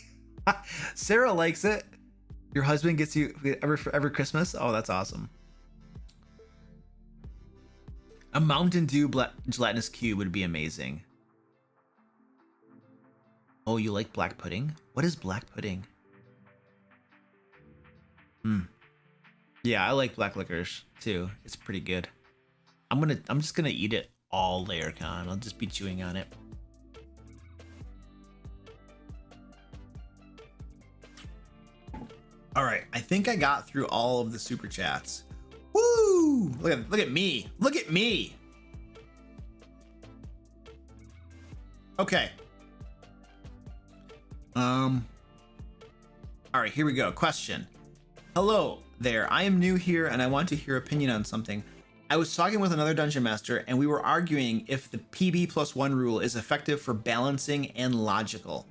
Sarah likes it. Your husband gets you every Christmas? Oh, that's awesome. A Mountain Dew gelatinous cube would be amazing. Oh, you like black pudding? What is black pudding? Yeah, I like black licorice too. It's pretty good. I'm just gonna eat it all Laircon. I'll just be chewing on it. All right, I think I got through all of the super chats. Woo! Look at me. Look at me. Okay. All right, here we go. Question. Hello there. I am new here and I want to hear opinion on something. I was talking with another dungeon master and we were arguing if the PB+1 rule is effective for balancing and logical.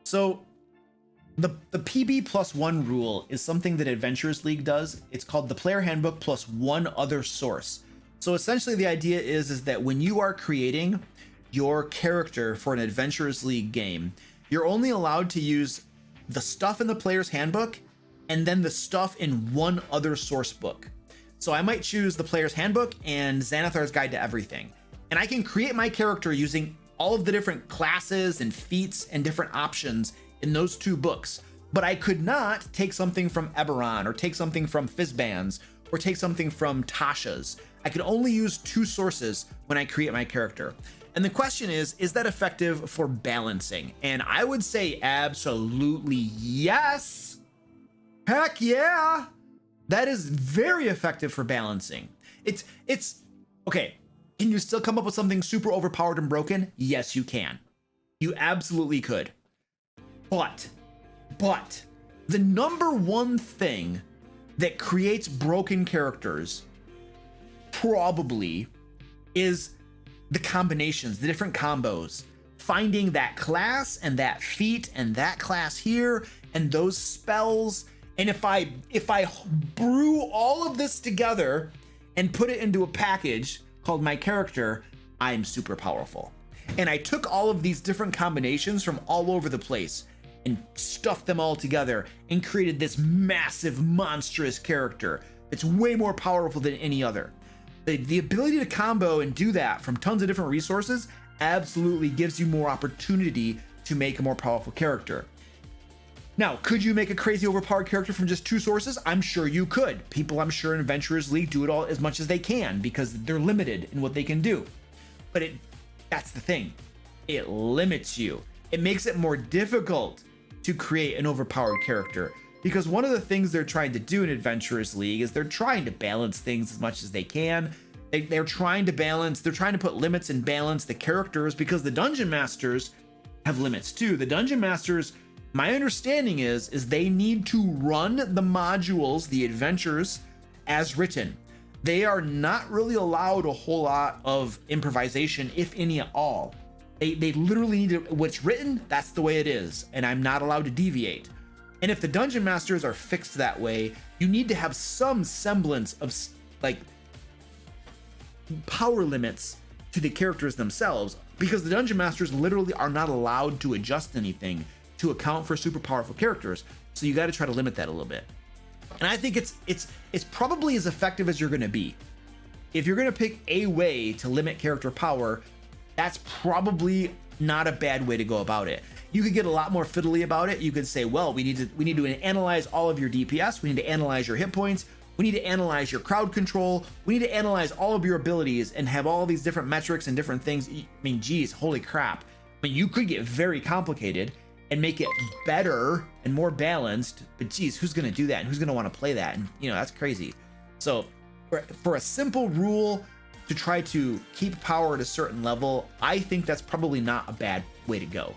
So the PB+1 rule is something that Adventurers League does. It's called the player handbook plus one other source. So essentially the idea is that when you are creating your character for an Adventurers League game, you're only allowed to use the stuff in the player's handbook and then the stuff in one other source book. So I might choose the player's handbook and Xanathar's Guide to Everything. And I can create my character using all of the different classes and feats and different options in those two books. But I could not take something from Eberron or take something from Fizzbands or take something from Tasha's. I can only use 2 sources when I create my character. And the question is that effective for balancing? And I would say absolutely yes. Heck yeah. That is very effective for balancing. It's okay. Can you still come up with something super overpowered and broken? Yes, you can. You absolutely could. But the number one thing that creates broken characters probably is the combinations, the different combos, finding that class and that feat and that class here and those spells. And if I brew all of this together and put it into a package called my character, I'm super powerful. And I took all of these different combinations from all over the place and stuffed them all together and created this massive, monstrous character that's way more powerful than any other. The ability to combo and do that from tons of different resources absolutely gives you more opportunity to make a more powerful character. Now, could you make a crazy overpowered character from just 2 sources? I'm sure you could. People, I'm sure in Adventurers League do it all as much as they can because they're limited in what they can do. But that's the thing. It limits you. It makes it more difficult to create an overpowered character, because one of the things they're trying to do in Adventurers League is they're trying to balance things as much as they can. They're trying to put limits and balance the characters, because the Dungeon Masters have limits too. The Dungeon Masters, my understanding is they need to run the modules, the adventures, as written. They are not really allowed a whole lot of improvisation, if any at all. They literally need to, what's written, that's the way it is, and I'm not allowed to deviate. And if the Dungeon Masters are fixed that way, you need to have some semblance of like power limits to the characters themselves, because the Dungeon Masters literally are not allowed to adjust anything to account for super powerful characters. So you got to try to limit that a little bit. And I think it's probably as effective as you're going to be. If you're going to pick a way to limit character power, that's probably not a bad way to go about it. You could get a lot more fiddly about it. You could say, well, we need to analyze all of your DPS. We need to analyze your hit points. We need to analyze your crowd control. We need to analyze all of your abilities and have all these different metrics and different things. I mean, geez, holy crap. But you could get very complicated and make it better and more balanced. But geez, who's going to do that? And who's going to want to play that? And that's crazy. So for a simple rule to try to keep power at a certain level, I think that's probably not a bad way to go.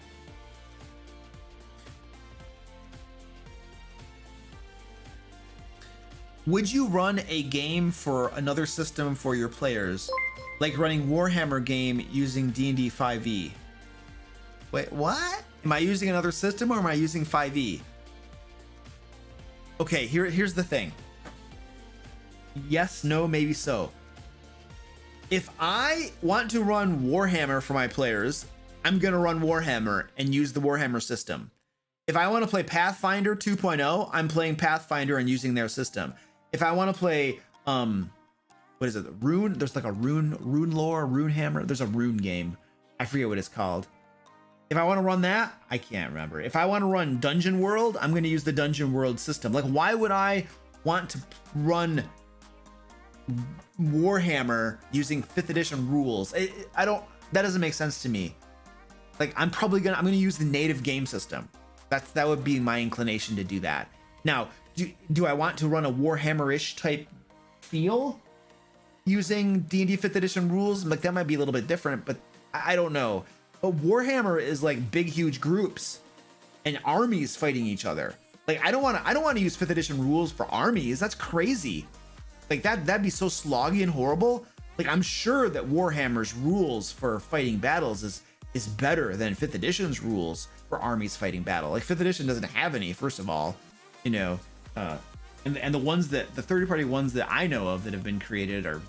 Would you run a game for another system for your players, like running Warhammer game using D&D 5e? Wait, what? Am I using another system or am I using 5e? Okay, here's the thing. Yes, no, maybe so. If I want to run Warhammer for my players, I'm going to run Warhammer and use the Warhammer system. If I want to play Pathfinder 2.0, I'm playing Pathfinder and using their system. If I want to play, what is it? Rune? There's like a rune lore, rune hammer. There's a rune game. I forget what it's called. If I want to run that, I can't remember. If I want to run Dungeon World, I'm going to use the Dungeon World system. Like, why would I want to run Warhammer using 5th edition rules? That doesn't make sense to me. Like, I'm going to use the native game system. That would be my inclination to do that. Now, do I want to run a Warhammer-ish type feel using D&D 5th edition rules? Like, that might be a little bit different, but I don't know. But Warhammer is like big, huge groups and armies fighting each other. Like, I don't want to use 5th edition rules for armies. That's crazy. Like, that'd be so sloggy and horrible. Like, I'm sure that Warhammer's rules for fighting battles is better than 5th edition's rules for armies fighting battle. Like, 5th edition doesn't have any, first of all, and the ones that the third-party ones that I know of that have been created are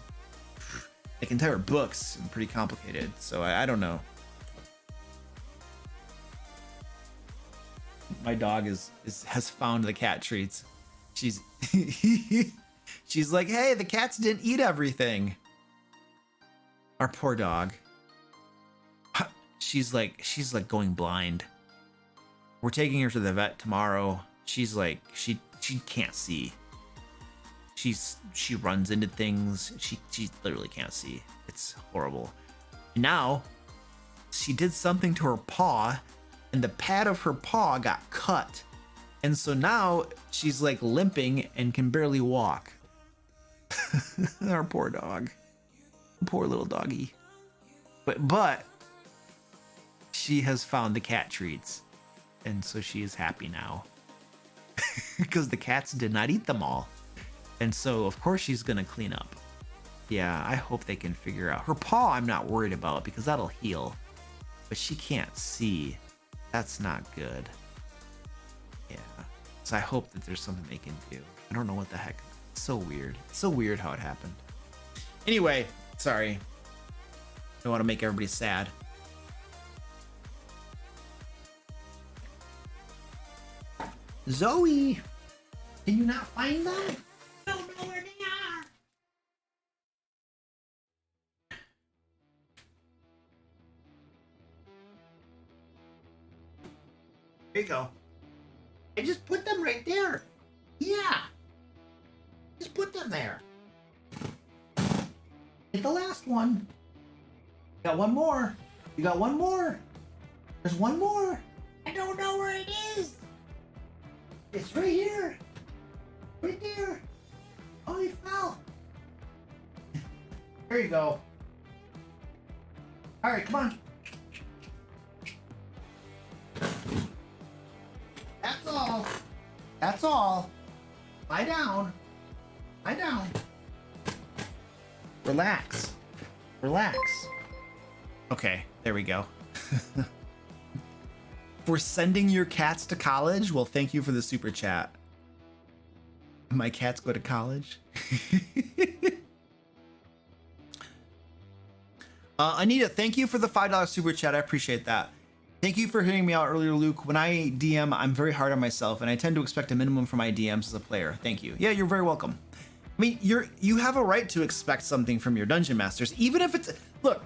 like entire books and pretty complicated. So I don't know. My dog has found the cat treats. She's she's like, hey, the cats didn't eat everything. Our poor dog. She's like going blind. We're taking her to the vet tomorrow. She's like, she can't see. she runs into things. She literally can't see. It's horrible. Now she did something to her paw, and the pad of her paw got cut, and so now she's like limping and can barely walk. Our poor dog, poor little doggy. But she has found the cat treats, and so she is happy now because the cats did not eat them all, and so of course she's gonna clean up. Yeah, I hope they can figure out her paw. I'm not worried about because that'll heal, but she can't see. That's not good. Yeah, so I hope that there's something they can do. I don't know what the heck. It's so weird. It's so weird how it happened. Anyway, sorry. I don't want to make everybody sad. Zoe, can you not find them? I don't know where they are. There you go. I just put them right there. Yeah. Just put them there. Get the last one. Got one more. You got one more. There's one more. I don't know where it is. It's right here. Right there. Oh, he fell. There you go. All right, come on. That's all. That's all. Lie down. Lie down. Relax. Relax. Okay, there we go. For sending your cats to college? Well, thank you for the super chat. My cats go to college? Anita, thank you for the $5 super chat. I appreciate that. Thank you for hearing me out earlier, Luke. When I DM, I'm very hard on myself, and I tend to expect a minimum for my DMs as a player. Thank you. Yeah, you're very welcome. I mean, you have a right to expect something from your dungeon masters, even if it's look,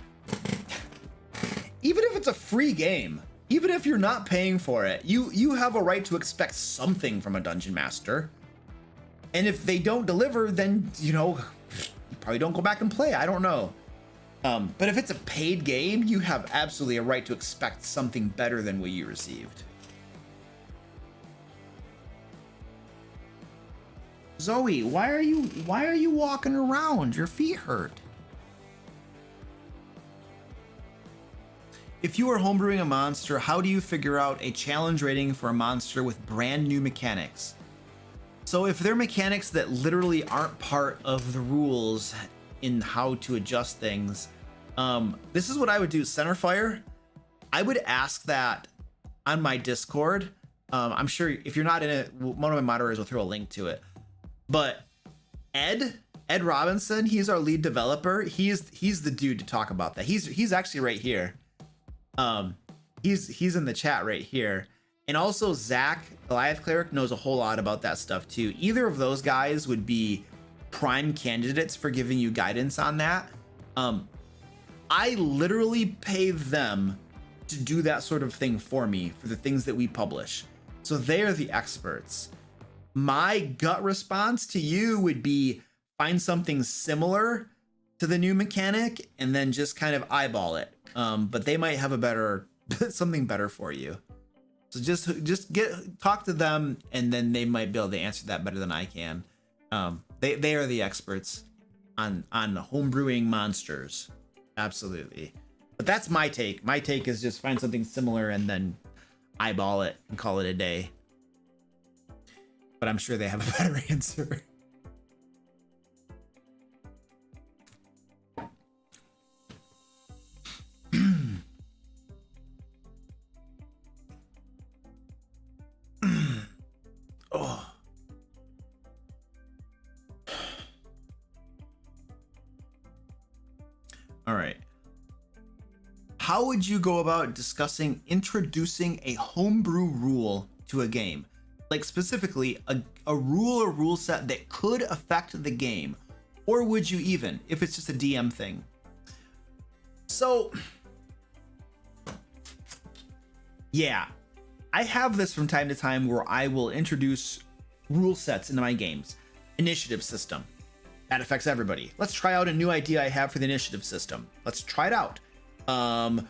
even if it's a free game, even if you're not paying for it, you have a right to expect something from a dungeon master. And if they don't deliver, then you probably don't go back and play. I don't know. But if it's a paid game, you have absolutely a right to expect something better than what you received. Zoe, why are you walking around? Your feet hurt. If you are homebrewing a monster, how do you figure out a challenge rating for a monster with brand new mechanics? So if they're mechanics that literally aren't part of the rules in how to adjust things, this is what I would do. Centerfire, I would ask that on my Discord. I'm sure if you're not in it, one of my moderators will throw a link to it. But Ed Robinson, he's our lead developer. He's the dude to talk about that. He's actually right here. He's in the chat right here. And also Zach, Goliath Cleric, knows a whole lot about that stuff too. Either of those guys would be prime candidates for giving you guidance on that. I literally pay them to do that sort of thing for me for the things that we publish. So they are the experts. My gut response to you would be find something similar to the new mechanic and then just kind of eyeball it. But they might have a better something better for you. So just talk to them, and then they might be able to answer that better than I can. They are the experts on homebrewing monsters. Absolutely. But that's my take. My take is just find something similar and then eyeball it and call it a day. But I'm sure they have a better answer. Oh. All right. How would you go about introducing a homebrew rule to a game? Like specifically a rule or rule set that could affect the game? Or would you even, if it's just a DM thing? So, yeah, I have this from time to time where I will introduce rule sets into my games. Initiative system. That affects everybody. Let's try out a new idea I have for the initiative system. Let's try it out. An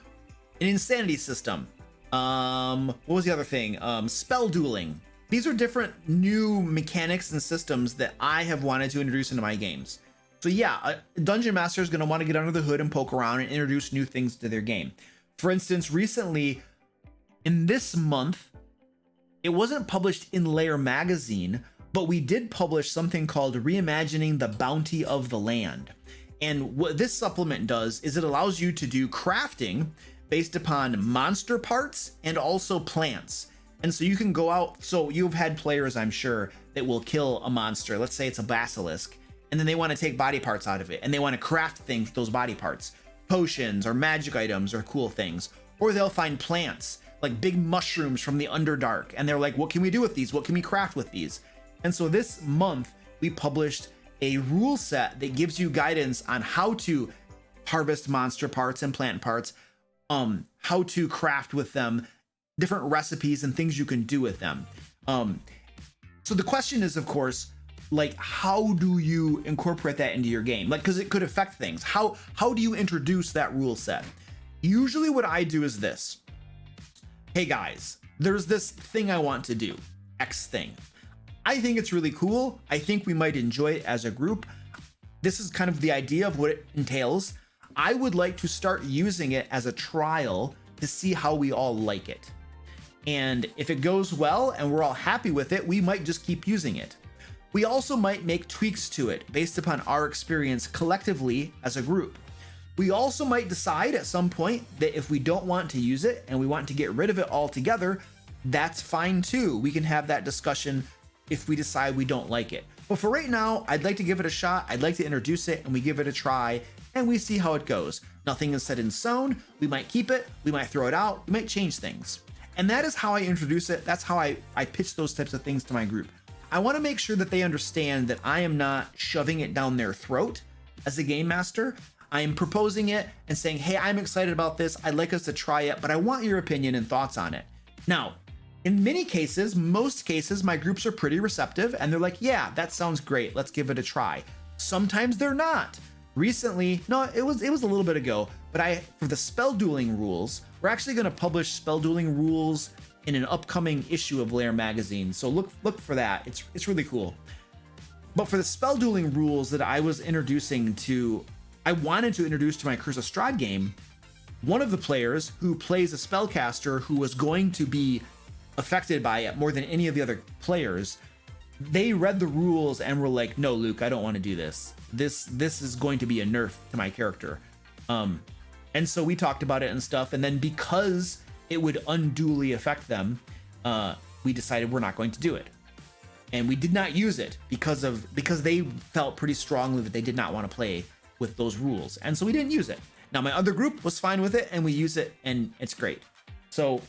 insanity system. What was the other thing? Spell dueling. These are different new mechanics and systems that I have wanted to introduce into my games. So yeah, a dungeon master is going to want to get under the hood and poke around and introduce new things to their game. For instance, recently in this month, it wasn't published in Lair magazine, but we did publish something called Reimagining the Bounty of the Land. And what this supplement does is it allows you to do crafting based upon monster parts and also plants. And so you can go out, so you've had players, I'm sure, that will kill a monster. Let's say it's a basilisk, and then they want to take body parts out of it, and they want to craft things with those body parts, potions or magic items or cool things. Or they'll find plants, like big mushrooms from the Underdark, and they're like, what can we do with these? What can we craft with these? And so this month, we published a rule set that gives you guidance on how to harvest monster parts and plant parts, how to craft with them, different recipes and things you can do with them. So the question is, of course, like, how do you incorporate that into your game? Like, because it could affect things. How do you introduce that rule set? Usually what I do is this. Hey guys, there's this thing I want to do, X thing. I think it's really cool. I think we might enjoy it as a group. This is kind of the idea of what it entails. I would like to start using it as a trial to see how we all like it. And if it goes well and we're all happy with it, we might just keep using it. We also might make tweaks to it based upon our experience collectively as a group. We also might decide at some point that if we don't want to use it and we want to get rid of it altogether, that's fine too. We can have that discussion if we decide we don't like it. But for right now, I'd like to give it a shot. I'd like to introduce it and we give it a try and we see how it goes. Nothing is set in stone. We might keep it. We might throw it out. We might change things. And that is how I introduce it. That's how I pitch those types of things to my group. I want to make sure that they understand that I am not shoving it down their throat as a game master. I am proposing it and saying, hey, I'm excited about this. I'd like us to try it, but I want your opinion and thoughts on it. Now, in many cases, most cases, my groups are pretty receptive and they're like, yeah, that sounds great. Let's give it a try. Sometimes they're not. Recently, no, it was a little bit ago, but for the spell dueling rules, we're actually going to publish spell dueling rules in an upcoming issue of Lair magazine. So look for that. It's really cool. But for the spell dueling rules that I wanted to introduce to my Curse of Strahd game, one of the players who plays a spellcaster who was going to be affected by it more than any of the other players, they read the rules and were like, no, Luke, I don't want to do this. This is going to be a nerf to my character. And so we talked about it and stuff. And then because it would unduly affect them, we decided we're not going to do it. And we did not use it because they felt pretty strongly that they did not want to play with those rules. And so we didn't use it. Now my other group was fine with it and we use it and it's great. So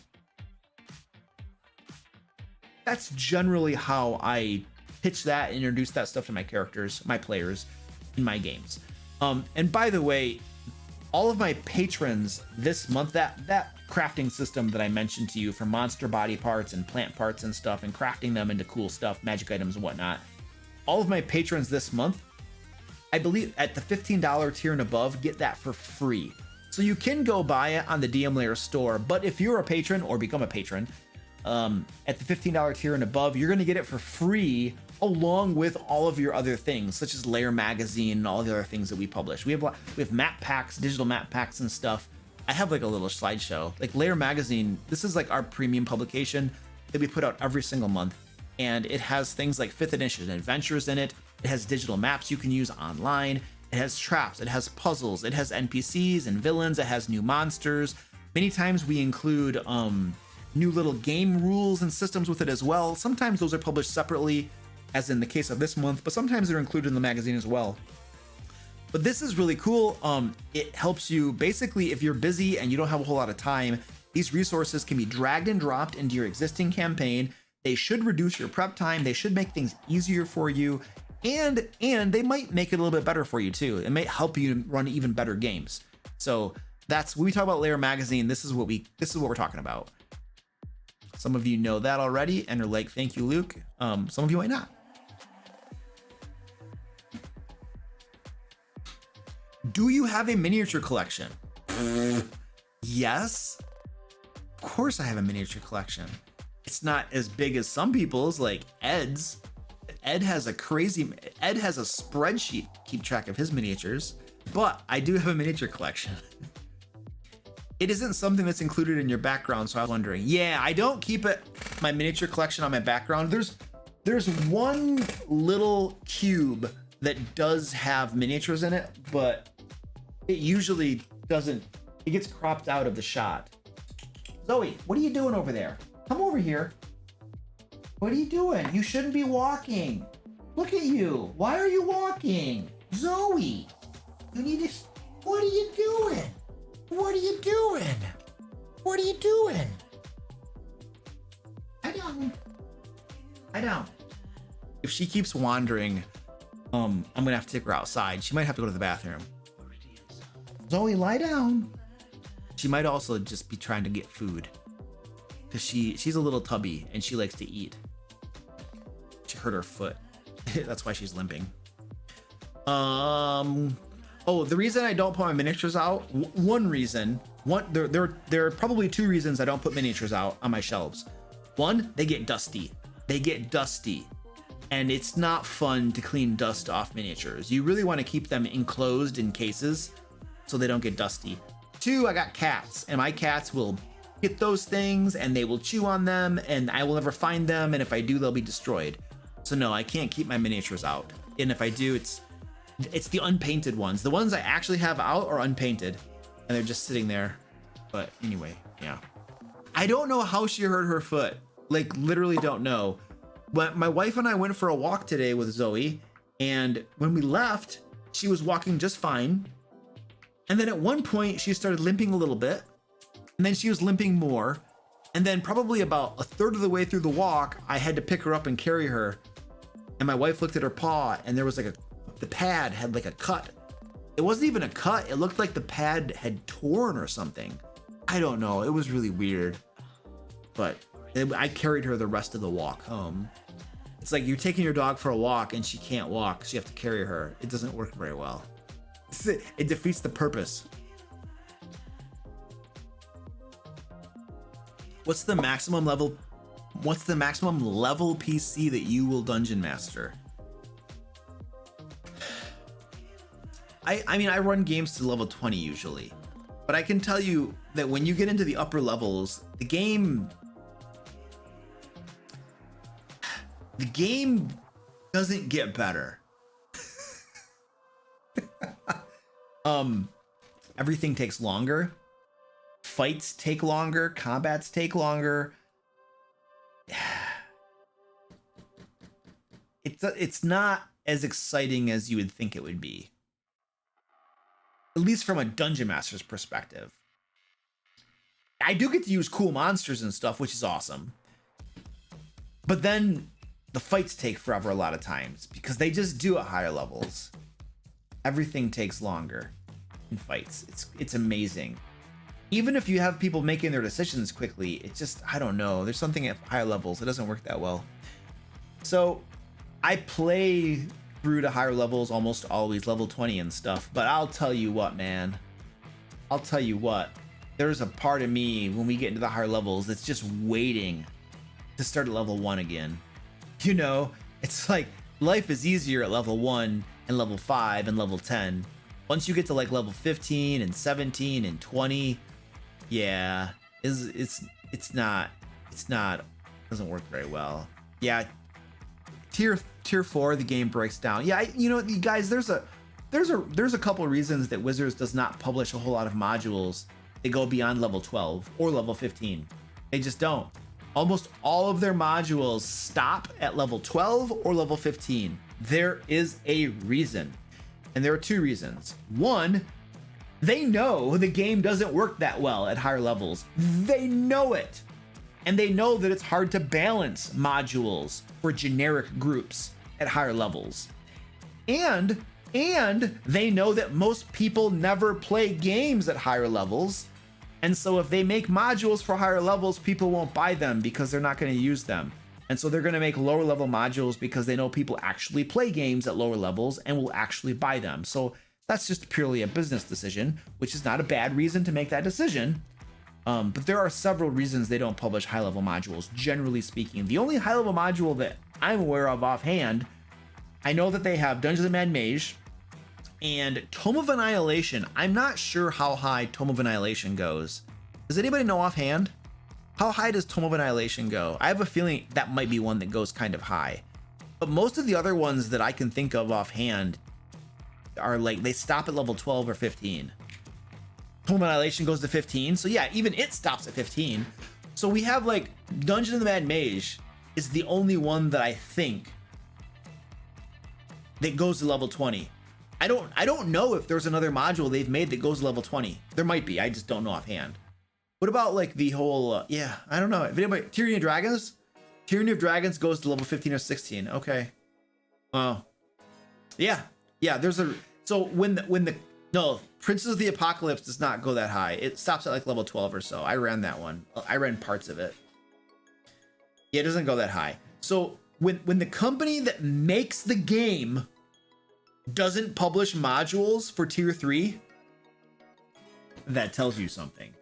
that's generally how I pitch that and introduce that stuff to my characters, my players in my games. And by the way, all of my patrons this month, that crafting system that I mentioned to you for monster body parts and plant parts and stuff and crafting them into cool stuff, magic items and whatnot, all of my patrons this month, I believe at the $15 tier and above, get that for free. So you can go buy it on the DM Lair store, but if you're a patron or become a patron, at the $15 tier and above, you're going to get it for free along with all of your other things, such as Lair magazine and all the other things that we publish. We have map packs, digital map packs and stuff. I have like a little slideshow. Like Lair magazine, this is like our premium publication that we put out every single month. And it has things like 5th edition adventures in it. It has digital maps you can use online. It has traps. It has puzzles. It has NPCs and villains. It has new monsters. Many times we include new little game rules and systems with it as well. Sometimes those are published separately, as in the case of this month, but sometimes they're included in the magazine as well. But this is really cool. It helps you basically, if you're busy and you don't have a whole lot of time, these resources can be dragged and dropped into your existing campaign. They should reduce your prep time. They should make things easier for you. And they might make it a little bit better for you too. It might help you run even better games. So that's when we talk about Lair magazine. This is what we're talking about. Some of you know that already and are like, thank you, Luke. Some of you might not. Do you have a miniature collection? Yes. Of course I have a miniature collection. It's not as big as some people's, like Ed's. Ed has a spreadsheet to keep track of his miniatures, but I do have a miniature collection. It isn't something that's included in your background, so I was wondering. Yeah, I don't keep my miniature collection on my background. There's one little cube that does have miniatures in it, but it usually doesn't. It gets cropped out of the shot. Zoe, what are you doing over there? Come over here. What are you doing? You shouldn't be walking. Look at you. Why are you walking? Zoe, you need to... What are you doing? What are you doing? What are you doing? I don't. If she keeps wandering, I'm gonna have to take her outside. She might have to go to the bathroom. Zoe, lie down. She might also just be trying to get food, because she's a little tubby and she likes to eat. She hurt her foot. That's why she's limping. Oh, the reason I don't put my miniatures out, there are probably two reasons I don't put miniatures out on my shelves. One, they get dusty. And it's not fun to clean dust off miniatures. You really want to keep them enclosed in cases so they don't get dusty. Two, I got cats, and my cats will get those things and they will chew on them, and I will never find them, and if I do, they'll be destroyed. So no, I can't keep my miniatures out. And if I do, it's the unpainted ones. The ones I actually have out are unpainted, and they're just sitting there. But anyway, yeah. I don't know how she hurt her foot. Like, literally don't know. But my wife and I went for a walk today with Zoe, and when we left, she was walking just fine. And then at one point, she started limping a little bit, and then she was limping more. And then probably about a third of the way through the walk, I had to pick her up and carry her. And my wife looked at her paw, and there was like the pad had like a cut. It wasn't even a cut. It looked like the pad had torn or something. I don't know. It was really weird. But I carried her the rest of the walk home. It's like you're taking your dog for a walk and she can't walk, so you have to carry her. It doesn't work very well. It defeats the purpose. What's the maximum level PC that you will dungeon master? I mean, I run games to level 20 usually, but I can tell you that when you get into the upper levels, the game doesn't get better. Everything takes longer. Fights take longer. Combats take longer. It's not as exciting as you would think it would be. At least from a dungeon master's perspective. I do get to use cool monsters and stuff, which is awesome. But then the fights take forever a lot of times because they just do at higher levels. Everything takes longer in fights. It's amazing. Even if you have people making their decisions quickly, it's just, I don't know. There's something at higher levels. It doesn't work that well. So I play through to higher levels almost always level 20 and stuff. But I'll tell you what, man. I'll tell you what. There's a part of me when we get into the higher levels that's just waiting to start at level 1 again. You know, it's like life is easier at level 1 and level 5 and level 10. Once you get to like level 15 and 17 and 20, yeah, it's not doesn't work very well. Yeah, tier 4 the game breaks down. Yeah, you know, you guys, there's a couple reasons that Wizards does not publish a whole lot of modules that go beyond level 12 or level 15. They just don't. Almost all of their modules stop at level 12 or level 15. There is a reason. And there are two reasons. One, they know the game doesn't work that well at higher levels. They know it. And they know that it's hard to balance modules for generic groups at higher levels. And they know that most people never play games at higher levels. And so if they make modules for higher levels, people won't buy them because they're not going to use them. And so they're going to make lower level modules because they know people actually play games at lower levels and will actually buy them. So That's just purely a business decision, which is not a bad reason to make that decision. But there are several reasons they don't publish high-level modules, generally speaking. The only high-level module that I'm aware of offhand, I know that they have Dungeons & Mad Mage and Tome of Annihilation. I'm not sure how high Tome of Annihilation goes. Does anybody know offhand? How high does Tome of Annihilation go? I have a feeling that might be one that goes kind of high. But most of the other ones that I can think of offhand are like, they stop at level 12 or 15. Home Annihilation goes to 15, so yeah, even it stops at 15. So we have like Dungeon of the Mad Mage is the only one that I think that goes to level 20. I don't know if there's another module they've made that goes to level 20. There might be, I just don't know offhand. What about like the whole, yeah, I don't know. If anybody, Tyranny of Dragons? Tyranny of Dragons goes to level 15 or 16. Okay. Well, yeah, there's a, so no, Princes of the Apocalypse does not go that high. It stops at like level 12 or so. I ran that one. I ran parts of it. Yeah, it doesn't go that high. So when the company that makes the game doesn't publish modules for tier 3, that tells you something.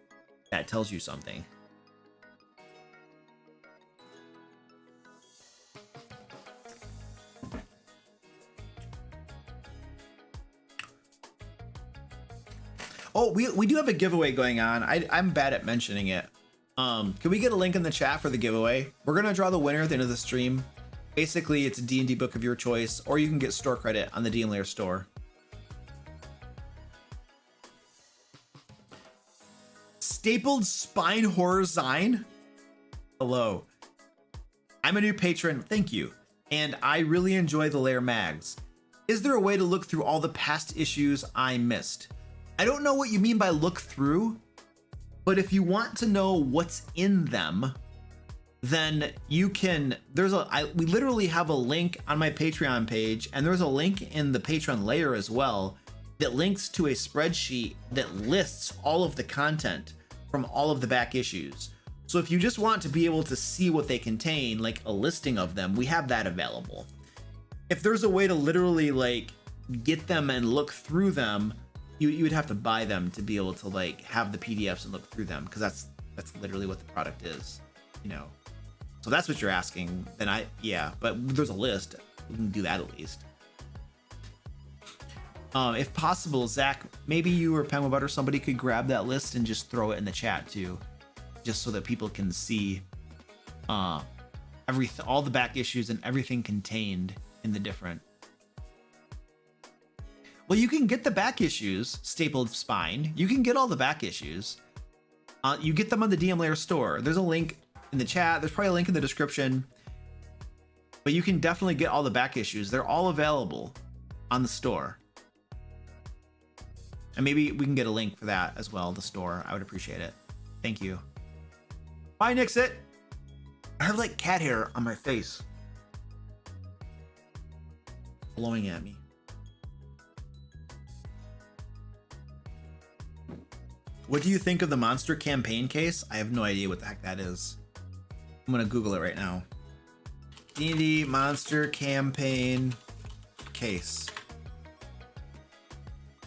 That tells you something. Oh, we do have a giveaway going on. I'm bad at mentioning it. Can we get a link in the chat for the giveaway? We're gonna draw the winner at the end of the stream. Basically, it's a D&D book of your choice, or you can get store credit on the DM Lair store. Stapled Spine Horror Sign. Hello. I'm a new patron, thank you. And I really enjoy the Lair mags. Is there a way to look through all the past issues I missed? I don't know what you mean by look through, but if you want to know what's in them, then you can, we literally have a link on my Patreon page, and there's a link in the Patron layer as well that links to a spreadsheet that lists all of the content from all of the back issues. So if you just want to be able to see what they contain, like a listing of them, we have that available. If there's a way to literally like get them and look through them, you would have to buy them to be able to like have the PDFs and look through them, because that's literally what the product is, you know. So that's what you're asking. Then but there's a list. We can do that at least. If possible, Zach, maybe you or Penguin or somebody could grab that list and just throw it in the chat too, just so that people can see all the back issues and everything contained in the different. Well, you can get the back issues, Stapled Spine. You can get all the back issues. You get them on the DM Lair store. There's a link in the chat. There's probably a link in the description. But you can definitely get all the back issues. They're all available on the store. And maybe we can get a link for that as well, the store. I would appreciate it. Thank you. Bye, Nixit. I have like cat hair on my face. Blowing at me. What do you think of the monster campaign case? I have no idea what the heck that is. I'm gonna Google it right now. D&D monster campaign case.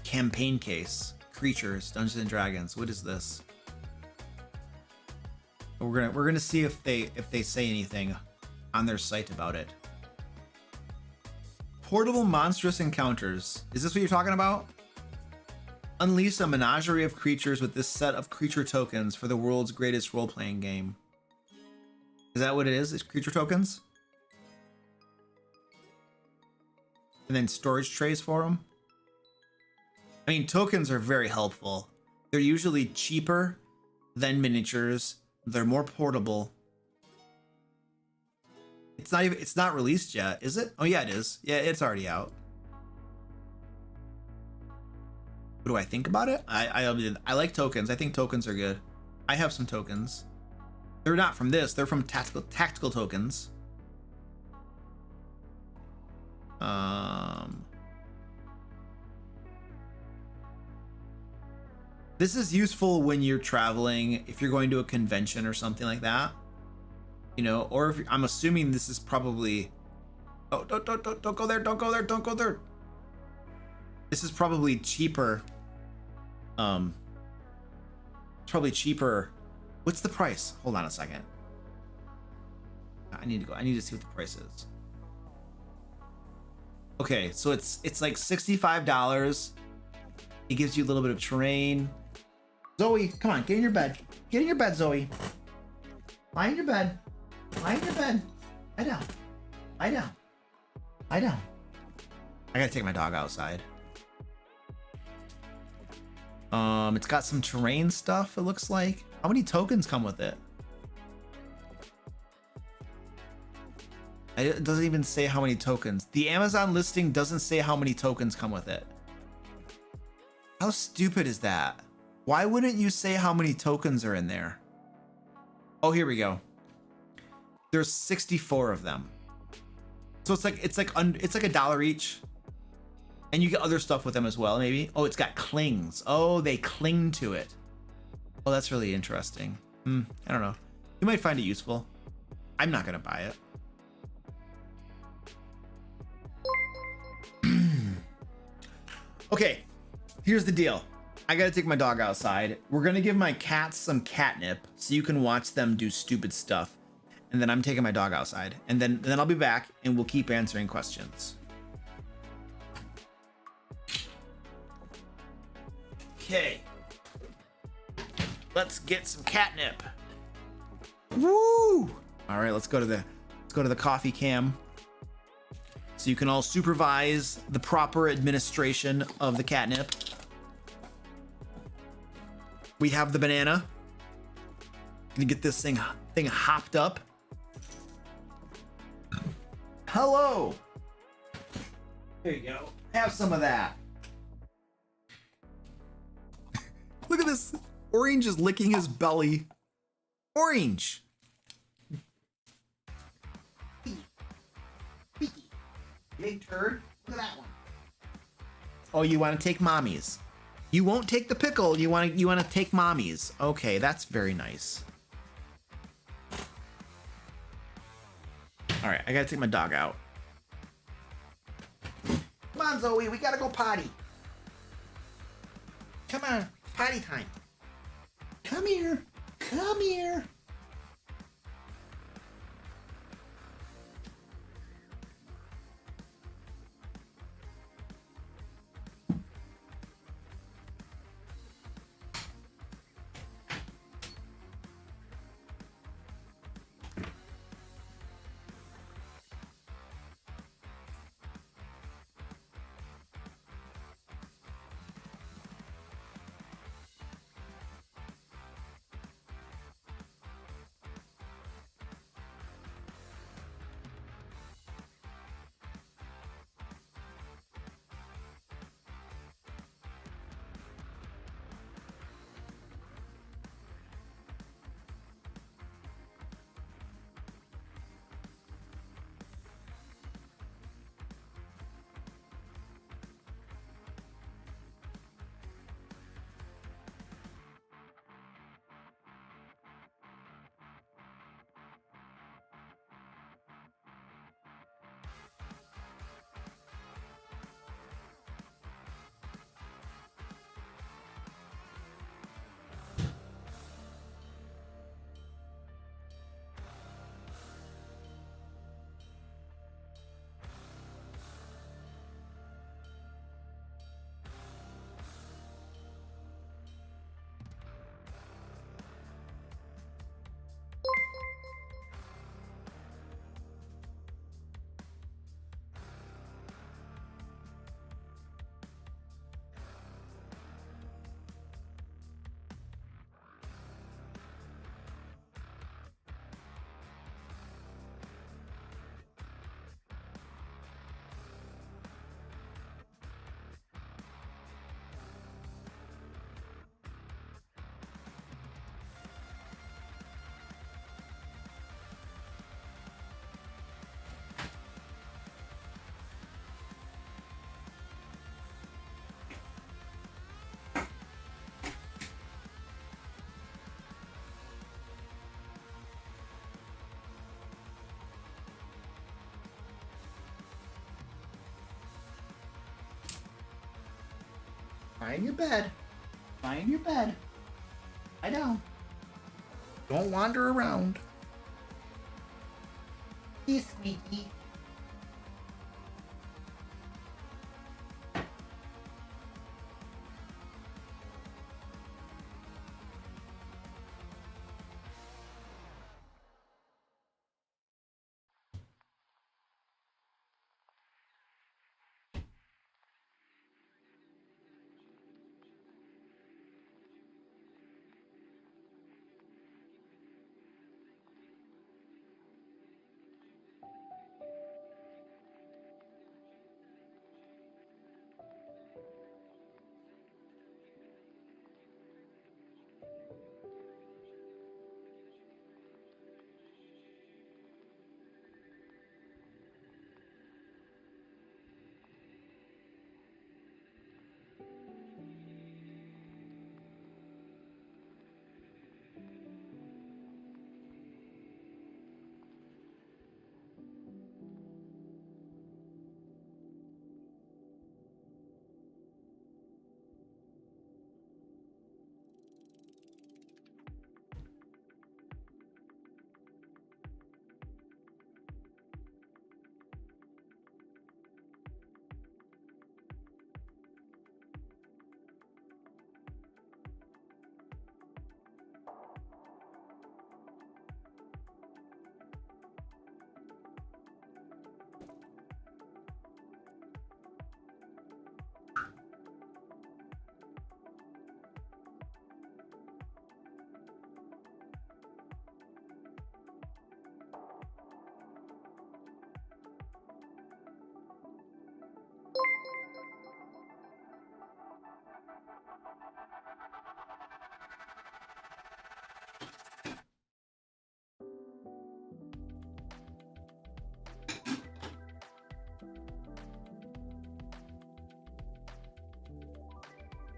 Campaign case. Creatures, Dungeons and Dragons. What is this? We're gonna see if they say anything on their site about it. Portable monstrous encounters. Is this what you're talking about? Unleash a menagerie of creatures with this set of creature tokens for the world's greatest role-playing game. Is that what it is? It's creature tokens? And then storage trays for them? I mean, tokens are very helpful. They're usually cheaper than miniatures. They're more portable. It's not released yet, is it? Oh yeah, it is. Yeah, it's already out. What do I think about it? I like tokens. I think tokens are good. I have some tokens. They're not from this. They're from tactical tokens. This is useful when you're traveling, if you're going to a convention or something like that, you know, or if I'm assuming this is probably, oh, don't go there, don't go there, don't go there. This is probably cheaper. Probably cheaper. What's the price? Hold on a second. I need to see what the price is. Okay, so it's like $65. It gives you a little bit of terrain. Zoe, come on, get in your bed. Get in your bed, Zoe. Lie in your bed. Lie in your bed. Lie down. Lie down. Lie down. I gotta take my dog outside. It's got some terrain stuff, it looks like. How many tokens come with it? It doesn't even say how many tokens. The Amazon listing doesn't say how many tokens come with it. How stupid is that? Why wouldn't you say how many tokens are in there? Oh, here we go. There's 64 of them. So it's like $1 each. And you get other stuff with them as well, maybe. Oh, it's got clings. Oh, they cling to it. Oh, that's really interesting. I don't know. You might find it useful. I'm not gonna buy it. Okay, here's the deal. I gotta take my dog outside. We're gonna give my cats some catnip so you can watch them do stupid stuff. And then I'm taking my dog outside. And then I'll be back and we'll keep answering questions. Okay. Let's get some catnip. Woo! All right, let's go to the coffee cam. So you can all supervise the proper administration of the catnip. We have the banana. Gonna get this thing hopped up. Hello. There you go. Have some of that. Look at this. Orange is licking his belly. Orange. Big turd. Look at that one. Oh, you want to take mommies? You won't take the pickle. You want to take mommies. Okay, that's very nice. All right, I gotta take my dog out. Come on, Zoe. We gotta go potty. Come on, potty time. Come here. Come here. Lie in your bed. Lie in your bed. Lie down. Don't wander around. Hey, Squeaky.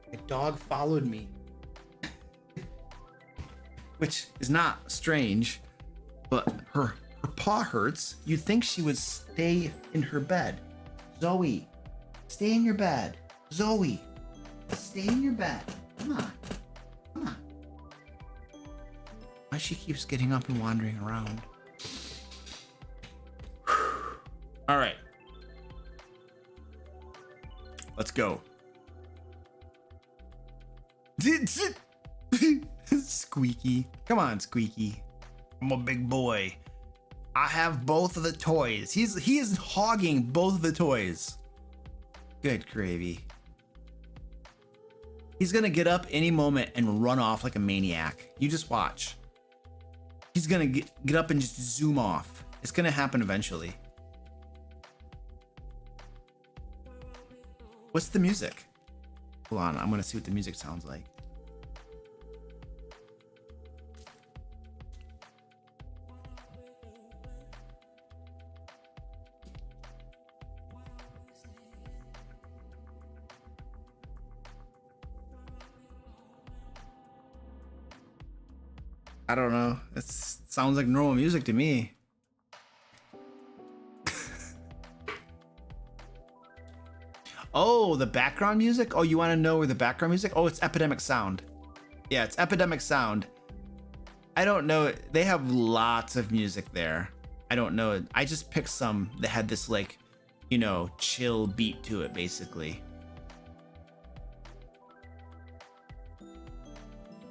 My dog followed me. Which is not strange, but her paw hurts. You'd think she would stay in her bed. Zoe, stay in your bed. Zoe, stay in your bed. Come on. Come on. Why she keeps getting up and wandering around? All right. Let's go. Squeaky. Come on, Squeaky. I'm a big boy. I have both of the toys. He is hogging both of the toys. Good gravy. He's gonna get up any moment and run off like a maniac. You just watch. He's gonna get up and just zoom off. It's gonna happen eventually. What's the music? Hold on, I'm gonna see what the music sounds like. I don't know. It sounds like normal music to me. Oh, the background music? Oh, you want to know where the background music? Oh, it's Epidemic Sound. Yeah, it's Epidemic Sound. I don't know. They have lots of music there. I don't know. I just picked some that had this, like, you know, chill beat to it, basically.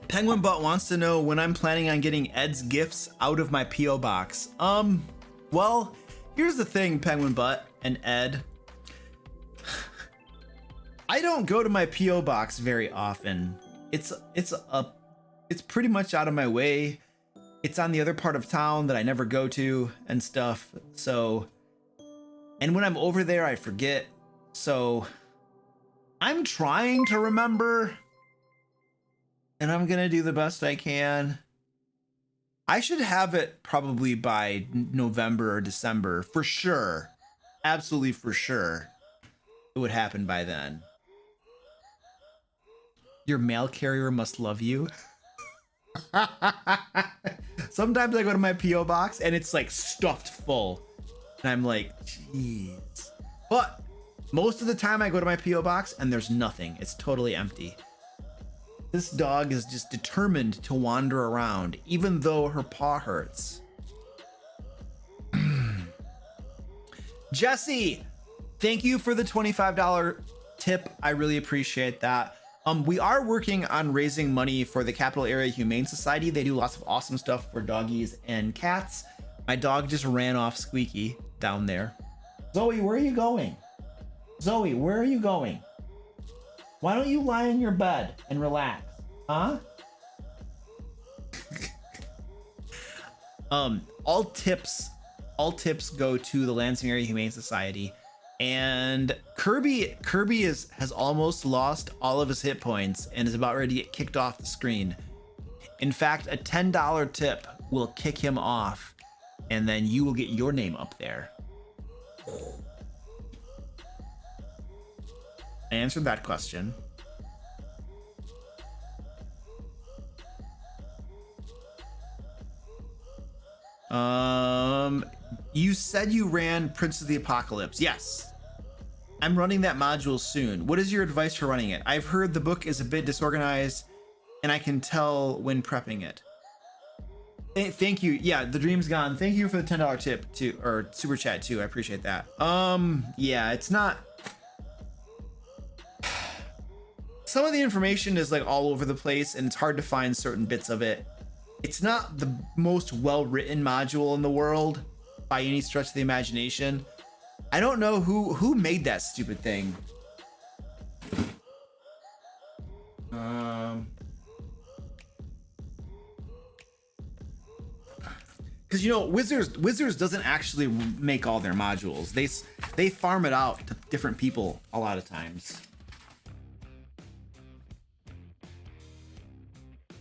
Penguin Butt wants to know when I'm planning on getting Ed's gifts out of my P.O. box. Well, here's the thing, Penguin Butt and Ed. I don't go to my P.O. box very often. It's pretty much out of my way. It's on the other part of town that I never go to and stuff. So, and when I'm over there, I forget. So I'm trying to remember. And I'm gonna do the best I can. I should have it probably by November or December, for sure. Absolutely for sure. It would happen by then. Your mail carrier must love you. Sometimes I go to my P.O. box and it's like stuffed full. And I'm like, jeez. But Most of the time I go to my P.O. box and there's nothing. It's totally empty. This dog is just determined to wander around, even though her paw hurts. Jesse, thank you for the $25 tip. I really appreciate that. We are working on raising money for the Capital Area Humane Society. They do lots of awesome stuff for doggies and cats. My dog just ran off Squeaky down there. Zoe, where are you going? Zoe, where are you going? Why don't you lie in your bed and relax? Huh? All tips go to the Lansing Area Humane Society, and Kirby has almost lost all of his hit points and is about ready to get kicked off the screen. In fact, a $10 tip will kick him off, and then you will get your name up there. I answered that question. You said you ran Prince of the Apocalypse. Yes. I'm running that module soon. What is your advice for running it? I've heard the book is a bit disorganized and I can tell when prepping it. Thank you. Yeah, the dream's gone. Thank you for the $10 tip too, or super chat too. I appreciate that. Yeah, it's not. Some of the information is like all over the place and it's hard to find certain bits of it. It's not the most well-written module in the world by any stretch of the imagination. I don't know who made that stupid thing. Because you know, Wizards doesn't actually make all their modules. They farm it out to different people a lot of times.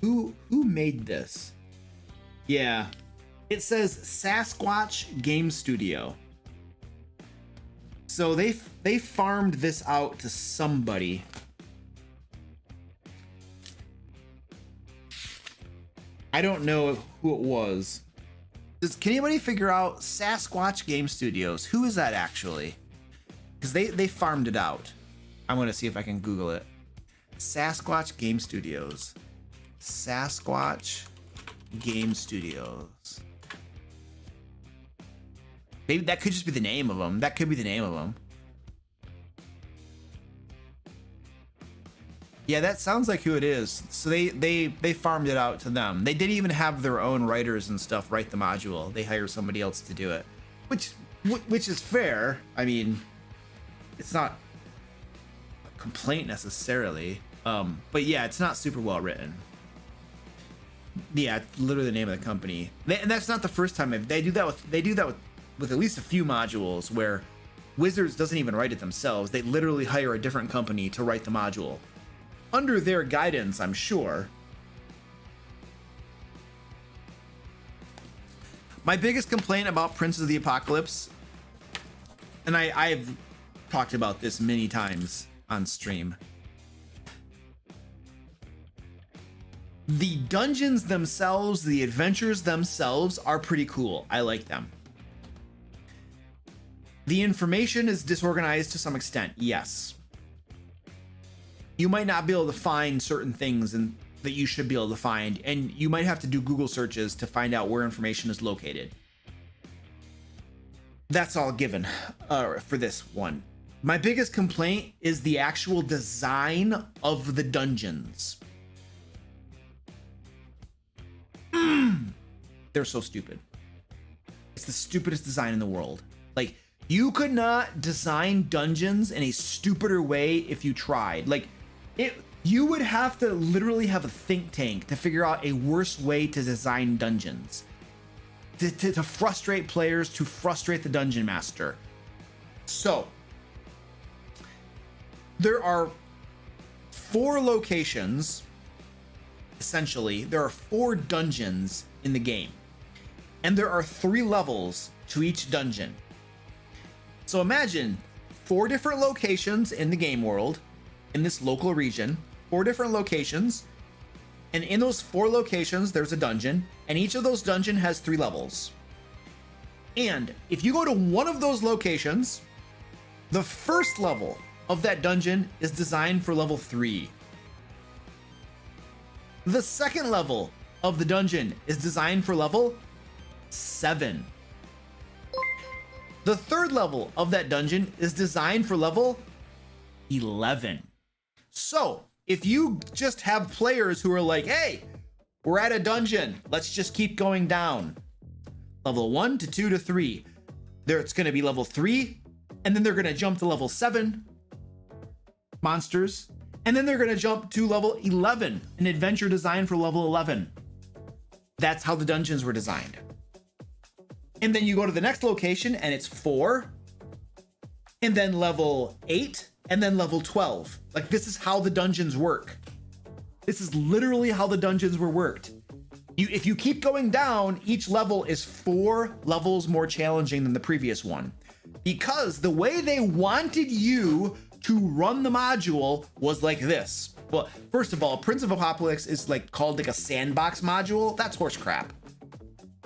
Who made this? Yeah, it says Sasquatch Game Studio. So they farmed this out to somebody. I don't know who it was. Can anybody figure out Sasquatch Game Studios? Who is that actually? Because they farmed it out. I'm gonna see if I can Google it. Sasquatch Game Studios. Sasquatch Game Studios. Maybe that could just be the name of them. That could be the name of them. Yeah, that sounds like who it is. So they farmed it out to them. They didn't even have their own writers and stuff write the module. They hired somebody else to do it, which is fair. I mean, it's not a complaint necessarily, but yeah, it's not super well written. Yeah, literally the name of the company. And that's not the first time they do that with at least a few modules where Wizards doesn't even write it themselves. They literally hire a different company to write the module. Under their guidance, I'm sure. My biggest complaint about Prince of the Apocalypse, and I've talked about this many times on stream. The dungeons themselves, the adventures themselves are pretty cool. I like them. The information is disorganized to some extent, yes. You might not be able to find certain things that you should be able to find, and you might have to do Google searches to find out where information is located. That's all given for this one. My biggest complaint is the actual design of the dungeons. They're so stupid. It's the stupidest design in the world. Like, you could not design dungeons in a stupider way if you tried. Like, you would have to literally have a think tank to figure out a worse way to design dungeons. To frustrate players, to frustrate the dungeon master. So, there are 4 locations. Essentially, there are 4 dungeons in the game. And there are 3 levels to each dungeon. So imagine 4 different locations in the game world, in this local region, 4 different locations. And in those 4 locations, there's a dungeon, and each of those dungeons has 3 levels. And if you go to one of those locations, The first level of that dungeon is designed for level 3. The second level of the dungeon is designed for level 7. The third level of that dungeon is designed for level 11. So if you just have players who are like, hey, we're at a dungeon, let's just keep going down. Level 1 to 2 to 3. It's going to be level 3, and then they're going to jump to level 7 monsters, and then they're going to jump to level 11, an adventure designed for level 11. That's how the dungeons were designed. And then you go to the next location and it's 4, and then level 8, and then level 12. Like, this is how the dungeons work. This is literally how the dungeons were worked. If you keep going down, each level is 4 levels more challenging than the previous one, because the way they wanted you to run the module was like this. Well, first of all, Prince of Apocalypse is like called like a sandbox module. That's horse crap.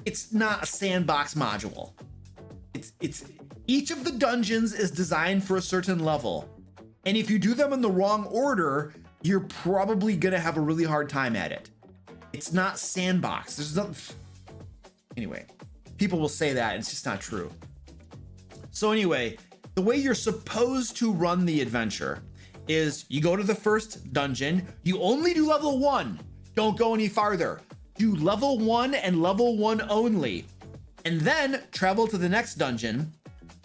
It's not a sandbox module. It's each of the dungeons is designed for a certain level, and if you do them in the wrong order, you're probably gonna have a really hard time at it. It's not sandbox. There's no. Anyway, people will say that, and it's just not true. So anyway, the way you're supposed to run the adventure is you go to the first dungeon, you only do level 1, don't go any farther. Do level 1 and level 1 only, and then travel to the next dungeon,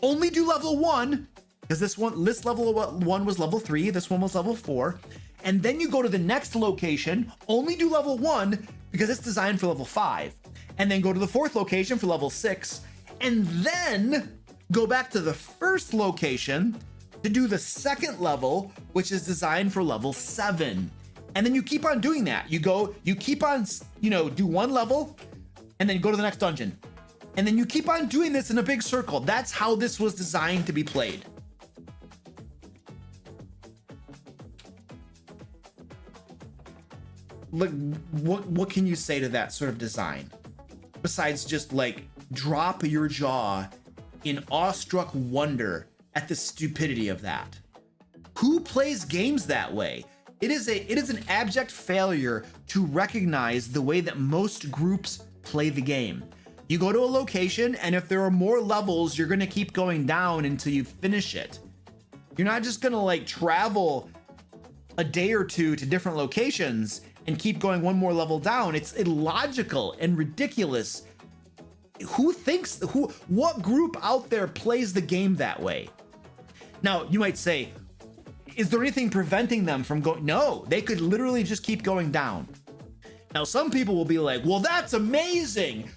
only do level 1, because this level 1 was level 3, this one was level 4, and then you go to the next location, only do level 1 because it's designed for level 5, and then go to the fourth location for level 6, and then go back to the first location to do the second level, which is designed for level 7. And then you keep on doing that. You keep on, do one level and then go to the next dungeon. And then you keep on doing this in a big circle. That's how this was designed to be played. Look, what can you say to that sort of design? Besides just like drop your jaw in awestruck wonder at the stupidity of that. Who plays games that way? It is an abject failure to recognize the way that most groups play the game. You go to a location, and if there are more levels, you're gonna keep going down until you finish it. You're not just gonna like travel a day or two to different locations and keep going one more level down. It's illogical and ridiculous. What group out there plays the game that way? Now, you might say, is there anything preventing them from going? No, they could literally just keep going down. Now, some people will be like, well, that's amazing.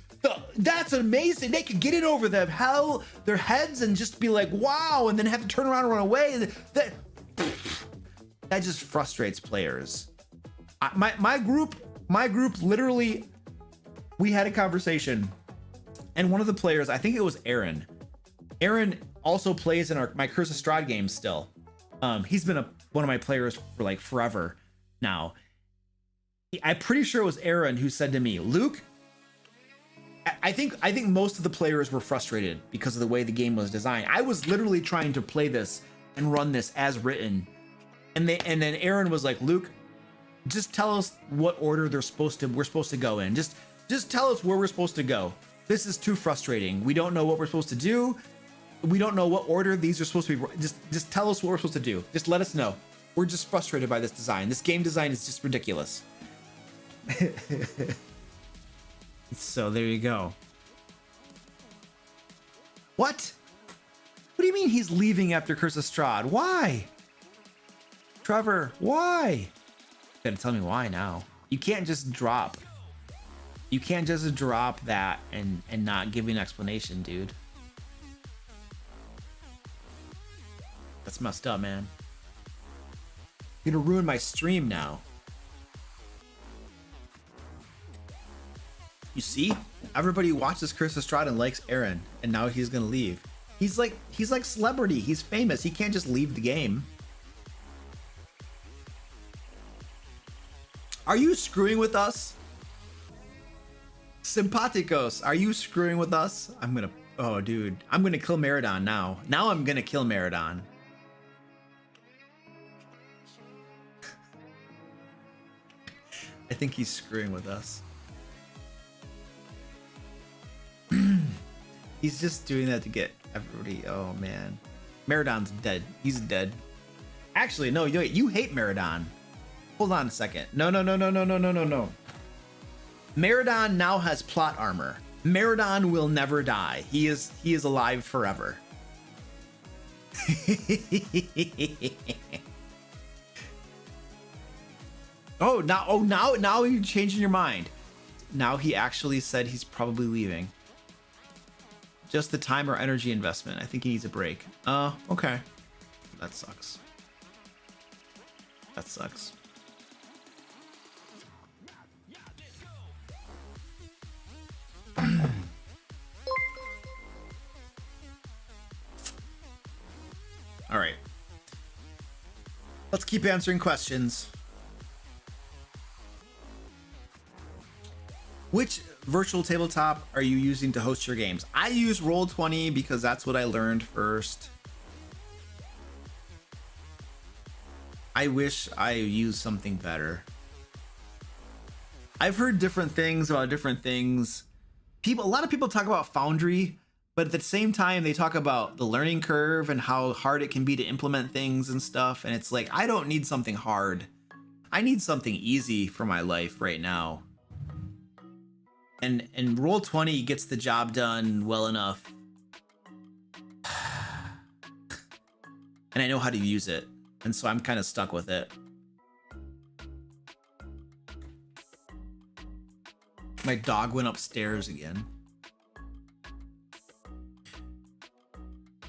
That's amazing. They could get it over their heads and just be like, wow, and then have to turn around and run away. That just frustrates players. My group literally, we had a conversation, and one of the players, I think it was Aaron. Aaron also plays in my Curse of Strahd games still. He's been one of my players for like forever now. I'm pretty sure it was Aaron who said to me, Luke, I think most of the players were frustrated because of the way the game was designed. I was literally trying to play this and run this as written, and then Aaron was like, Luke, just tell us what order we're supposed to go in. Just tell us where we're supposed to go. This is too frustrating. We don't know what we're supposed to do. We don't know what order these are supposed to be. Just tell us what we're supposed to do. Just let us know. We're just frustrated by this design. This game design is just ridiculous. So there you go. What? What do you mean he's leaving after Curse of Strahd? Why? Trevor, why? You gotta tell me why now. You can't just drop. You can't just drop that and not give me an explanation, dude. That's messed up, man. You're gonna ruin my stream now. You see? Everybody watches Curse of Strahd and likes Aaron, and now he's gonna leave. He's like celebrity. He's famous. He can't just leave the game. Are you screwing with us? Simpaticos, are you screwing with us? Oh dude, I'm gonna kill Meridon now. Now I'm gonna kill Meridon. I think he's screwing with us. He's just doing that to get everybody. Oh man, Meridon's dead. He's dead. Actually, no, you hate Meridon. Hold on a second. No. Meridon now has plot armor. Meridon will never die. He is alive forever. Now you're changing your mind. Now he actually said he's probably leaving. Just the time or energy investment. I think he needs a break. Okay. That sucks. That sucks. All right. Let's keep answering questions. Which virtual tabletop are you using to host your games? I use Roll20 because that's what I learned first. I wish I used something better. I've heard different things about different things. A lot of people talk about Foundry, but at the same time, they talk about the learning curve and how hard it can be to implement things and stuff. And it's like, I don't need something hard. I need something easy for my life right now. And Roll20 gets the job done well enough. And I know how to use it. And so I'm kind of stuck with it. My dog went upstairs again.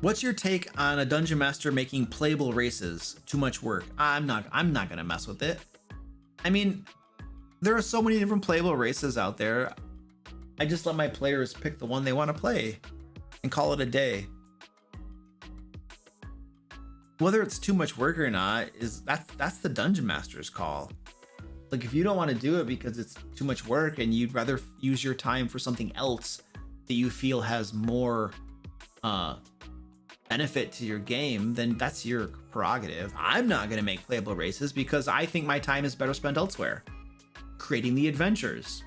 What's your take on a dungeon master making playable races? Too much work. I'm not gonna mess with it. I mean, there are so many different playable races out there. I just let my players pick the one they want to play and call it a day. Whether it's too much work or not that's the dungeon master's call. Like, if you don't want to do it because it's too much work and you'd rather use your time for something else that you feel has more benefit to your game, then that's your prerogative. I'm not going to make playable races because I think my time is better spent elsewhere. Creating the adventures,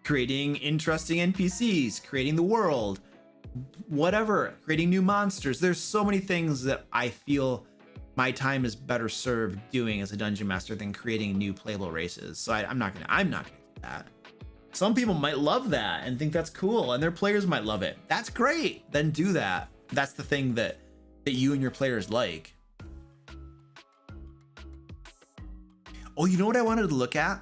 creating interesting NPCs, creating the world, whatever, creating new monsters. There's so many things that I feel my time is better served doing as a dungeon master than creating new playable races. So I'm not gonna do that. Some people might love that and think that's cool, and their players might love it. That's great. Then do that. That's the thing that you and your players like. Oh, you know what I wanted to look at?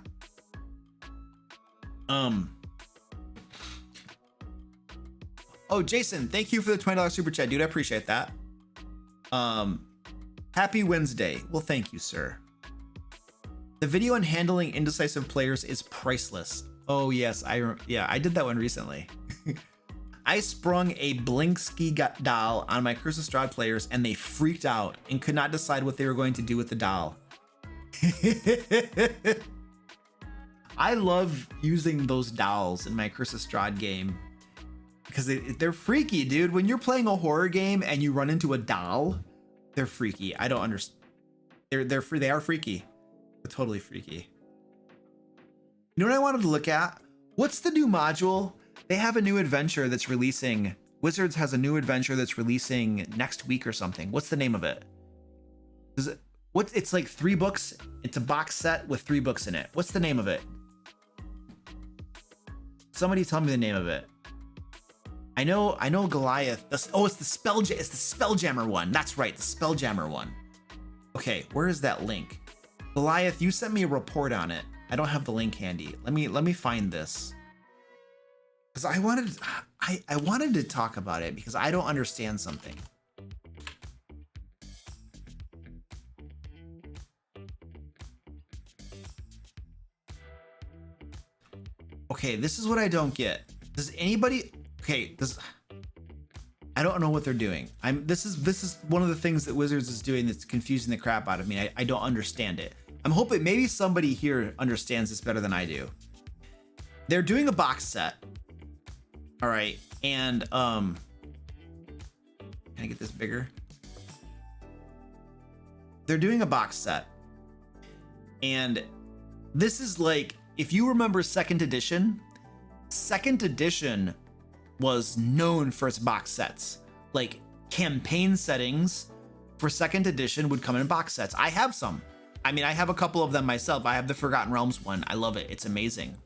Oh, Jason, thank you for the $20 super chat, dude. I appreciate that. Happy Wednesday. Well, thank you, sir. The video on handling indecisive players is priceless. Oh yes, I did that one recently. I sprung a Blinksky doll on my Curse of Strahd players and they freaked out and could not decide what they were going to do with the doll. I love using those dolls in my Curse of Strahd game because they're freaky, dude. When you're playing a horror game and you run into a doll, they're freaky. I don't understand. They are freaky. They're totally freaky. You know what I wanted to look at? What's the new module? They have a new adventure that's releasing. Wizards has a new adventure that's releasing next week or something. What's the name of it? It's like 3 books. It's a box set with 3 books in it. What's the name of it? Somebody tell me the name of it. I know Goliath. It's the Spelljammer one. That's right, the Spelljammer one. Okay, where is that link? Goliath, you sent me a report on it. I don't have the link handy. Let me find this. Because I wanted to talk about it because I don't understand something. Okay, this is what I don't get. Does anybody? Okay, I don't know what they're doing. This is one of the things that Wizards is doing that's confusing the crap out of me. I don't understand it. I'm hoping maybe somebody here understands this better than I do. They're doing a box set. All right, and can I get this bigger? They're doing a box set, and This is like, if you remember second edition was known for its box sets. Like campaign settings for second edition would come in box sets. I have some. I mean, I have a couple of them myself. I have the Forgotten Realms one. I love it. It's amazing.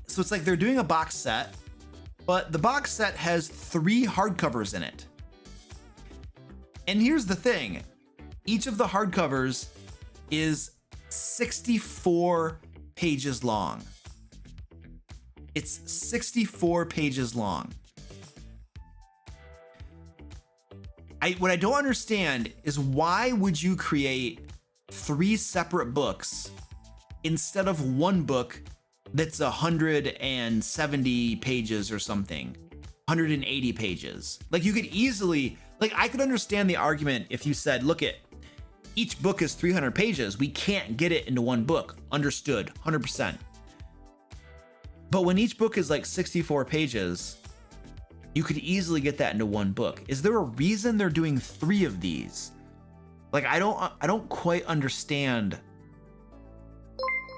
So it's like they're doing a box set, but the box set has 3 hardcovers in it. And here's the thing. Each of the hardcovers is 64 pages long. It's 64 pages long. What I don't understand is why would you create 3 separate books instead of one book that's 170 pages or something, 180 pages. Like you could easily, like I could understand the argument if you said, look at each book is 300 pages. We can't get it into one book. Understood, 100%. But when each book is like 64 pages, you could easily get that into one book. Is there a reason they're doing 3 of these? Like I don't quite understand.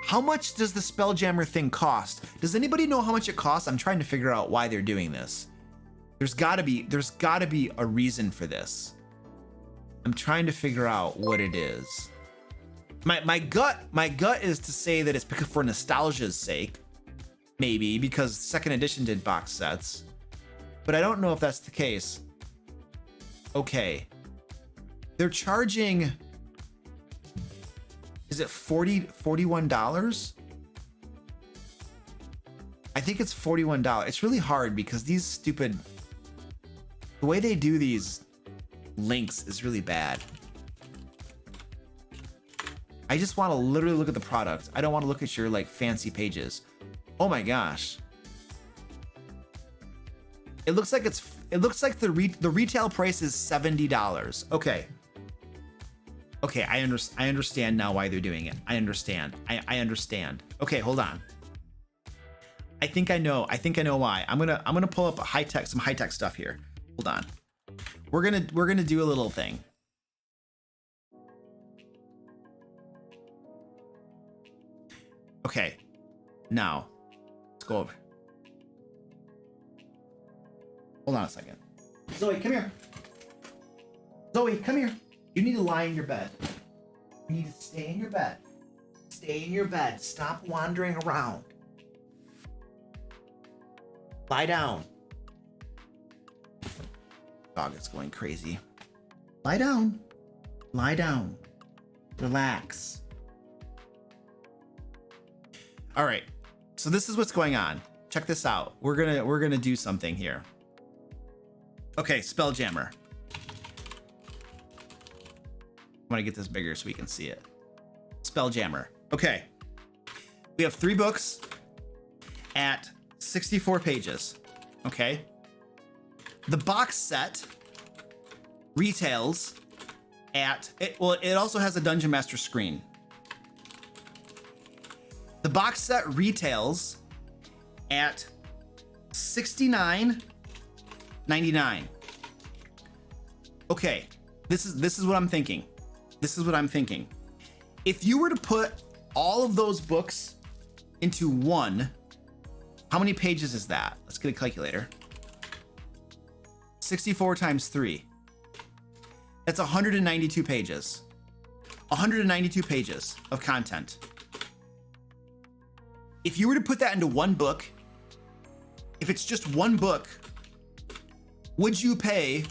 How much does the Spelljammer thing cost? Does anybody know how much it costs? I'm trying to figure out why they're doing this. There's gotta be a reason for this. I'm trying to figure out what it is. My gut is to say that it's because for nostalgia's sake, maybe because second edition did box sets, but I don't know if that's the case. Okay, they're charging. Is it $41? I think it's $41. It's really hard because these stupid, the way they do these links is really bad. I just want to literally look at the product. I don't want to look at your like fancy pages. Oh my gosh. It looks like the retail price is $70. Okay. Okay, I understand now why they're doing it. I understand. I understand. Okay, hold on. I think I know why. I'm gonna pull up some high tech stuff here. Hold on. We're gonna do a little thing. Okay. Now, let's go over. Hold on a second. Zoe, come here. Zoe, come here. You need to lie in your bed. You need to stay in your bed. Stay in your bed. Stop wandering around. Lie down. Dog is going crazy. Lie down. Lie down. Relax. All right. So this is what's going on. Check this out. We're gonna do something here. Okay, Spelljammer. I want to get this bigger so we can see it. Spelljammer. Okay. We have 3 books at 64 pages. Okay. The box set retails at, it also has a Dungeon Master screen. The box set retails at $69.99. Okay. This is what I'm thinking. This is what I'm thinking. If you were to put all of those books into one, how many pages is that? Let's get a calculator. 64 times 3. That's 192 pages. 192 pages of content. If you were to put that into one book, if it's just one book, would you pay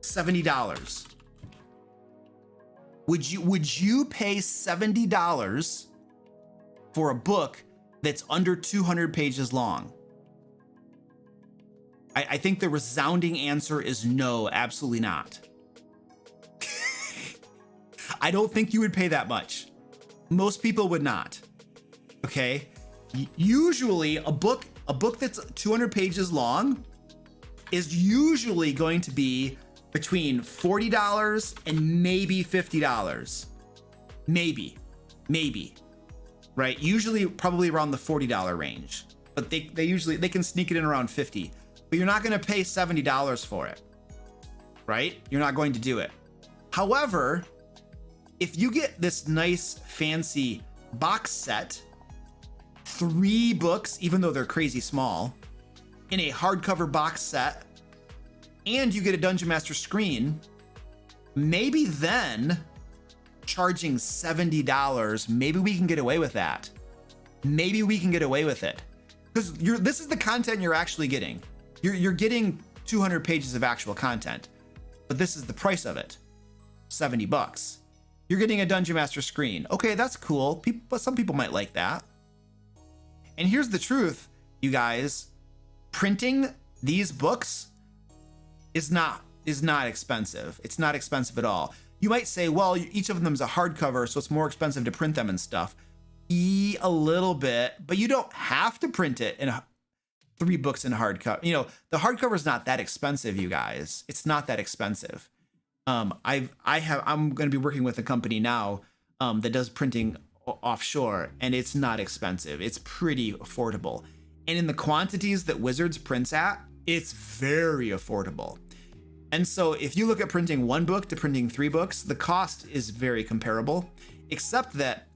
$70? Would you pay $70 for a book that's under 200 pages long? I think the resounding answer is no, absolutely not. I don't think you would pay that much. Most people would not. Okay? Usually a book that's 200 pages long is usually going to be between $40 and maybe $50. Maybe, right? Usually probably around the $40 range, but they can sneak it in around 50, but you're not going to pay $70 for it, right? You're not going to do it. However, if you get this nice fancy box set, 3 books, even though they're crazy small, in a hardcover box set, and you get a Dungeon Master screen, maybe then charging $70, maybe we can get away with that. Maybe we can get away with it. Because this is the content you're actually getting. You're getting 200 pages of actual content, but this is the price of it, $70. You're getting a Dungeon Master screen. Okay, that's cool. But some people might like that. And here's the truth, you guys. Printing these books is not expensive. It's not expensive at all. You might say, well, each of them is a hardcover, so it's more expensive to print them and stuff. A little bit, but you don't have to print it in 3 books in hardcover. You know, the hardcover is not that expensive, you guys. It's not that expensive. I'm going to be working with a company now that does printing offshore, and it's not expensive. It's pretty affordable. And in the quantities that Wizards prints at, it's very affordable. And so if you look at printing 1 book to printing 3 books, the cost is very comparable, except that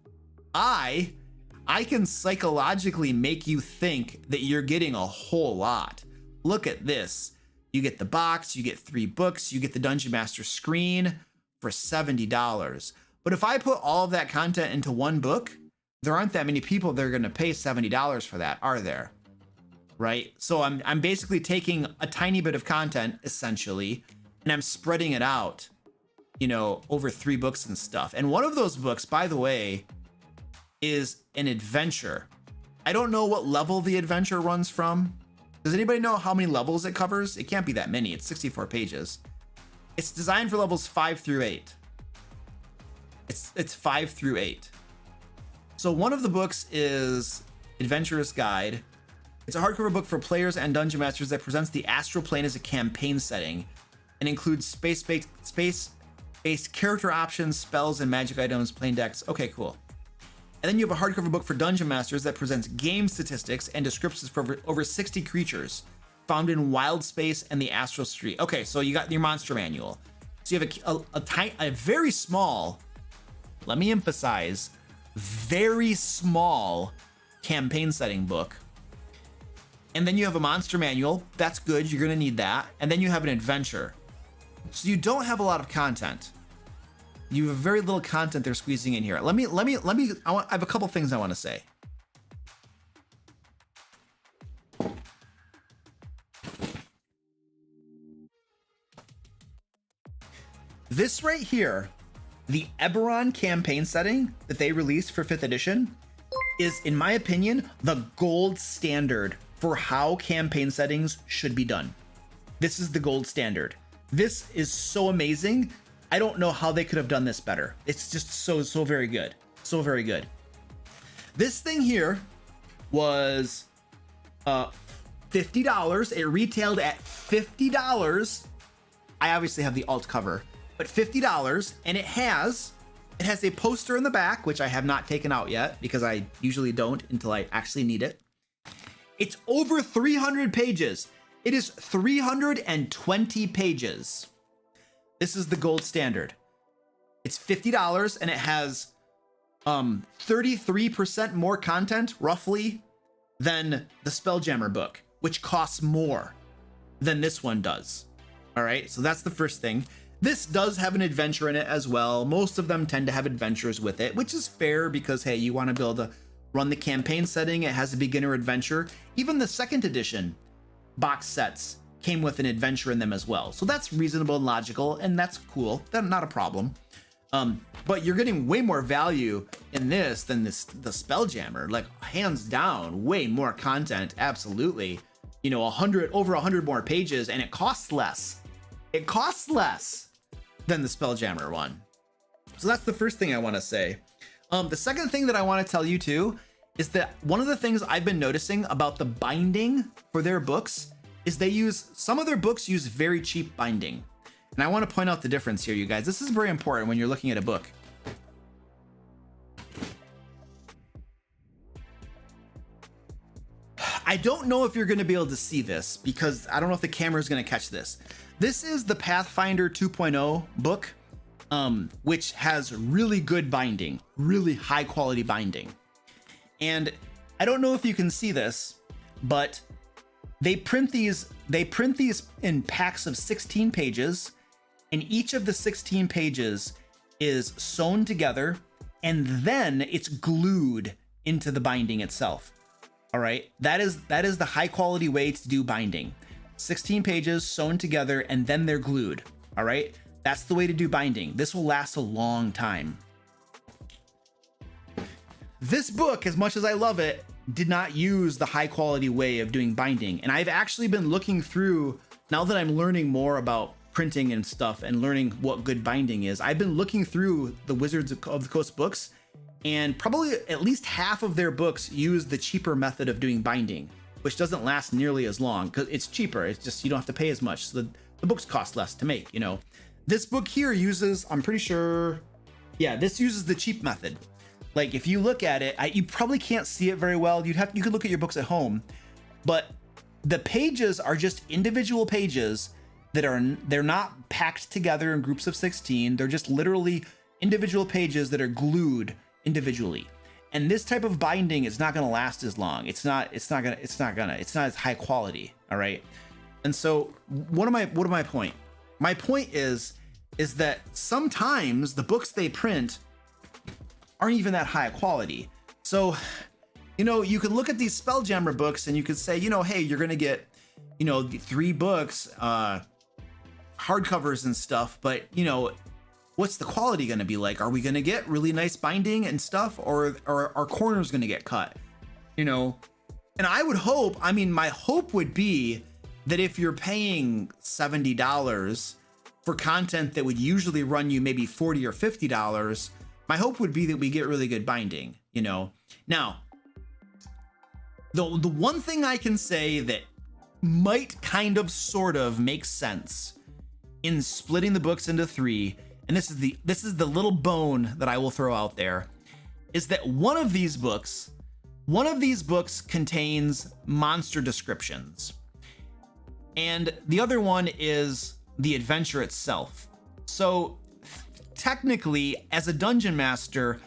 I can psychologically make you think that you're getting a whole lot. Look at this. You get the box, you get 3 books, you get the Dungeon Master screen for $70. But if I put all of that content into 1 book, there aren't that many people that are going to pay $70 for that, are there? Right? So I'm basically taking a tiny bit of content, essentially, and I'm spreading it out, you know, over 3 books and stuff. And one of those books, by the way, is an adventure. I don't know what level the adventure runs from. Does anybody know how many levels it covers? It can't be that many. It's 64 pages. It's designed for levels 5 through 8. It's 5 through 8. So one of the books is Adventurous Guide. It's a hardcover book for players and dungeon masters that presents the astral plane as a campaign setting and includes space-based character options, spells, and magic items, plane decks. Okay, cool. And then you have a hardcover book for dungeon masters that presents game statistics and descriptions for over 60 creatures found in wild space and the astral street. Okay, so you got your monster manual. So you have a very small, let me emphasize, very small campaign setting book. And then you have a monster manual. That's good. You're going to need that. And then you have an adventure. So you don't have a lot of content. You have very little content they're squeezing in here. I have a couple things I want to say. This right here, the Eberron campaign setting that they released for 5th edition is, in my opinion, the gold standard for how campaign settings should be done. This is the gold standard. This is so amazing. I don't know how they could have done this better. It's just so very good. So very good. This thing here was $50. It retailed at $50. I obviously have the alt cover, but $50, and it has a poster in the back, which I have not taken out yet because I usually don't until I actually need it. It's over 300 pages. It is 320 pages. This is the gold standard. It's $50, and it has 33% more content, roughly, than the Spelljammer book, which costs more than this one does. All right, so that's the first thing. This does have an adventure in it as well. Most of them tend to have adventures with it, which is fair because, hey, you want to be able to run the campaign setting. It has a beginner adventure. Even the 2nd edition box sets came with an adventure in them as well. So that's reasonable and logical, and that's cool. That's not a problem. But you're getting way more value in this than the Spelljammer. Like, hands down, way more content, absolutely. You know, over 100 more pages, and it costs less. It costs less than the Spelljammer one. So that's the first thing I want to say. The second thing that I want to tell you too is that one of the things I've been noticing about the binding for their books is some of their books use very cheap binding. And I want to point out the difference here, you guys. This is very important when you're looking at a book. I don't know if you're going to be able to see this because I don't know if the camera is going to catch this. This is the Pathfinder 2.0 book. which has really good binding, really high quality binding. And I don't know if you can see this, but they print these in packs of 16 pages, and each of the 16 pages is sewn together, and then it's glued into the binding itself. All right, that is the high quality way to do binding. 16 pages sewn together, and then they're glued. All right, that's the way to do binding. This will last a long time. This book, as much as I love it, did not use the high quality way of doing binding. And I've actually been looking through, now that I'm learning more about printing and stuff and learning what good binding is, I've been looking through the Wizards of the Coast books, and probably at least half of their books use the cheaper method of doing binding, which doesn't last nearly as long because it's cheaper. It's just, you don't have to pay as much. So the books cost less to make, you know. This book here uses, I'm pretty sure, yeah, this uses the cheap method. Like if you look at it, you probably can't see it very well. You could look at your books at home, but the pages are just individual pages that they're not packed together in groups of 16. They're just literally individual pages that are glued individually. And this type of binding is not going to last as long. It's not as high quality. All right. And so what am my point? My point is that sometimes the books they print aren't even that high quality. So, you know, you can look at these Spelljammer books and you could say, you know, hey, you're going to get, you know, 3 books, hardcovers and stuff, but you know, what's the quality going to be like? Are we going to get really nice binding and stuff, or are corners going to get cut? You know, and I would hope, I mean, my hope would be that if you're paying $70 for content that would usually run you maybe $40 or $50, my hope would be that we get really good binding, you know. Now, the one thing I can say that might kind of sort of make sense in splitting the books into 3, and this is the little bone that I will throw out there, is that one of these books contains monster descriptions, and the other one is the adventure itself. So technically, as a dungeon master,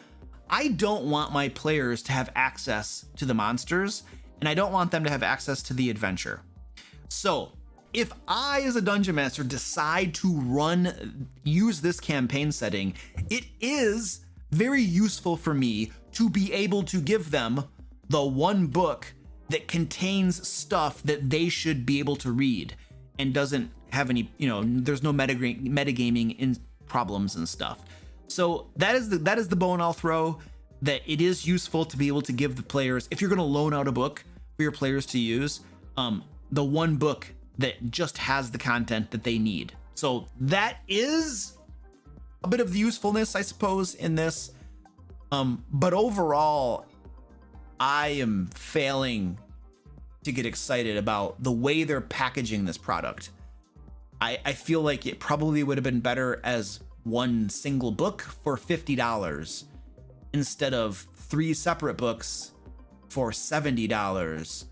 I don't want my players to have access to the monsters, and I don't want them to have access to the adventure. So if I, as a dungeon master, decide to use this campaign setting, it is very useful for me to be able to give them the one book that contains stuff that they should be able to read and doesn't have any, you know, there's no metagaming in problems and stuff. So that is the bone I'll throw, that it is useful to be able to give the players, if you're going to loan out a book for your players to use, the one book that just has the content that they need. So that is a bit of the usefulness, I suppose, in this. But overall, I am failing to get excited about the way they're packaging this product. I feel like it probably would have been better as one single book for $50 instead of 3 separate books for $70.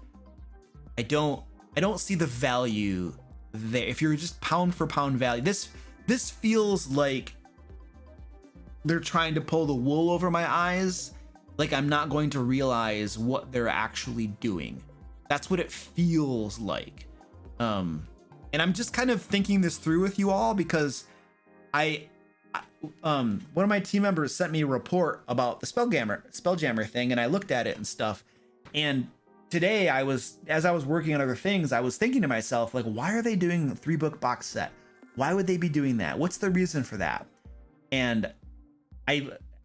I don't see the value there. If you're just pound for pound value, this feels like they're trying to pull the wool over my eyes. Like I'm not going to realize what they're actually doing. That's what it feels like. And I'm just kind of thinking this through with you all because one of my team members sent me a report about the Spelljammer thing, and I looked at it and stuff. And today as I was working on other things, I was thinking to myself, like, why are they doing a 3-book box set? Why would they be doing that? What's the reason for that? And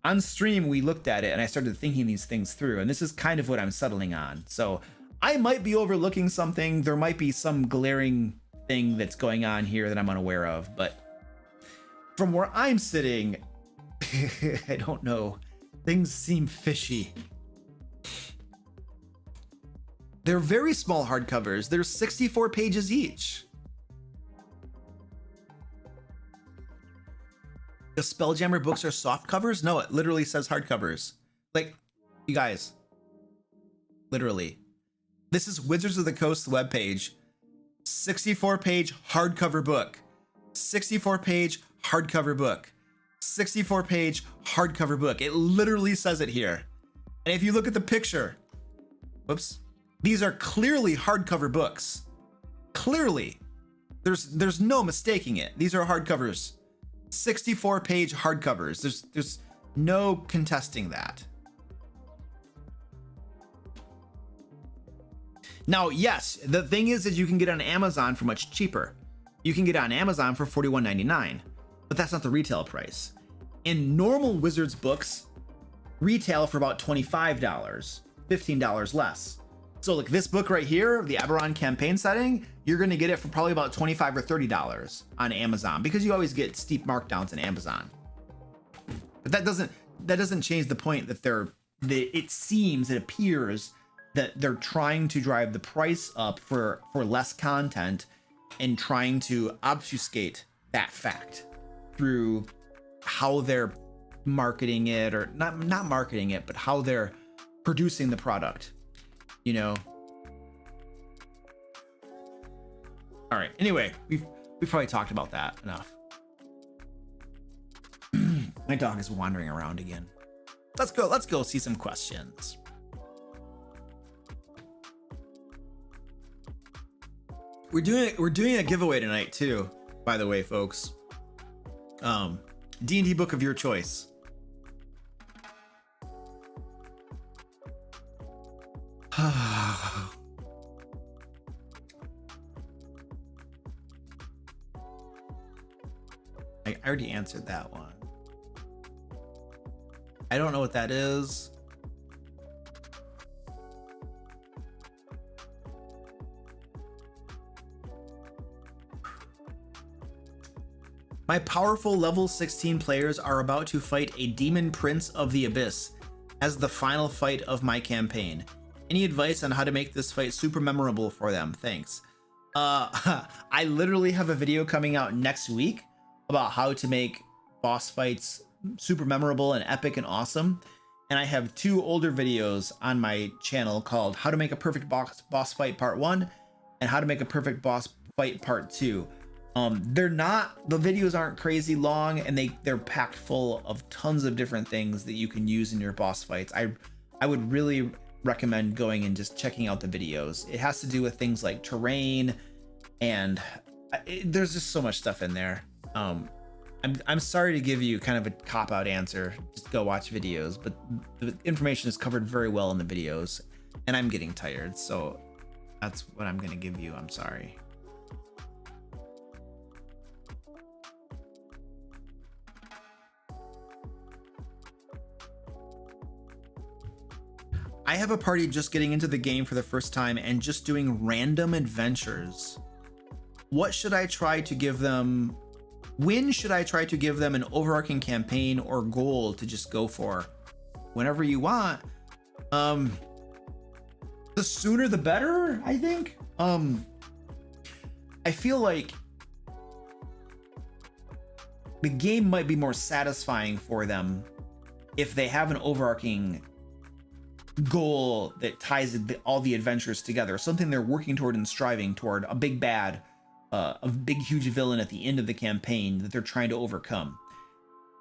on stream, we looked at it and I started thinking these things through, and this is kind of what I'm settling on. So I might be overlooking something. There might be some glaring thing that's going on here that I'm unaware of, but from where I'm sitting, I don't know. Things seem fishy. They're very small hardcovers. They're 64 pages each. The Spelljammer books are soft covers? No, it literally says hardcovers. Like, you guys, literally. This is Wizards of the Coast webpage. 64-page hardcover book. 64-page hardcover book. 64-page hardcover book. It literally says it here. And if you look at the picture, whoops, these are clearly hardcover books. Clearly. There's no mistaking it. These are hardcovers. 64-page hardcovers. There's no contesting that. Now, yes, the thing is you can get on Amazon for much cheaper. You can get on Amazon for $41.99, but that's not the retail price. In normal Wizards books, retail for about $25, $15 less. So like this book right here, the Eberron campaign setting, you're going to get it for probably about $25 or $30 on Amazon, because you always get steep markdowns on Amazon. But that doesn't change the point that it appears that they're trying to drive the price up for less content and trying to obfuscate that fact through how they're marketing it, or not marketing it, but how they're producing the product, you know. All right, anyway, we've probably talked about that enough. My dog is wandering around again. Let's go see some questions. We're doing a giveaway tonight too, by the way, folks. D&D book of your choice. I already answered that one. I don't know what that is. My powerful level 16 players are about to fight a demon prince of the abyss as the final fight of my campaign. Any advice on how to make this fight super memorable for them? Thanks. I literally have a video coming out next week about how to make boss fights super memorable and epic and awesome. And I have 2 older videos on my channel called How to Make a Perfect Boss Fight Part 1 and How to Make a Perfect Boss Fight Part 2. The videos aren't crazy long, and they're packed full of tons of different things that you can use in your boss fights. I would really recommend going and just checking out the videos. It has to do with things like terrain, and there's just so much stuff in there. I'm sorry to give you kind of a cop-out answer, just go watch videos, but the information is covered very well in the videos, and I'm getting tired, so that's what I'm gonna give you. I'm sorry. I have a party just getting into the game for the first time and just doing random adventures. What should I try to give them? When should I try to give them an overarching campaign or goal to just go for? Whenever you want. The sooner the better, I think. I feel like the game might be more satisfying for them if they have an overarching goal that ties all the adventures together, something they're working toward and striving toward, a big bad, a big huge villain at the end of the campaign that they're trying to overcome.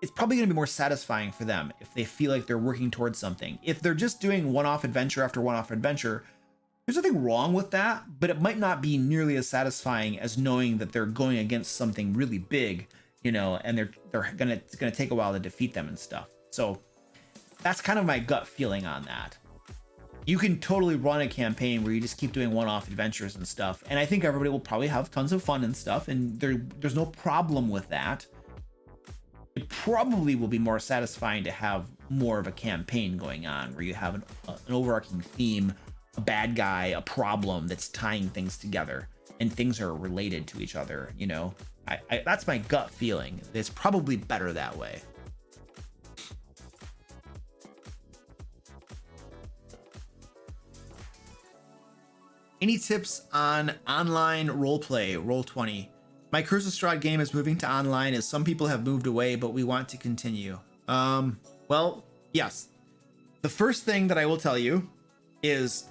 It's probably going to be more satisfying for them if they feel like they're working towards something. If they're just doing one-off adventure after one-off adventure, there's nothing wrong with that, but it might not be nearly as satisfying as knowing that they're going against something really big, you know, and it's gonna take a while to defeat them and stuff. So that's kind of my gut feeling on that. You can totally run a campaign where you just keep doing one-off adventures and stuff, and I think everybody will probably have tons of fun and stuff, and there's no problem with that. It probably will be more satisfying to have more of a campaign going on where you have an overarching theme, a bad guy, a problem that's tying things together, and things are related to each other, you know? That's my gut feeling. It's probably better that way. Any tips on online roleplay, Roll20? My Curse of Strahd game is moving to online as some people have moved away, but we want to continue. Well, yes. The first thing that I will tell you is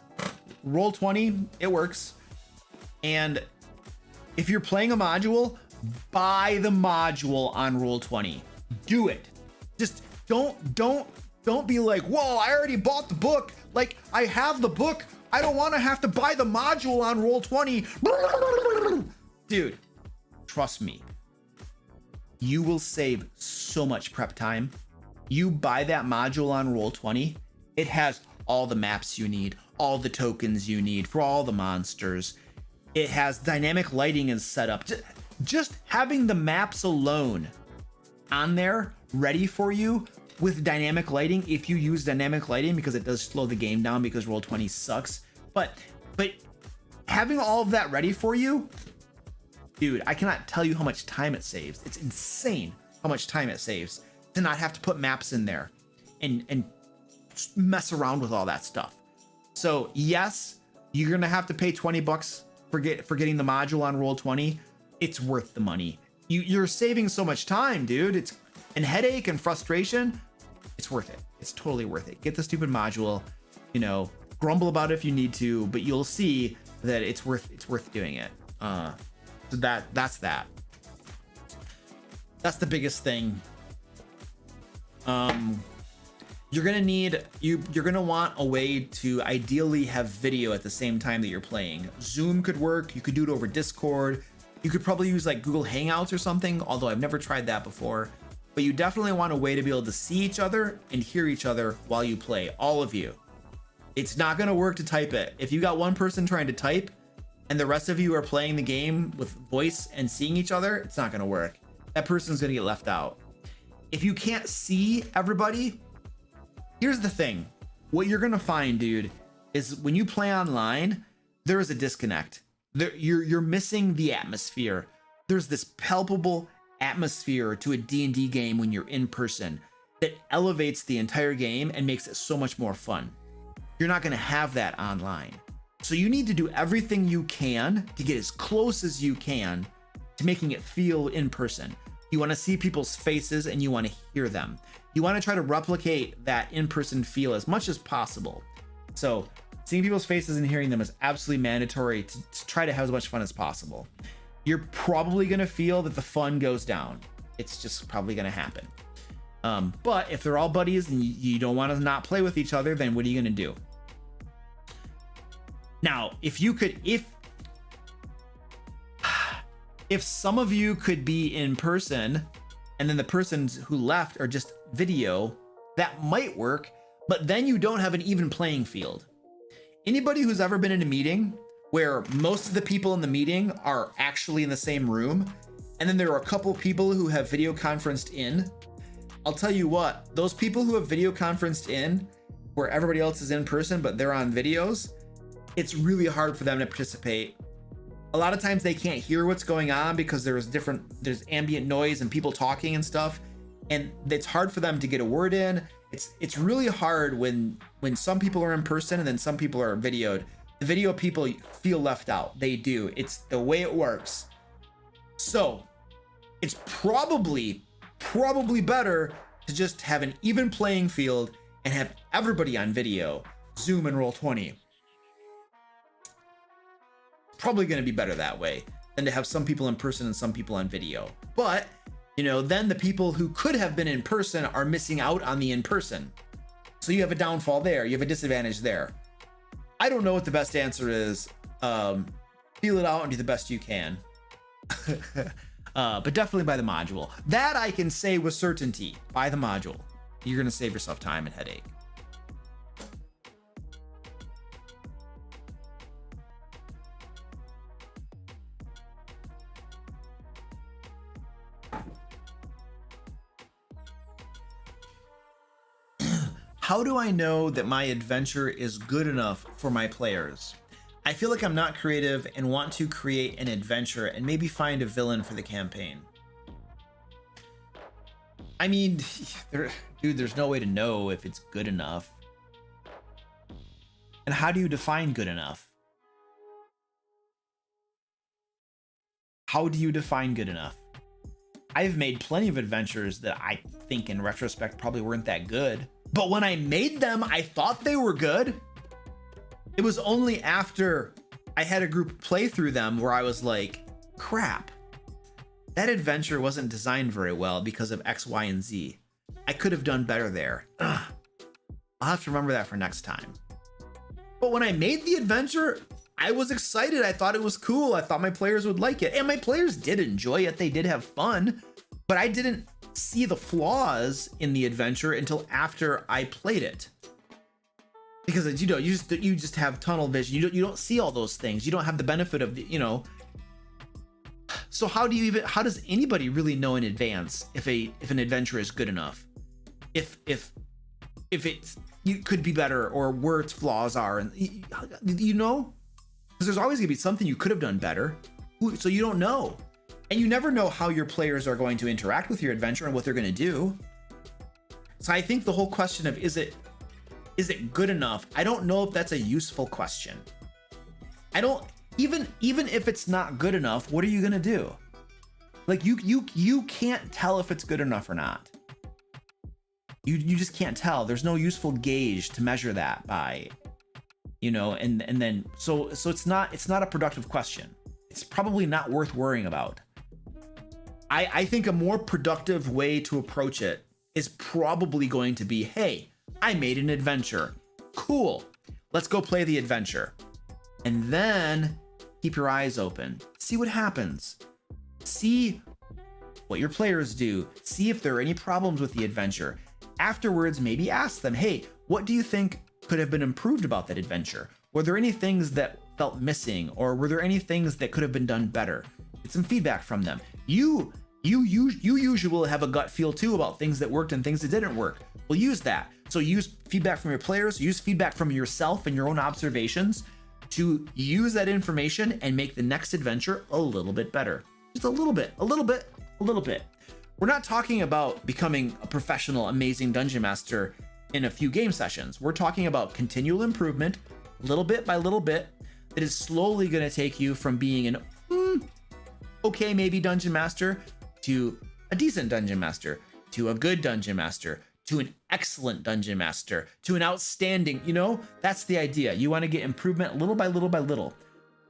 Roll20, it works. And if you're playing a module, buy the module on Roll20. Do it. Just don't be like, whoa, I already bought the book. Like, I have the book. I don't want to have to buy the module on Roll20. Dude, trust me. You will save so much prep time. You buy that module on Roll20. It has all the maps you need, all the tokens you need for all the monsters. It has dynamic lighting and setup. Just having the maps alone on there ready for you with dynamic lighting, if you use dynamic lighting, because it does slow the game down because Roll20 sucks. But having all of that ready for you, dude, I cannot tell you how much time it saves. It's insane how much time it saves to not have to put maps in there and mess around with all that stuff. So yes, you're gonna have to pay $20 for getting the module on Roll20. It's worth the money. You're saving so much time, dude. And headache and frustration, it's worth it. It's totally worth it. Get the stupid module, you know, grumble about it if you need to, but you'll see that it's worth doing it. So that's that. That's the biggest thing. You're gonna want a way to ideally have video at the same time that you're playing. Zoom could work. You could do it over Discord. You could probably use like Google Hangouts or something, although I've never tried that before. But you definitely want a way to be able to see each other and hear each other while you play, all of you. It's not gonna work to type it. If you got one person trying to type and the rest of you are playing the game with voice and seeing each other, it's not gonna work. That person's gonna get left out. If you can't see everybody, here's the thing. What you're gonna find, dude, is when you play online, there is a disconnect. You're missing the atmosphere. There's this palpable atmosphere to a D&D game when you're in person that elevates the entire game and makes it so much more fun. You're not gonna have that online. So you need to do everything you can to get as close as you can to making it feel in person. You wanna see people's faces and you wanna hear them. You wanna try to replicate that in-person feel as much as possible. So seeing people's faces and hearing them is absolutely mandatory to try to have as much fun as possible. You're probably gonna feel that the fun goes down. It's just probably gonna happen. But if they're all buddies and you don't wanna not play with each other, then what are you gonna do? Now, if some of you could be in person and then the persons who left are just video, that might work, but then you don't have an even playing field. Anybody who's ever been in a meeting where most of the people in the meeting are actually in the same room, and then there are a couple people who have video conferenced in, I'll tell you what, those people who have video conferenced in, where everybody else is in person, but they're on videos, it's really hard for them to participate. A lot of times they can't hear what's going on because there's ambient noise and people talking and stuff, and it's hard for them to get a word in. It's really hard when some people are in person and then some people are videoed. The video people feel left out. They do. It's the way it works. So it's probably better to just have an even playing field and have everybody on video, Zoom and Roll20. Probably going to be better that way than to have some people in person and some people on video. But, you know, then the people who could have been in person are missing out on the in-person. So you have a downfall there. You have a disadvantage there. I don't know what the best answer is. Feel it out and do the best you can. But definitely buy the module. That I can say with certainty. Buy the module. You're going to save yourself time and headache. How do I know that my adventure is good enough for my players? I feel like I'm not creative and want to create an adventure and maybe find a villain for the campaign. I mean, dude, there's no way to know if it's good enough. And how do you define good enough? How do you define good enough? I've made plenty of adventures that I think in retrospect probably weren't that good. But when I made them, I thought they were good. It was only after I had a group play through them where I was like, crap, that adventure wasn't designed very well because of X, Y, and Z. I could have done better there. Ugh. I'll have to remember that for next time. But when I made the adventure, I was excited. I thought it was cool. I thought my players would like it. And my players did enjoy it. They did have fun. But I didn't see the flaws in the adventure until after I played it. Because, you know, you just have tunnel vision. You don't see all those things. You don't have the benefit of, you know. So how does anybody really know in advance if an adventure is good enough? If you could be better, or where its flaws are, and you know, because there's always gonna be something you could have done better. So you don't know, and you never know how your players are going to interact with your adventure and what they're gonna do. So I think the whole question of is it good enough? I don't know if that's a useful question. I don't even if it's not good enough, what are you gonna do? Like you can't tell if it's good enough or not. You just can't tell. There's no useful gauge to measure that by, you know, and then so it's not a productive question. It's probably not worth worrying about. I think a more productive way to approach it is probably going to be, hey, I made an adventure. Cool. Let's go play the adventure. And then keep your eyes open. See what happens. See what your players do. See if there are any problems with the adventure. Afterwards, maybe ask them, hey, what do you think could have been improved about that adventure? Were there any things that felt missing, or were there any things that could have been done better? Get some feedback from them. You usually have a gut feel too about things that worked and things that didn't work. Well, use that. So use feedback from your players, use feedback from yourself and your own observations to use that information and make the next adventure a little bit better. Just a little bit. We're not talking about becoming a professional, amazing dungeon master in a few game sessions. We're talking about continual improvement, little bit by little bit, that is slowly going to take you from being an okay, maybe dungeon master to a decent dungeon master, to a good dungeon master, to an excellent dungeon master, to an outstanding, you know, that's the idea. You want to get improvement little by little by little.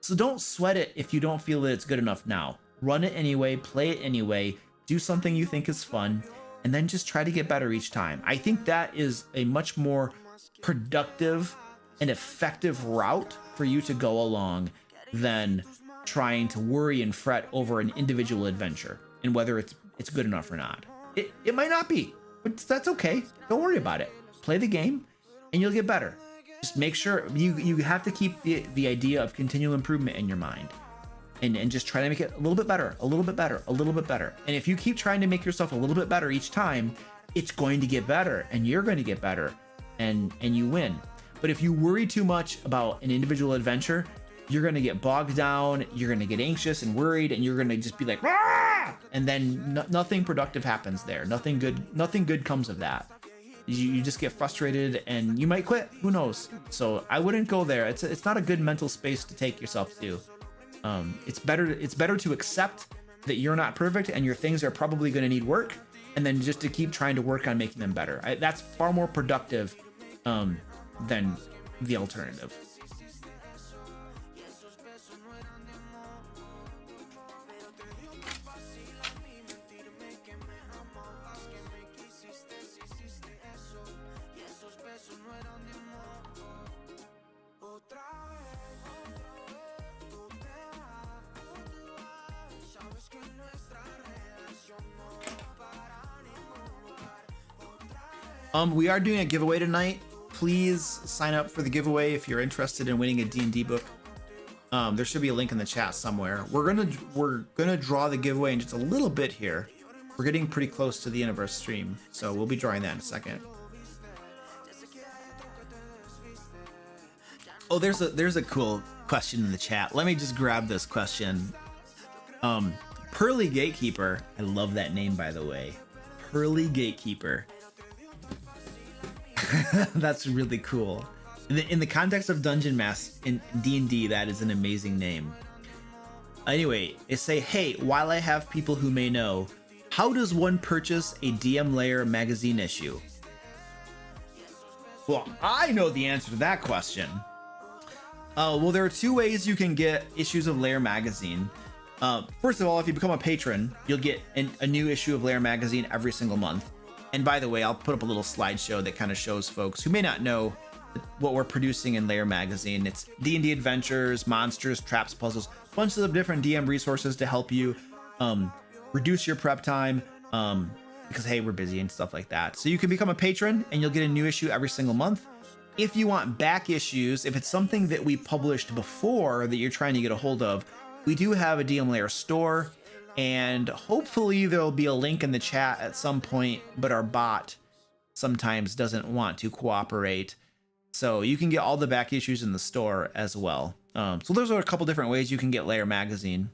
So don't sweat it if you don't feel that it's good enough now. Run it anyway, play it anyway, do something you think is fun, and then just try to get better each time. I think that is a much more productive and effective route for you to go along than trying to worry and fret over an individual adventure and whether it's good enough or not. It might not be, but that's okay. Don't worry about it. Play the game and you'll get better. Just make sure you have to keep the idea of continual improvement in your mind. And just try to make it a little bit better, a little bit better, a little bit better. And if you keep trying to make yourself a little bit better each time, it's going to get better, and you're going to get better, and you win. But if you worry too much about an individual adventure, you're going to get bogged down, you're going to get anxious and worried, and you're going to just be like, "Rah!" And then nothing productive happens there. Nothing good comes of that. You just get frustrated and you might quit. Who knows? So I wouldn't go there. It's not a good mental space to take yourself to. It's better to accept that you're not perfect and your things are probably going to need work, and then just to keep trying to work on making them better. That's far more productive than the alternative. We are doing a giveaway tonight. Please sign up for the giveaway if you're interested in winning a D&D book. There should be a link in the chat somewhere. We're gonna draw the giveaway in just a little bit here. We're getting pretty close to the end of our stream, so we'll be drawing that in a second. Oh, there's a cool question in the chat. Let me just grab this question. Pearly Gatekeeper. I love that name, by the way. Pearly Gatekeeper. That's really cool. In the context of Dungeon Mass in D&D, that is an amazing name. Anyway, they say, hey, while I have people who may know, how does one purchase a DM Lair magazine issue? Well, I know the answer to that question. Well, there are two ways you can get issues of Lair magazine. First of all, if you become a patron, you'll get a new issue of Lair magazine every single month. And by the way, I'll put up a little slideshow that kind of shows folks who may not know what we're producing in Lair magazine. It's D&D adventures, monsters, traps, puzzles, bunches of different DM resources to help you reduce your prep time, because hey, we're busy and stuff like that. So you can become a patron and you'll get a new issue every single month. If you want back issues, if it's something that we published before that you're trying to get a hold of, we do have a DM Lair store, and hopefully there'll be a link in the chat at some point, but our bot sometimes doesn't want to cooperate. So you can get all the back issues in the store as well. So those are a couple different ways you can get Lair magazine.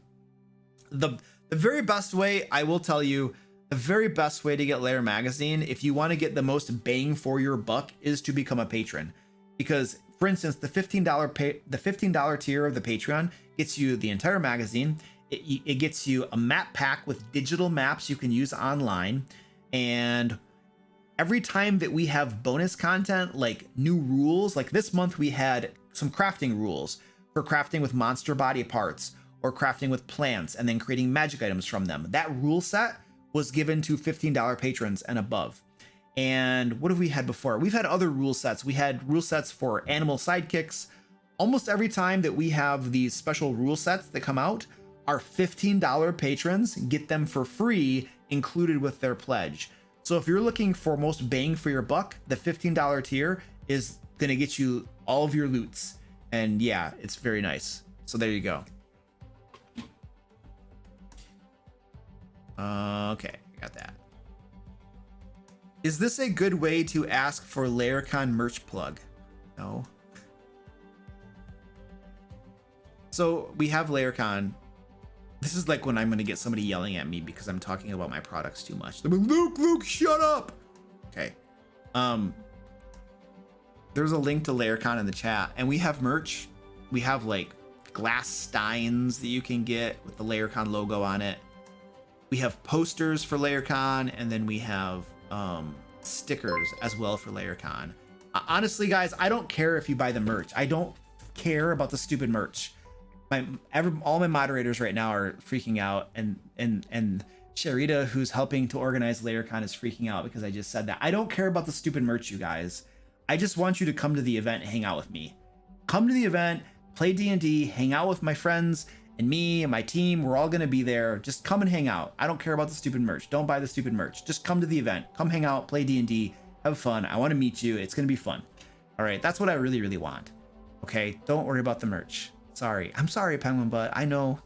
The very best way, I will tell you, the very best way to get Lair magazine, if you want to get the most bang for your buck, is to become a patron. Because, for instance, the $15 tier of the Patreon gets you the entire magazine. It gets you a map pack with digital maps you can use online, and every time that we have bonus content, like new rules, like this month we had some crafting rules for crafting with monster body parts or crafting with plants and then creating magic items from them. That rule set was given to $15 patrons and above. And what have we had before? We've had other rule sets. We had rule sets for animal sidekicks. Almost every time that we have these special rule sets that come out, our $15 patrons get them for free included with their pledge. So if you're looking for most bang for your buck, the $15 tier is gonna get you all of your loots. And yeah, it's very nice. So there you go. Okay, got that. Is this a good way to ask for Laircon merch plug? No. So we have Laircon. This is like when I'm gonna get somebody yelling at me because I'm talking about my products too much. They're like, Luke, shut up. Okay. There's a link to Laircon in the chat, and we have merch. We have like glass steins that you can get with the Laircon logo on it. We have posters for Laircon, and then we have stickers as well for Laircon. Honestly, guys, I don't care if you buy the merch. I don't care about the stupid merch. All my moderators right now are freaking out, and Sharita, who's helping to organize Laircon, is freaking out because I just said that. I don't care about the stupid merch, you guys. I just want you to come to the event and hang out with me. Come to the event, play D&D, hang out with my friends and me and my team. We're all gonna be there. Just come and hang out. I don't care about the stupid merch. Don't buy the stupid merch. Just come to the event. Come hang out, play D&D, have fun. I want to meet you. It's gonna be fun. All right, that's what I really, really want. Okay, don't worry about the merch. Sorry. I'm sorry, Penguin Butt. I know.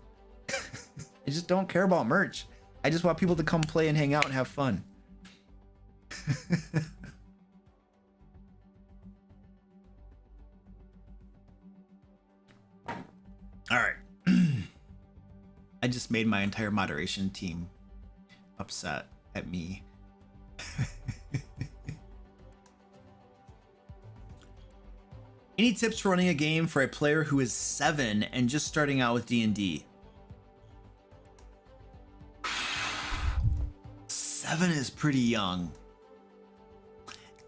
I just don't care about merch. I just want people to come play and hang out and have fun. All right. I just made my entire moderation team upset at me. Any tips for running a game for a player who is 7 and just starting out with D&D? 7 is pretty young.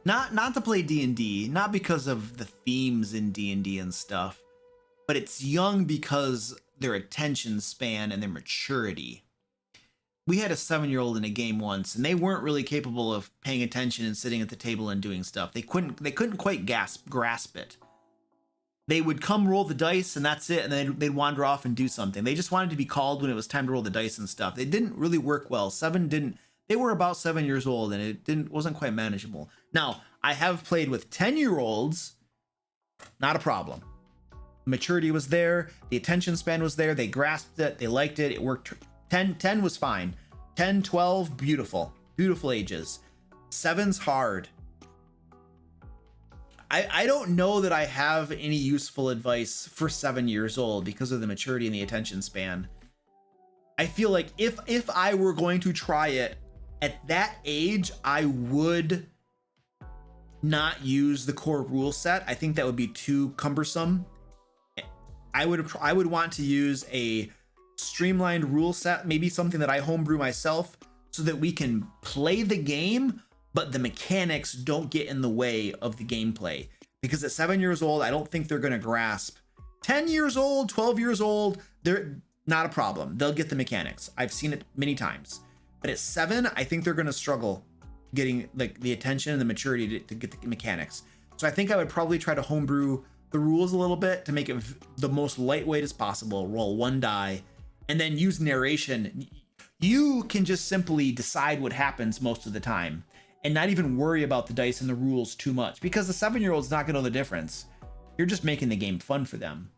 Not to play D&D, not because of the themes in D&D and stuff, but it's young because their attention span and their maturity. We had a 7-year-old in a game once, and they weren't really capable of paying attention and sitting at the table and doing stuff. They couldn't quite grasp it. They would come roll the dice and that's it, and then they'd wander off and do something. They just wanted to be called when it was time to roll the dice and stuff. It didn't really work well. They were about 7 years old, and it wasn't quite manageable. Now, I have played with 10-year-olds, not a problem. Maturity was there, the attention span was there, they grasped it, they liked it, it worked. 10 was fine. 10, 12, beautiful ages. 7's hard. I don't know that I have any useful advice for 7 years old because of the maturity and the attention span. I feel like if I were going to try it at that age, I would not use the core rule set. I think that would be too cumbersome. I would want to use a streamlined rule set, maybe something that I homebrew myself, so that we can play the game, but the mechanics don't get in the way of the gameplay. Because at 7 years old, I don't think they're going to grasp. 10 years old, 12 years old, they're not a problem. They'll get the mechanics. I've seen it many times. But at 7, I think they're going to struggle getting like the attention and the maturity to get the mechanics. So I think I would probably try to homebrew the rules a little bit to make it the most lightweight as possible. Roll 1 die and then use narration. You can just simply decide what happens most of the time and not even worry about the dice and the rules too much, because the 7-year-old's not gonna know the difference. You're just making the game fun for them.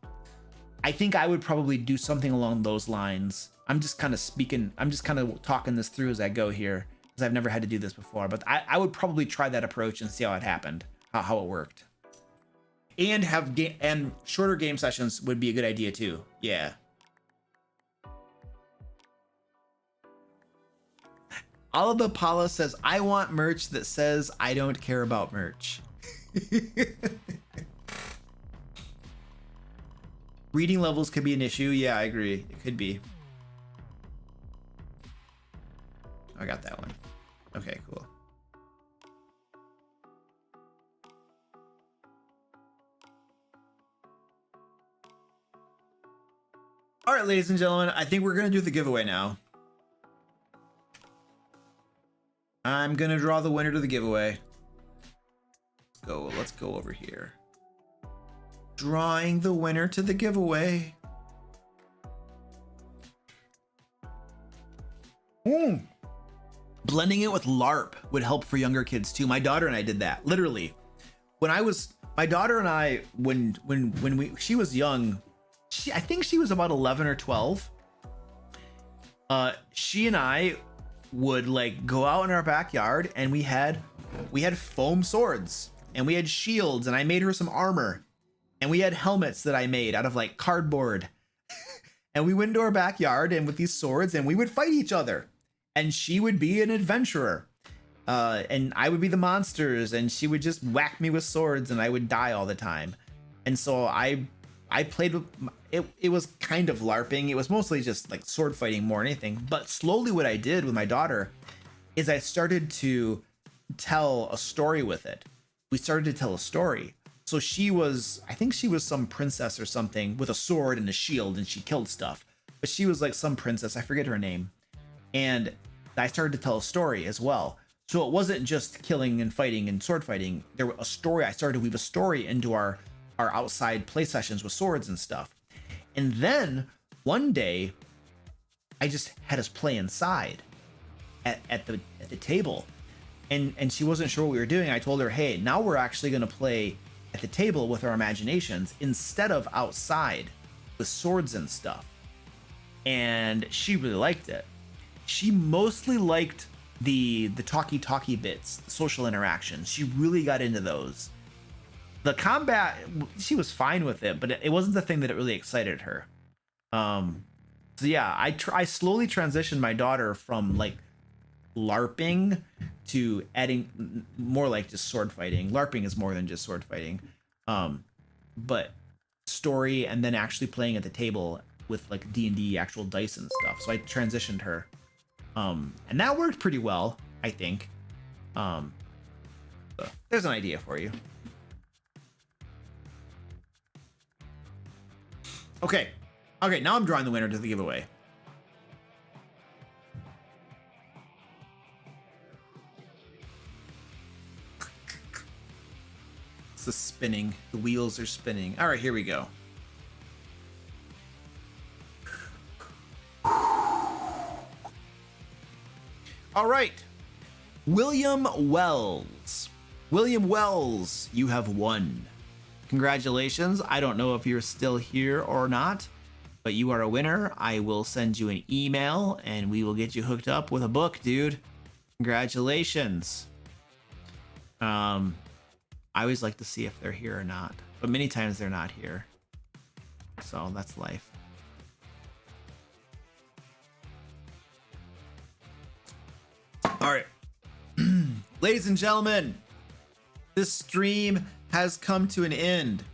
I think I would probably do something along those lines. I'm just kind of talking this through as I go here, because I've never had to do this before, but I would probably try that approach and see how it happened, how it worked. And and shorter game sessions would be a good idea too. Yeah. Oliver Paula says, I want merch that says I don't care about merch. Reading levels could be an issue. Yeah, I agree. It could be. I got that one. Okay, cool. All right, ladies and gentlemen, I think we're going to do the giveaway now. I'm going to draw the winner to the giveaway. Let's go over here. Drawing the winner to the giveaway. Blending it with LARP would help for younger kids too. My daughter and I did that. Literally. My daughter and I, she was young, I think she was about 11 or 12. She and I would like go out in our backyard and we had foam swords and we had shields, and I made her some armor, and we had helmets that I made out of like cardboard. And we went into our backyard and with these swords, and we would fight each other, and she would be an adventurer. And I would be the monsters, and she would just whack me with swords, and I would die all the time. And so I played with it was kind of LARPing. It was mostly just like sword fighting more than anything. But slowly what I did with my daughter is I started to tell a story with it. We started to tell a story. So I think she was some princess or something with a sword and a shield, and she killed stuff. But she was like some princess, I forget her name. And I started to tell a story as well. So it wasn't just killing and fighting and sword fighting. There was a story. I started to weave a story into our outside play sessions with swords and stuff. And then one day I just had us play inside at the table, and she wasn't sure what we were doing. I told her, hey, now we're actually going to play at the table with our imaginations instead of outside with swords and stuff. And she really liked it. She mostly liked the talky bits, the social interactions. She really got into those. The combat, she was fine with it, but it wasn't the thing that it really excited her. So yeah, I slowly transitioned my daughter from like LARPing to adding more like just sword fighting. LARPing is more than just sword fighting, but story, and then actually playing at the table with like D&D actual dice and stuff. So I transitioned her, and that worked pretty well, I think. So there's an idea for you. Okay, now I'm drawing the winner to the giveaway. It's spinning. The wheels are spinning. All right, here we go. All right, William Wells. William Wells, you have won. Congratulations. I don't know if you're still here or not, but you are a winner. I will send you an email and we will get you hooked up with a book, dude. Congratulations. I always like to see if they're here or not, but many times they're not here. So that's life. All right. Ladies and gentlemen, this stream has come to an end.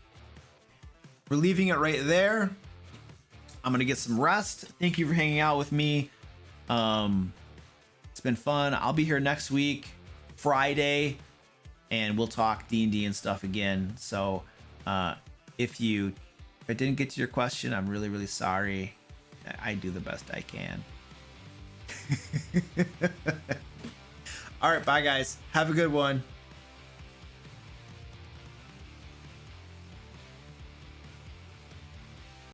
We're leaving it right there. I'm gonna get some rest. Thank you for hanging out with me. It's been fun. I'll be here next week, Friday, and we'll talk D&D and stuff again. So if I didn't get to your question, I'm really, really sorry. I do the best I can. All right, bye guys. Have a good one.